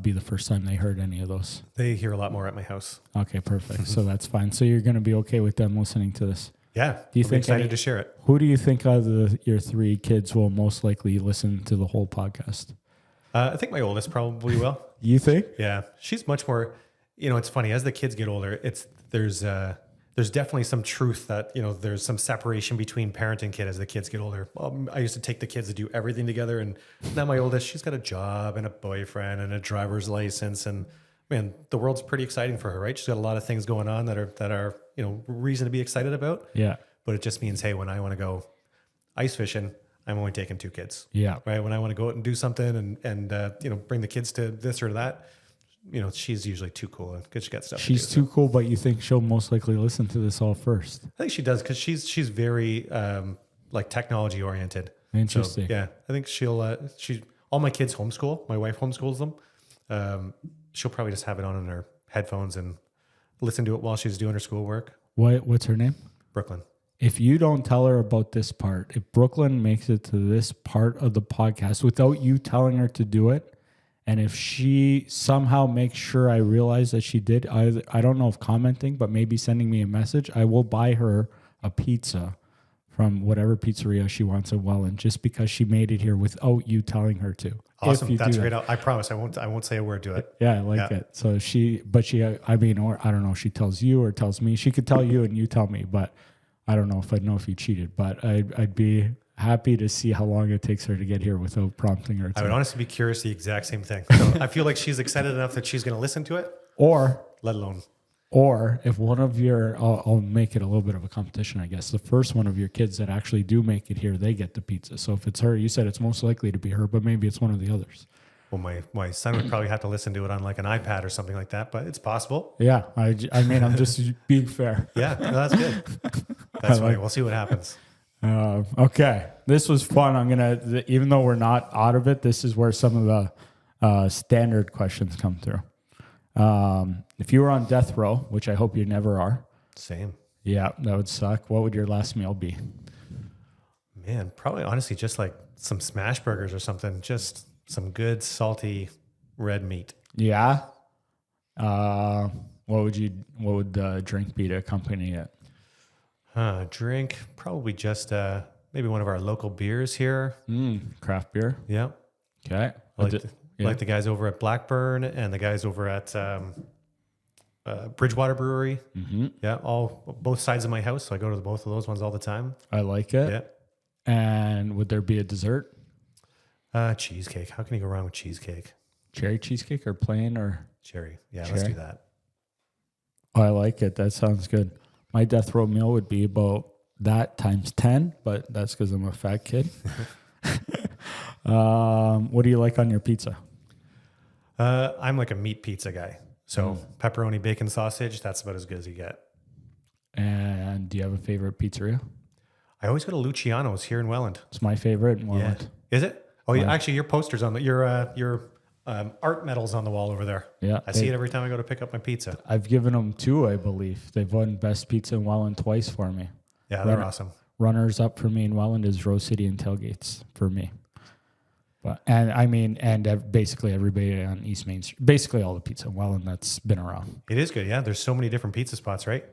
be the first time they heard any of those. They hear a lot more at my house. Okay, perfect. So that's fine. So you're going to be okay with them listening to this? Yeah. Do you think excited to share it? Who do you think out of your 3 kids will most likely listen to the whole podcast? I think my oldest probably will. You think? Yeah, she's much more. It's funny as the kids get older. There's definitely some truth that there's some separation between parent and kid as the kids get older. I used to take the kids to do everything together, and now my oldest, she's got a job and a boyfriend and a driver's license, and man, the world's pretty exciting for her, right? She's got a lot of things going on that are reason to be excited about. Yeah. But it just means, hey, when I want to go ice fishing, I'm only taking 2 kids. Yeah. Right. When I want to go out and do something and bring the kids to this or that, she's usually too cool because she got stuff. She's too cool, but you think she'll most likely listen to this all first? I think she does because she's very technology oriented. Interesting. So, yeah, I think all my kids homeschool. My wife homeschools them. She'll probably just have it on in her headphones and listen to it while she's doing her schoolwork. What's her name? Brooklyn. If you don't tell her about this part, if Brooklyn makes it to this part of the podcast without you telling her to do it, and if she somehow makes sure I realize that she did, I don't know if commenting, but maybe sending me a message, I will buy her a pizza from whatever pizzeria she wants in Welland, just because she made it here without you telling her to. Awesome. That's great. I promise I won't say a word to it. Yeah, I like it. So or I don't know if she tells you or tells me. She could tell you and you tell me, but I don't know if you cheated. But I'd be happy to see how long it takes her to get here without prompting her. I would honestly be curious the exact same thing. So I feel like she's excited enough that she's going to listen to it, or if one of I'll make it a little bit of a competition, I guess. The first one of your kids that actually do make it here, they get the pizza. So if it's her, you said it's most likely to be her, but maybe it's one of the others. Well, my son would probably have to listen to it on like an iPad or something like that, but it's possible. Yeah, I mean, I'm just being fair. Yeah, no, that's good. That's funny. We'll see what happens. Okay, this was fun. Even though we're not out of it, this is where some of the standard questions come through. If you were on death row, which I hope you never are. Same. Yeah, that would suck. What would your last meal be? Man, probably honestly just like some smash burgers or something. Just some good salty red meat. Yeah. What would the drink be to accompany it? Drink, probably just maybe one of our local beers here. Craft beer. Yeah. Okay. Like the guys over at Blackburn and the guys over at Bridgewater Brewery. Mm-hmm. Yeah, both sides of my house. So I go to both of those ones all the time. I like it. Yeah. And would there be a dessert? Cheesecake. How can you go wrong with cheesecake? Cherry cheesecake or plain or? Cherry. Yeah, Cherry? Let's do that. Oh, I like it. That sounds good. My death row meal would be about that times 10, but that's because I'm a fat kid. What do you like on your pizza? I'm like a meat pizza guy. So pepperoni, bacon, sausage, that's about as good as you get. And do you have a favorite pizzeria? I always go to Luciano's here in Welland. It's my favorite in Welland. Yeah. Is it? Oh, yeah. Actually, your poster's on your art medal's on the wall over there. Yeah. I see it every time I go to pick up my pizza. I've given them 2, I believe. They've won best pizza in Welland twice for me. Yeah, they're awesome. Runners up for me in Welland is Rose City and Tailgates for me. But and I mean, and basically everybody on East Main Street, basically all the pizza in Welland that's been around. It is good. Yeah. There's so many different pizza spots, right?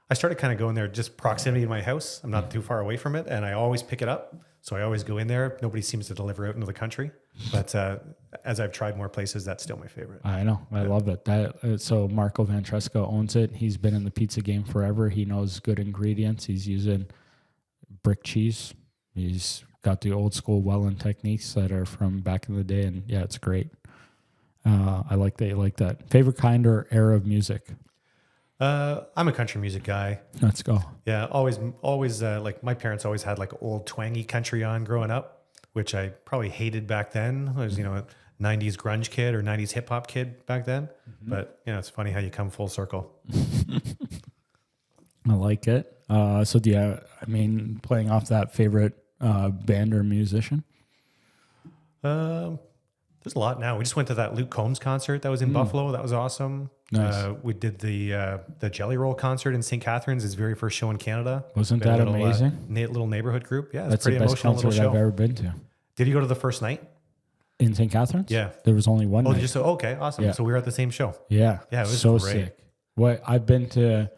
I started kind of going there just proximity to my house. I'm not too far away from it, and I always pick it up. So I always go in there. Nobody seems to deliver out into the country. But as I've tried more places, that's still my favorite. I know. I love it. So Marco Van Tresca owns it. He's been in the pizza game forever. He knows good ingredients. He's using brick cheese. He's got the old school Welland techniques that are from back in the day. And yeah, it's great. I like that. You like that. Favorite kind or era of music? I'm a country music guy. Let's go. Yeah, always like my parents always had like old twangy country on growing up, which I probably hated back then. I was, a 90s grunge kid or 90s hip hop kid back then. But, it's funny how you come full circle. I like it. So do you, playing off that favorite band or musician? There's a lot now. We just went to that Luke Combs concert that was in Buffalo. That was awesome. Nice. We did the Jelly Roll concert in St. Catharines, his very first show in Canada. Wasn't We had that a little, amazing? Little neighborhood group. Yeah, That's it's pretty the best emotional little concert show. I've ever been to. Did you go to the first night? In St. Catharines? Yeah. There was only one Oh, night. okay, awesome. Yeah. So we were at the same show. Yeah. Yeah, it was so great. sick. What I've been to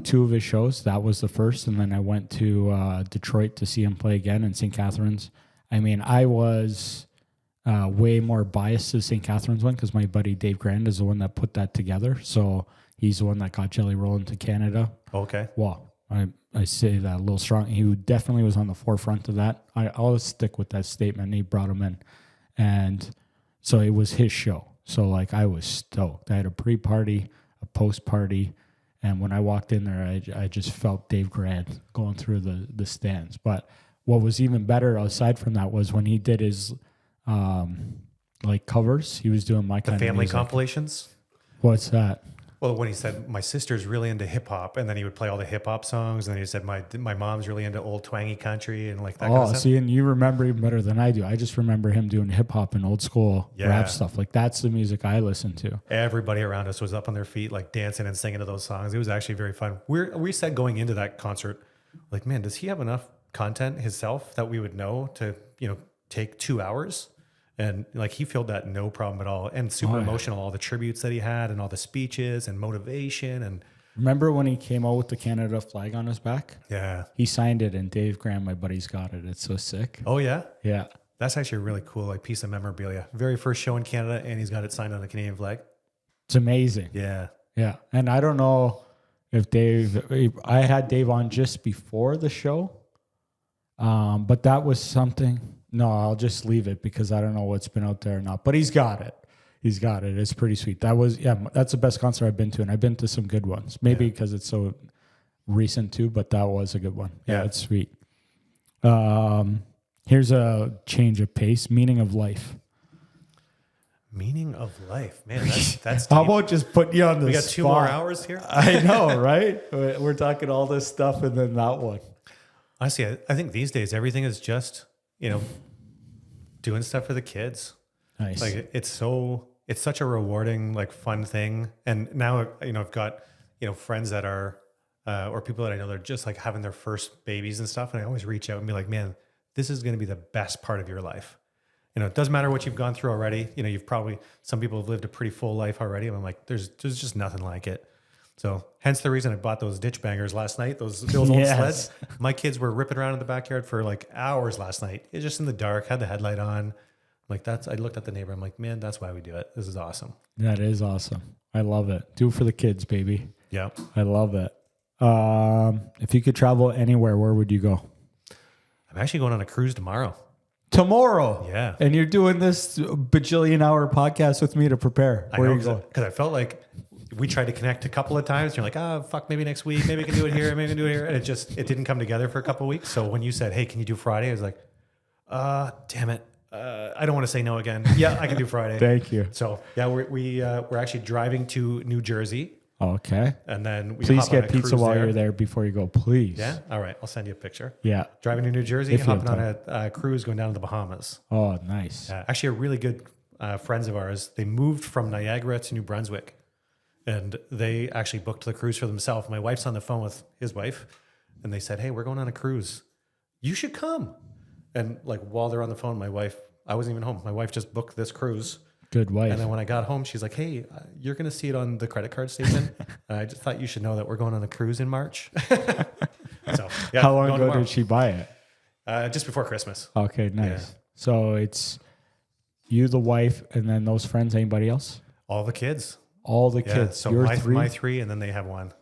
two of his shows. That was the first, and then I went to Detroit to see him play again in St. Catharines. I was way more biased to the St. Catharines one because my buddy Dave Grand is the one that put that together. So he's the one that got Jelly Roll into Canada. Okay. Well, I say that a little strong. He definitely was on the forefront of that. I always stick with that statement. He brought him in. And so it was his show. So I was stoked. I had a pre-party, a post-party. And when I walked in there, I just felt Dave Grant going through the stands. But what was even better aside from that was when he did his covers. He was doing my kind of Family music. compilations? What's that? Well, when he said, my sister's really into hip hop, and then he would play all the hip hop songs, and then he said, my mom's really into old twangy country and like that kind of stuff. See, and you remember even better than I do. I just remember him doing hip hop and old school rap stuff. That's the music I listen to. Everybody around us was up on their feet, like dancing and singing to those songs. It was actually very fun. We said going into that concert, like, man, does he have enough content himself that we would know to, take 2 hours? And he filled that no problem at all. And super emotional, all the tributes that he had and all the speeches and motivation. And remember when he came out with the Canada flag on his back? yeah. He signed it, and Dave Graham, my buddy's got it. It's so sick. Oh, yeah? Yeah. That's actually a really cool piece of memorabilia. Very first show in Canada, and he's got it signed on the Canadian flag. It's amazing. Yeah. Yeah. And I don't know if I had Dave on just before the show, but that was something. No, I'll just leave it because I don't know what's been out there or not. But he's got it. He's got it. It's pretty sweet. That's the best concert I've been to, and I've been to some good ones. Maybe because it's so recent too, but that was a good one. Yeah, it's sweet. Here's a change of pace. Meaning of life. Meaning of life, man. That's How deep. about just put you on the We got spot? 2 more hours here. I know, right? We're talking all this stuff and then that one. Honestly, I think these days everything is just doing stuff for the kids. Nice. It's such a rewarding, fun thing. And now, I've got, friends that are, or people that I know that are just having their first babies and stuff. And I always reach out and be like, man, this is going to be the best part of your life. It doesn't matter what you've gone through already. Some people have lived a pretty full life already. And I'm like, there's just nothing like it. So hence the reason I bought those ditch bangers last night, those old sleds. My kids were ripping around in the backyard for hours last night. It's just in the dark, had the headlight on. I looked at the neighbor. I'm like, man, that's why we do it. This is awesome. That is awesome. I love it. Do it for the kids, baby. Yeah. I love it. If you could travel anywhere, where would you go? I'm actually going on a cruise tomorrow. Tomorrow. Yeah. And you're doing this bajillion hour podcast with me to prepare. Where are you going? Because I felt like we tried to connect a couple of times. You're like, fuck, maybe next week. Maybe I can do it here. Maybe I can do it here. And it didn't come together for a couple of weeks. So when you said, hey, can you do Friday? I was like, damn it. I don't want to say no again. Yeah, I can do Friday. Thank you. So yeah, we're actually driving to New Jersey. Okay. And then we please hop on get a pizza cruise while there. you're there before you go, please. Yeah. All right. I'll send you a picture. Yeah. Driving to New Jersey, If you have hopping on a cruise going down to the Bahamas. Oh, nice. Actually, a really good friends of ours. They moved from Niagara to New Brunswick, and they actually booked the cruise for themselves. My wife's on the phone with his wife, and they said, "Hey, we're going on a cruise. You should come." And while they're on the phone, my wife I wasn't even home. My wife just booked this cruise. Good wife. And then when I got home, she's like, hey, you're going to see it on the credit card statement. I just thought you should know that we're going on a cruise in March. So, yeah, How long going ago tomorrow. did she buy it? Just before Christmas. Okay, nice. Yeah. So it's you, the wife, and then those friends. Anybody else? All the kids. All the Yeah. kids. So You're my, three. my three, and then they have one.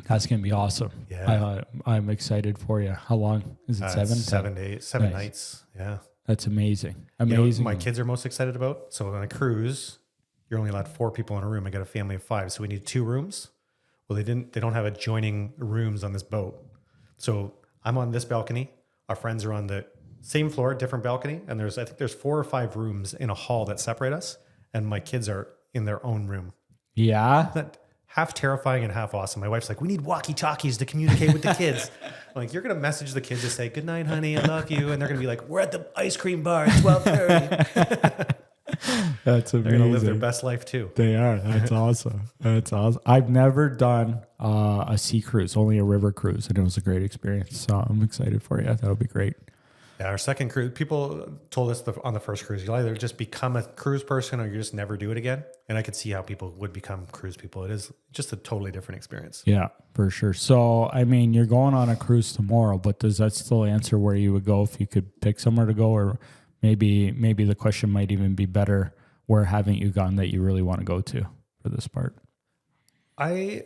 That's gonna be awesome. Yeah. I'm excited for you. How long is it? 7? 7 to 8, 7 Nice. nights. Yeah. That's amazing. You know Amazing. what my kids are most excited about? So on a cruise, you're only allowed 4 people in a room. I got a family of 5, so we need 2 rooms. Well, they don't have adjoining rooms on this boat. So I'm on this balcony. Our friends are on the same floor, different balcony, and I think there's 4 or 5 rooms in a hall that separate us, and my kids are in their own room. Yeah. That half terrifying and half awesome. My wife's like, we need walkie-talkies to communicate with the kids. I'm like, you're going to message the kids to say, good night, honey, I love you. And they're going to be like, we're at the ice cream bar at 12:30. That's amazing. They're going to live their best life too. They are. That's awesome. That's awesome. I've never done a sea cruise, only a river cruise, and it was a great experience. So I'm excited for you. That'll be great. Yeah, our second cruise, people told us on the first cruise, you'll either just become a cruise person or you just never do it again. And I could see how people would become cruise people. It is just a totally different experience. Yeah, for sure. So, I mean, you're going on a cruise tomorrow, but does that still answer where you would go if you could pick somewhere to go? Or maybe the question might even be better, where haven't you gone that you really want to go to for this part? I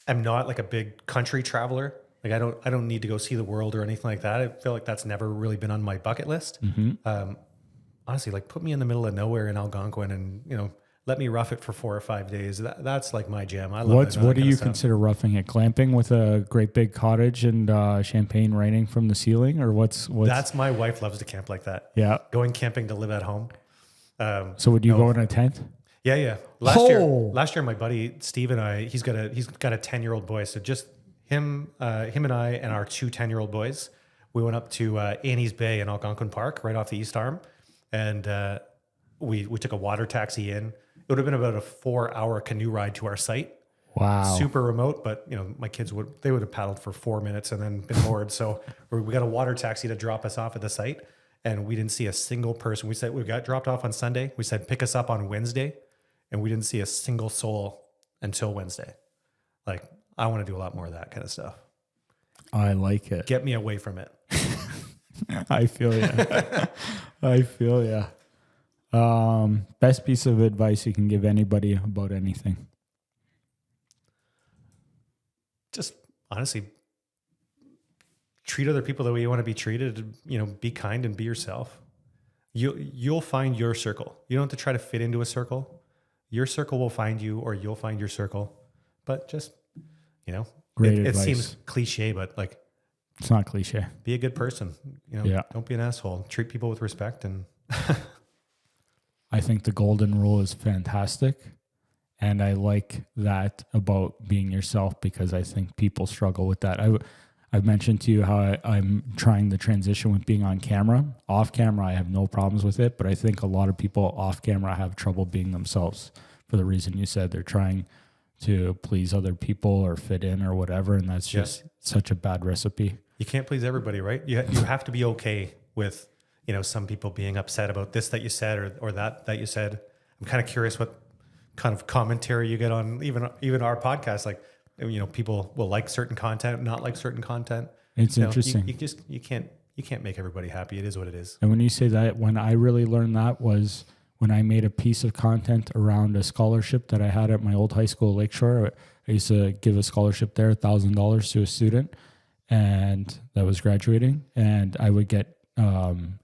am not like a big country traveler. Like I don't need to go see the world or anything like that. I feel like that's never really been on my bucket list. Honestly, like put me in the middle of nowhere in Algonquin and, let me rough it for 4 or 5 days. That's like my jam. I love it. What do you consider roughing it? Glamping with a great big cottage and champagne raining from the ceiling, or what's? That's my wife loves to camp like that. Yeah. Going camping to live at home. So would you go in a tent? Yeah. Last year, my buddy Steve and I, he's got a 10-year-old boy. So just him and I and our 2 10-year-old boys, we went up to Annie's Bay in Algonquin Park, right off the East Arm, and we took a water taxi in. It would have been about a 4-hour canoe ride to our site. Wow. Super remote, but my kids would have paddled for 4 minutes and then been bored. So we got a water taxi to drop us off at the site, and we didn't see a single person. We said we got dropped off on Sunday. We said pick us up on Wednesday, and we didn't see a single soul until Wednesday. Like, I want to do a lot more of that kind of stuff. I like it. Get me away from it. I feel you. I feel you. Best piece of advice you can give anybody about anything? Just honestly, treat other people the way you want to be treated. Be kind and be yourself. You'll find your circle. You don't have to try to fit into a circle. Your circle will find you, or you'll find your circle. But just, Great it advice. seems cliche, but like, It's not cliche. be a good person. Yeah. Don't be an asshole. Treat people with respect. And I think the golden rule is fantastic. And I like that about being yourself, because I think people struggle with that. I've mentioned to you how I'm trying the transition with being on camera. Off camera, I have no problems with it, but I think a lot of people off camera have trouble being themselves for the reason you said. They're trying to please other people or fit in or whatever, and that's just such a bad recipe. you can't please everybody, right? You have to be okay with, some people being upset about this that you said or that you said. I'm kind of curious what kind of commentary you get on even our podcast. Like, people will like certain content, not like certain content. It's interesting. You can't make everybody happy. It is what it is. And when you say that, when I really learned that was when I made a piece of content around a scholarship that I had at my old high school, Lakeshore. I used to give a scholarship there, $1,000 to a student, and that was graduating. And I would get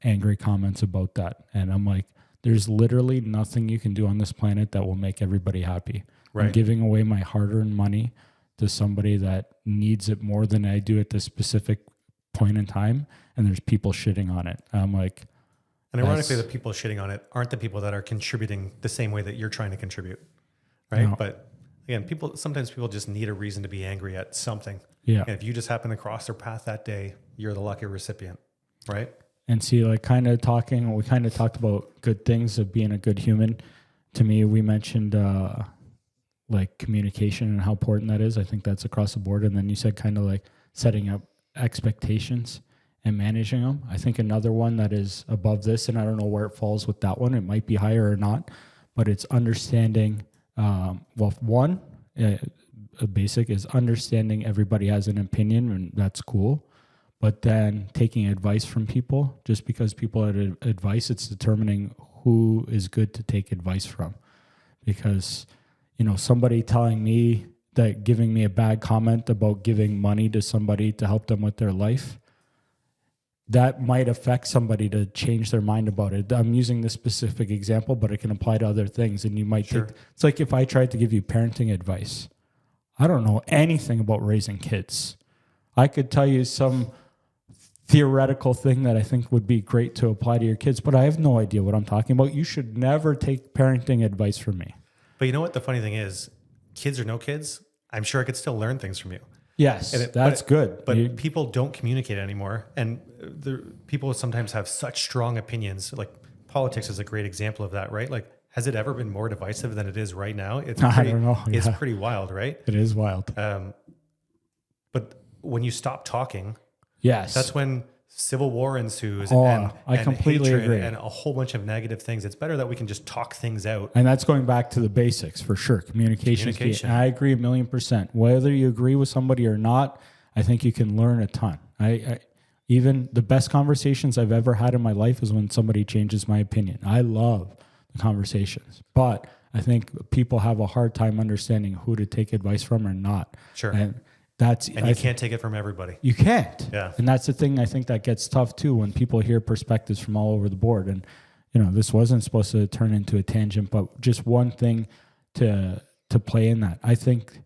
angry comments about that. And I'm like, there's literally nothing you can do on this planet that will make everybody happy. Right. I'm giving away my hard-earned money to somebody that needs it more than I do at this specific point in time, and there's people shitting on it. I'm like, and ironically, the people shitting on it aren't the people that are contributing the same way that you're trying to contribute, right? No. But again, sometimes people just need a reason to be angry at something. yeah. And if you just happen to cross their path that day, you're the lucky recipient, right? And see, we kind of talked about good things of being a good human. To me, we mentioned like communication and how important that is. I think that's across the board. And then you said kind of like setting up expectations. and managing them. I think another one that is above this, and I don't know where it falls with that one, it might be higher or not, but it's understanding. One, a basic is understanding everybody has an opinion, and that's cool. But then taking advice from people, just because people had advice, it's determining who is good to take advice from. Because, somebody telling me that giving me a bad comment about giving money to somebody to help them with their life, that might affect somebody to change their mind about it. I'm using this specific example, but it can apply to other things. And you might think, it's like if I tried to give you parenting advice, I don't know anything about raising kids. I could tell you some theoretical thing that I think would be great to apply to your kids, but I have no idea what I'm talking about. You should never take parenting advice from me. But you know what the funny thing is? Kids or no kids, I'm sure I could still learn things from you. Yes, that's good. But people don't communicate anymore. And people sometimes have such strong opinions. Like politics is a great example of that, right? Like, has it ever been more divisive than it is right now? It's pretty, I don't know. It's pretty wild, right? It is wild. But when you stop talking, yes, that's when civil war ensues. I completely hatred agree. And a whole bunch of negative things. It's better that we can just talk things out. And that's going back to the basics for sure. Communication. I agree 1,000,000%. Whether you agree with somebody or not, I think you can learn a ton. I even the best conversations I've ever had in my life is when somebody changes my opinion. I love the conversations, but I think people have a hard time understanding who to take advice from or not. Sure. And you can't take it from everybody. You can't. Yeah. And that's the thing I think that gets tough too when people hear perspectives from all over the board. And, this wasn't supposed to turn into a tangent, but just one thing to play in that. I think,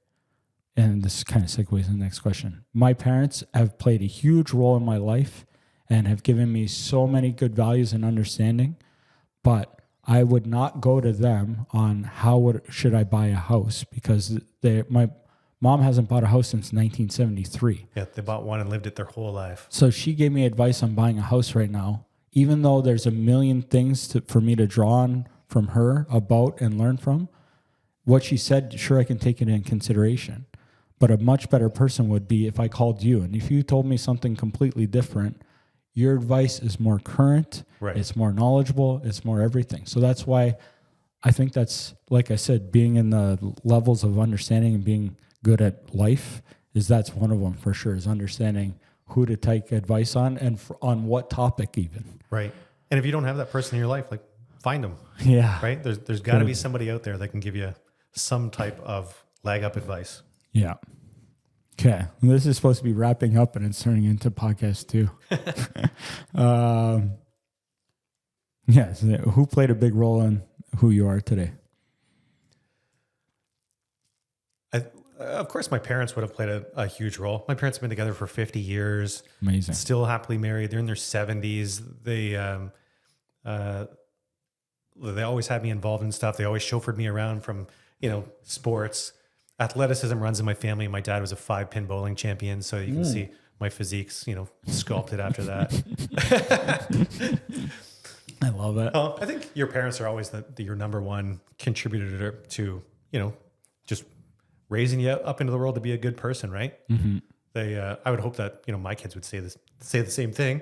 and this kind of segues to the next question. My parents have played a huge role in my life and have given me so many good values and understanding, but I would not go to them on should I buy a house because my mom hasn't bought a house since 1973. Yeah, they bought one and lived it their whole life. So she gave me advice on buying a house right now, even though there's a million things for me to draw on from her about and learn from. What she said, sure, I can take it in consideration. But a much better person would be if I called you. And if you told me something completely different, your advice is more current, right. It's more knowledgeable, it's more everything. So that's why I think that's, like I said, being in the levels of understanding and being good at life that's one of them for sure, is understanding who to take advice on and on what topic even. Right. And if you don't have that person in your life, like find them. Yeah. Right. There's got to be somebody out there that can give you some type of leg up advice. Yeah. Okay. This is supposed to be wrapping up and it's turning into podcast 2. Yes. Who played a big role in who you are today? Of course, my parents would have played a huge role. My parents have been together for 50 years. Amazing. Still happily married. They're in their 70s. They always had me involved in stuff. They always chauffeured me around from, sports. Athleticism runs in my family. My dad was a 5-pin bowling champion. So you can see my physique's, sculpted after that. I love it. I think your parents are always your number one contributor to, just raising you up into the world to be a good person, right? Mm-hmm. I would hope that my kids would say the same thing.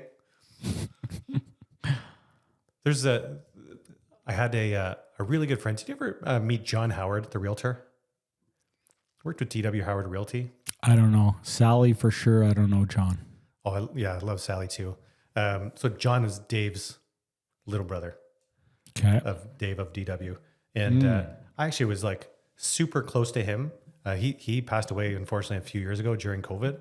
I had a really good friend. Did you ever meet John Howard, the realtor? Worked with DW Howard Realty. I don't know Sally for sure. I don't know John. Oh I love Sally too. So John is Dave's little brother. Okay. Of Dave of DW, and I actually was like super close to him. He passed away, unfortunately, a few years ago during COVID.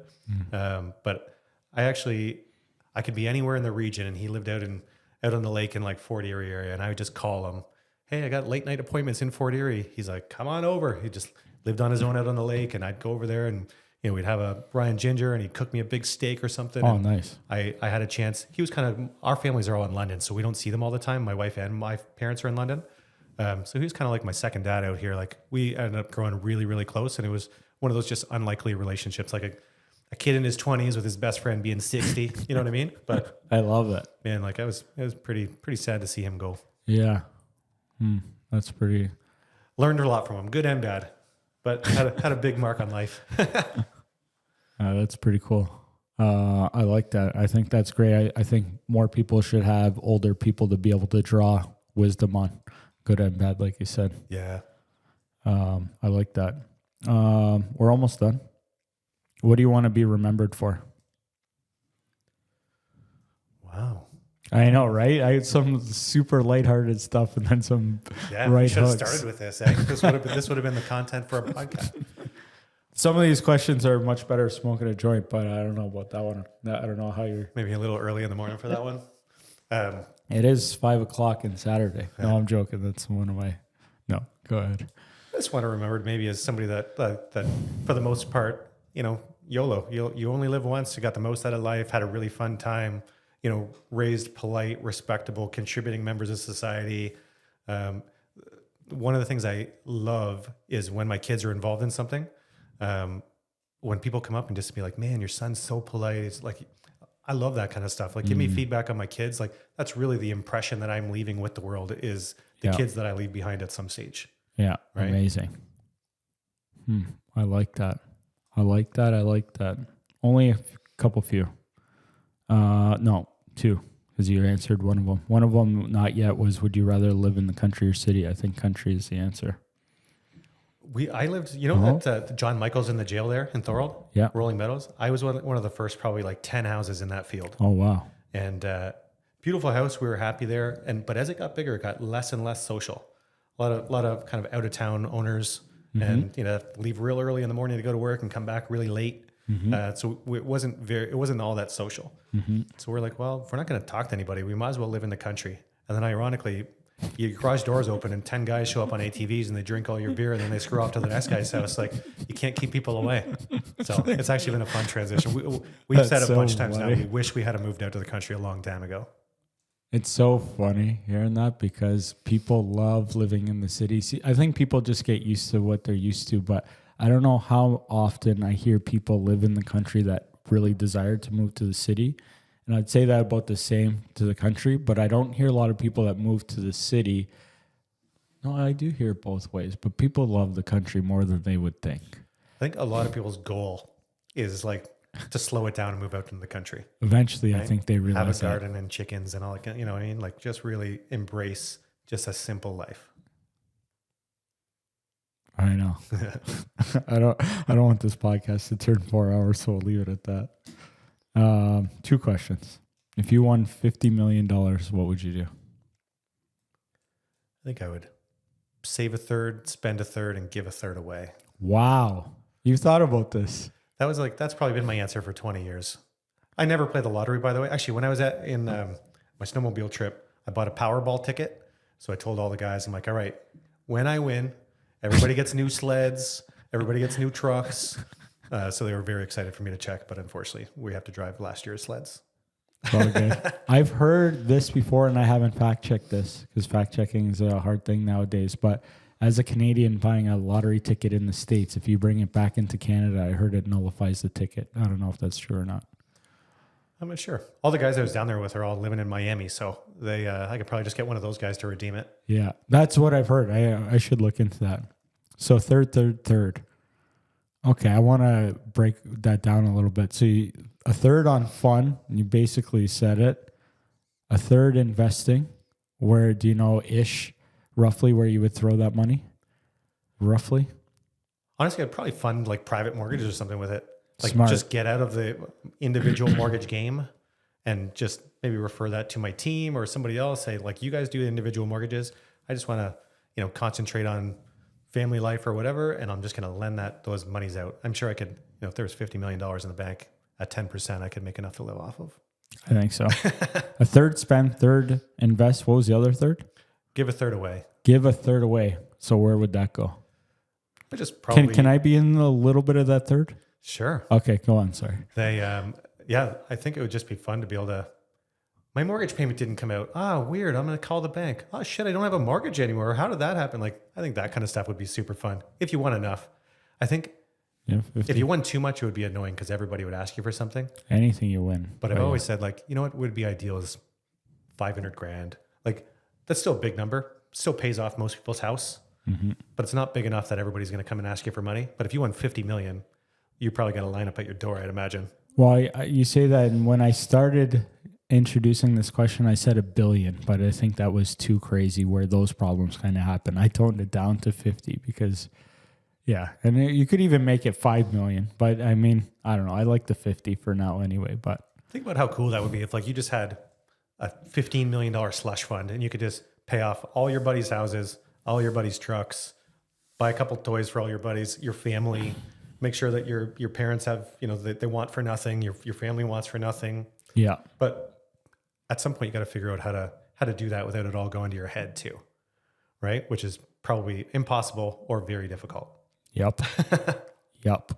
But I could be anywhere in the region, and he lived out on the lake in like Fort Erie area, and I would just call him, "Hey, I got late night appointments in Fort Erie." He's like, "Come on over." He just lived on his own out on the lake, and I'd go over there, and we'd have a Brian Ginger, and he'd cook me a big steak or something. Oh, and nice. I had a chance. He was our families are all in London, so we don't see them all the time. My wife and my parents are in London. So he was kind of like my second dad out here. Like we ended up growing really, really close, and it was one of those just unlikely relationships, like a kid in his 20s with his best friend being 60. You know what I mean? But I love it. Man, like it was pretty sad to see him go. Yeah, that's pretty. Learned a lot from him, good and bad, but had a big mark on life. That's pretty cool. I like that. I think that's great. I think more people should have older people to be able to draw wisdom on, good and bad, like you said. Yeah. I like that. We're almost done. What do you want to be remembered for? Wow. I know, right? I had some super lighthearted stuff and then some Yeah, right we should have hooks. started with this. Eh? This would have been the content for a podcast. Some of these questions are much better smoking a joint, but I don't know about that one. I don't know how you're. Maybe a little early in the morning for that one. It is 5:00 on Saturday. No, I'm joking. That's one of my. No, go ahead. I just want to remember maybe as somebody that for the most part, YOLO. You only live once. You got the most out of life. Had a really fun time. Raised polite, respectable, contributing members of society. One of the things I love is when my kids are involved in something. When people come up and just be like, "Man, your son's so polite." It's like, I love that kind of stuff. Like, give me feedback on my kids. Like, that's really the impression that I'm leaving with the world is the kids that I leave behind at some stage. Yeah, right? Amazing. I like that. I like that. Only a couple few. No, two, because you answered one of them. One of them, not yet, was would you rather live in the country or city? I think country is the answer. I lived, that John Michael's in the jail there in Thorold, Yeah. Rolling Meadows. I was one of the first, probably like 10 houses in that field. Oh, wow. And beautiful house. We were happy there. But as it got bigger, it got less and less social. A lot of kind of out of town owners, and leave real early in the morning to go to work and come back really late. So it wasn't all that social. So we're like, well, if we're not going to talk to anybody, we might as well live in the country. And then ironically, your garage doors open and 10 guys show up on ATVs and they drink all your beer and then they screw off to the next guy's house. Like, you can't keep people away. So it's actually been a fun transition. We've said it a bunch of times now. We wish we had moved out to the country a long time ago. It's so funny hearing that because people love living in the city. See, I think people just get used to what they're used to, but I don't know how often I hear people live in the country that really desire to move to the city. And I'd say that about the same to the country, but I don't hear a lot of people that move to the city. No, I do hear it both ways, but people love the country more than they would think. I think a lot of people's goal is like to slow it down and move out into the country. Eventually, right? I think they realize have a garden and chickens and all that. You know what I mean? Like, just really embrace just a simple life. I know. I don't want this podcast to turn 4 hours, so we'll leave it at that. 2 questions. If you won $50 million, what would you do? I think I would save a third, spend a third, and give a third away. Wow. You've thought about this. That's probably been my answer for 20 years. I never played the lottery, by the way. Actually, when I was in my snowmobile trip, I bought a Powerball ticket. So I told all the guys, I'm like, all right, when I win, everybody gets new sleds, everybody gets new trucks. So they were very excited for me to check, but unfortunately, we have to drive last year's sleds. Okay. I've heard this before, and I haven't fact-checked this because fact-checking is a hard thing nowadays. But as a Canadian buying a lottery ticket in the States, if you bring it back into Canada, I heard it nullifies the ticket. I don't know if that's true or not. I'm not sure. All the guys I was down there with are all living in Miami, so I could probably just get one of those guys to redeem it. Yeah, that's what I've heard. I should look into that. So third. Okay, I want to break that down a little bit. So a third on fun, you basically said it. A third investing, where do you know roughly where you would throw that money? Roughly? Honestly, I'd probably fund like private mortgages or something with it. Like, Smart. Just get out of the individual mortgage game and just maybe refer that to my team or somebody else. Say, like, you guys do individual mortgages. I just want to, concentrate on family life or whatever, and I'm just going to lend those monies out. I'm sure I could, if there was $50 million in the bank at 10%, I could make enough to live off of. I think so. A third spend, third invest. What was the other third? Give a third away. Give a third away. So where would that go? I just probably Can I be in a little bit of that third? Sure. Okay, go on. Sorry. I think it would just be fun to be able to. My mortgage payment didn't come out. Weird. I'm going to call the bank. Oh shit, I don't have a mortgage anymore. How did that happen? Like, I think that kind of stuff would be super fun if you won enough. I think if you won too much, it would be annoying because everybody would ask you for something. Anything you win. But I've always said, like, what would be ideal is $500,000. Like, that's still a big number. Still pays off most people's house, but it's not big enough that everybody's going to come and ask you for money. But if you won 50 million, you probably got a line up at your door, I'd imagine. Well, you say that, and when I started introducing this question, I said 1 billion, but I think that was too crazy where those problems kind of happen. I toned it down to 50 because, yeah, and you could even make it 5 million, but I mean, I don't know. I like the 50 for now anyway, but Think about how cool that would be if like you just had a $15 million slush fund and you could just pay off all your buddies' houses, all your buddies' trucks, buy a couple toys for all your buddies, your family, make sure that your parents have, you know, they want for nothing, your family wants for nothing. yeah. But at some point you got to figure out how to do that without it all going to your head too. Right? Which is probably impossible or very difficult. Yep. Yep.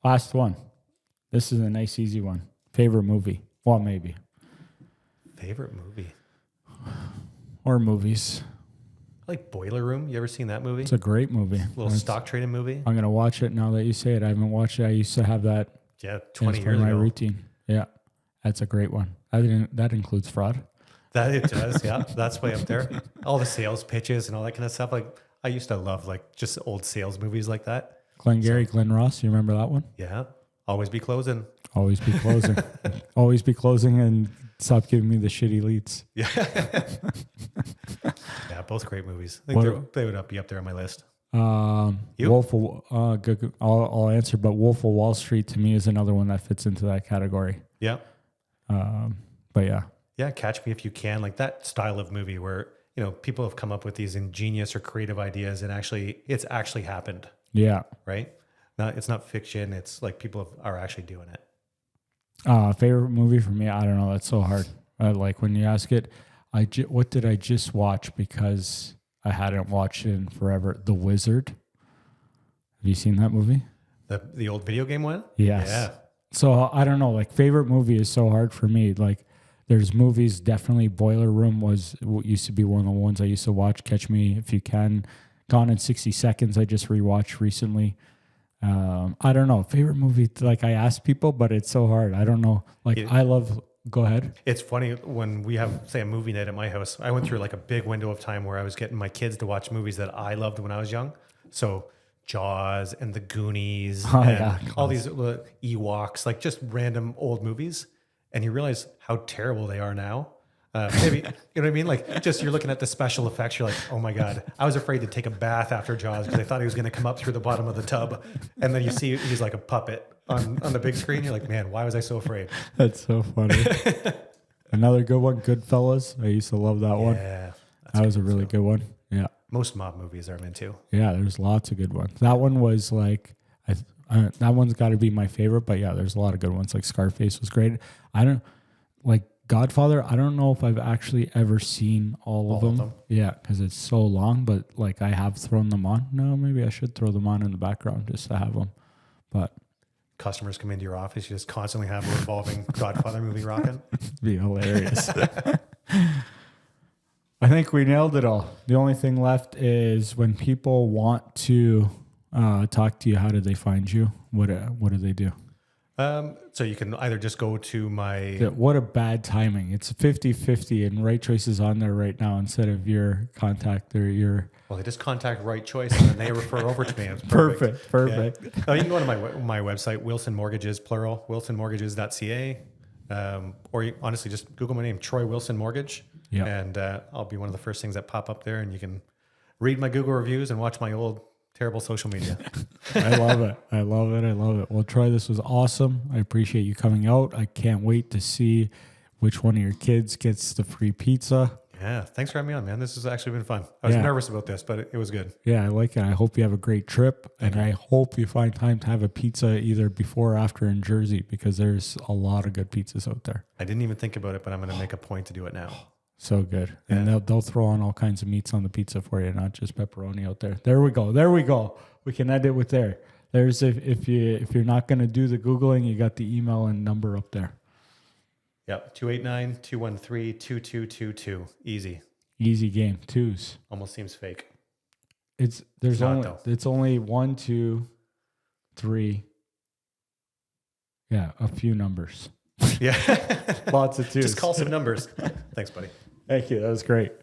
Last one. This is a nice, easy one. Favorite movie? Well, maybe. Favorite movie? Or movies. I like Boiler Room. You ever seen that movie? It's a great movie. Little stock trading movie. I'm going to watch it now that you say it. I haven't watched it. I used to have that. Yeah, 20 as years my ago. routine. Yeah. That's a great one. That includes fraud. That it does, yeah. That's way up there. All the sales pitches and all that kind of stuff. Like I used to love like just old sales movies like that. Glengarry Glen Ross. You remember that one? Yeah. Always be closing. Always be closing. Always be closing and stop giving me the shitty leads. Yeah. Yeah, both great movies. I think they would be up there on my list. You? Wolf of, good, I'll answer, but Wolf of Wall Street to me is another one that fits into that category. Yeah. But yeah. Yeah, Catch Me If You Can, like that style of movie where, you know, people have come up with these ingenious or creative ideas and it's actually happened, Yeah. right? It's not fiction. It's like people are actually doing it. Favorite movie for me? I don't know. That's so hard. Like when you ask it, what did I just watch because I hadn't watched it in forever? The Wizard. Have you seen that movie? The old video game one? Yes. Yeah. So I don't know. Like favorite movie is so hard for me. Like there's movies. Definitely Boiler Room used to be one of the ones I used to watch. Catch Me If You Can. Gone in 60 Seconds. I just rewatched recently. I don't know. Favorite movie, like I ask people, but it's so hard. I don't know. Like I love, go ahead. It's funny when we have, say, a movie night at my house, I went through like a big window of time where I was getting my kids to watch movies that I loved when I was young. So Jaws and The Goonies and all these Ewoks, like just random old movies. And you realize how terrible they are now. Maybe, you know what I mean? Like just you're looking at the special effects. You're like, oh my God, I was afraid to take a bath after Jaws because I thought he was going to come up through the bottom of the tub. And then you see he's like a puppet on the big screen. You're like, man, why was I so afraid? That's so funny. Another good one, Goodfellas. I used to love that one. Yeah. That was a really good one. Yeah. Most mob movies I'm into. Yeah, there's lots of good ones. That one was like, that one's got to be my favorite. But yeah, there's a lot of good ones. Like Scarface was great. I don't like Godfather. I don't know if I've actually ever seen all of them. Yeah, because it's so long. But like I have thrown them on. No, maybe I should throw them on in the background just to have them. But customers come into your office, you just constantly have a revolving Godfather movie rocking. It'd be hilarious. I think we nailed it all. The only thing left is when people want to talk to you, how do they find you? What do they do? So you can either just go to my... What a bad timing. It's 50-50 and Right Choice is on there right now instead of your contact or your... Well, they just contact Right Choice and then they refer over to me. It's perfect. Perfect. Yeah. You can go to my website, Wilson Mortgages, plural, wilsonmortgages.ca. Or you honestly just Google my name, Troy Wilson Mortgage. Yeah. And I'll be one of the first things that pop up there and you can read my Google reviews and watch my old terrible social media. I love it. Well, Troy, this was awesome. I appreciate you coming out. I can't wait to see which one of your kids gets the free pizza. Yeah. Thanks for having me on, man. This has actually been fun. I was nervous about this, but it was good. Yeah, I like it. I hope you have a great trip and I hope you find time to have a pizza either before or after in Jersey because there's a lot of good pizzas out there. I didn't even think about it, but I'm going to make a point to do it now. So good. Yeah. And they'll throw on all kinds of meats on the pizza for you, not just pepperoni out there. There we go. We can end it with there. There's if you're not going to do the Googling, you got the email and number up there. Yep. 289-213-2222. Easy game. Twos. Almost seems fake. It's only 1, 2, 3. Yeah, a few numbers. Yeah. Lots of twos. Just call some numbers. Thanks, buddy. Thank you. That was great.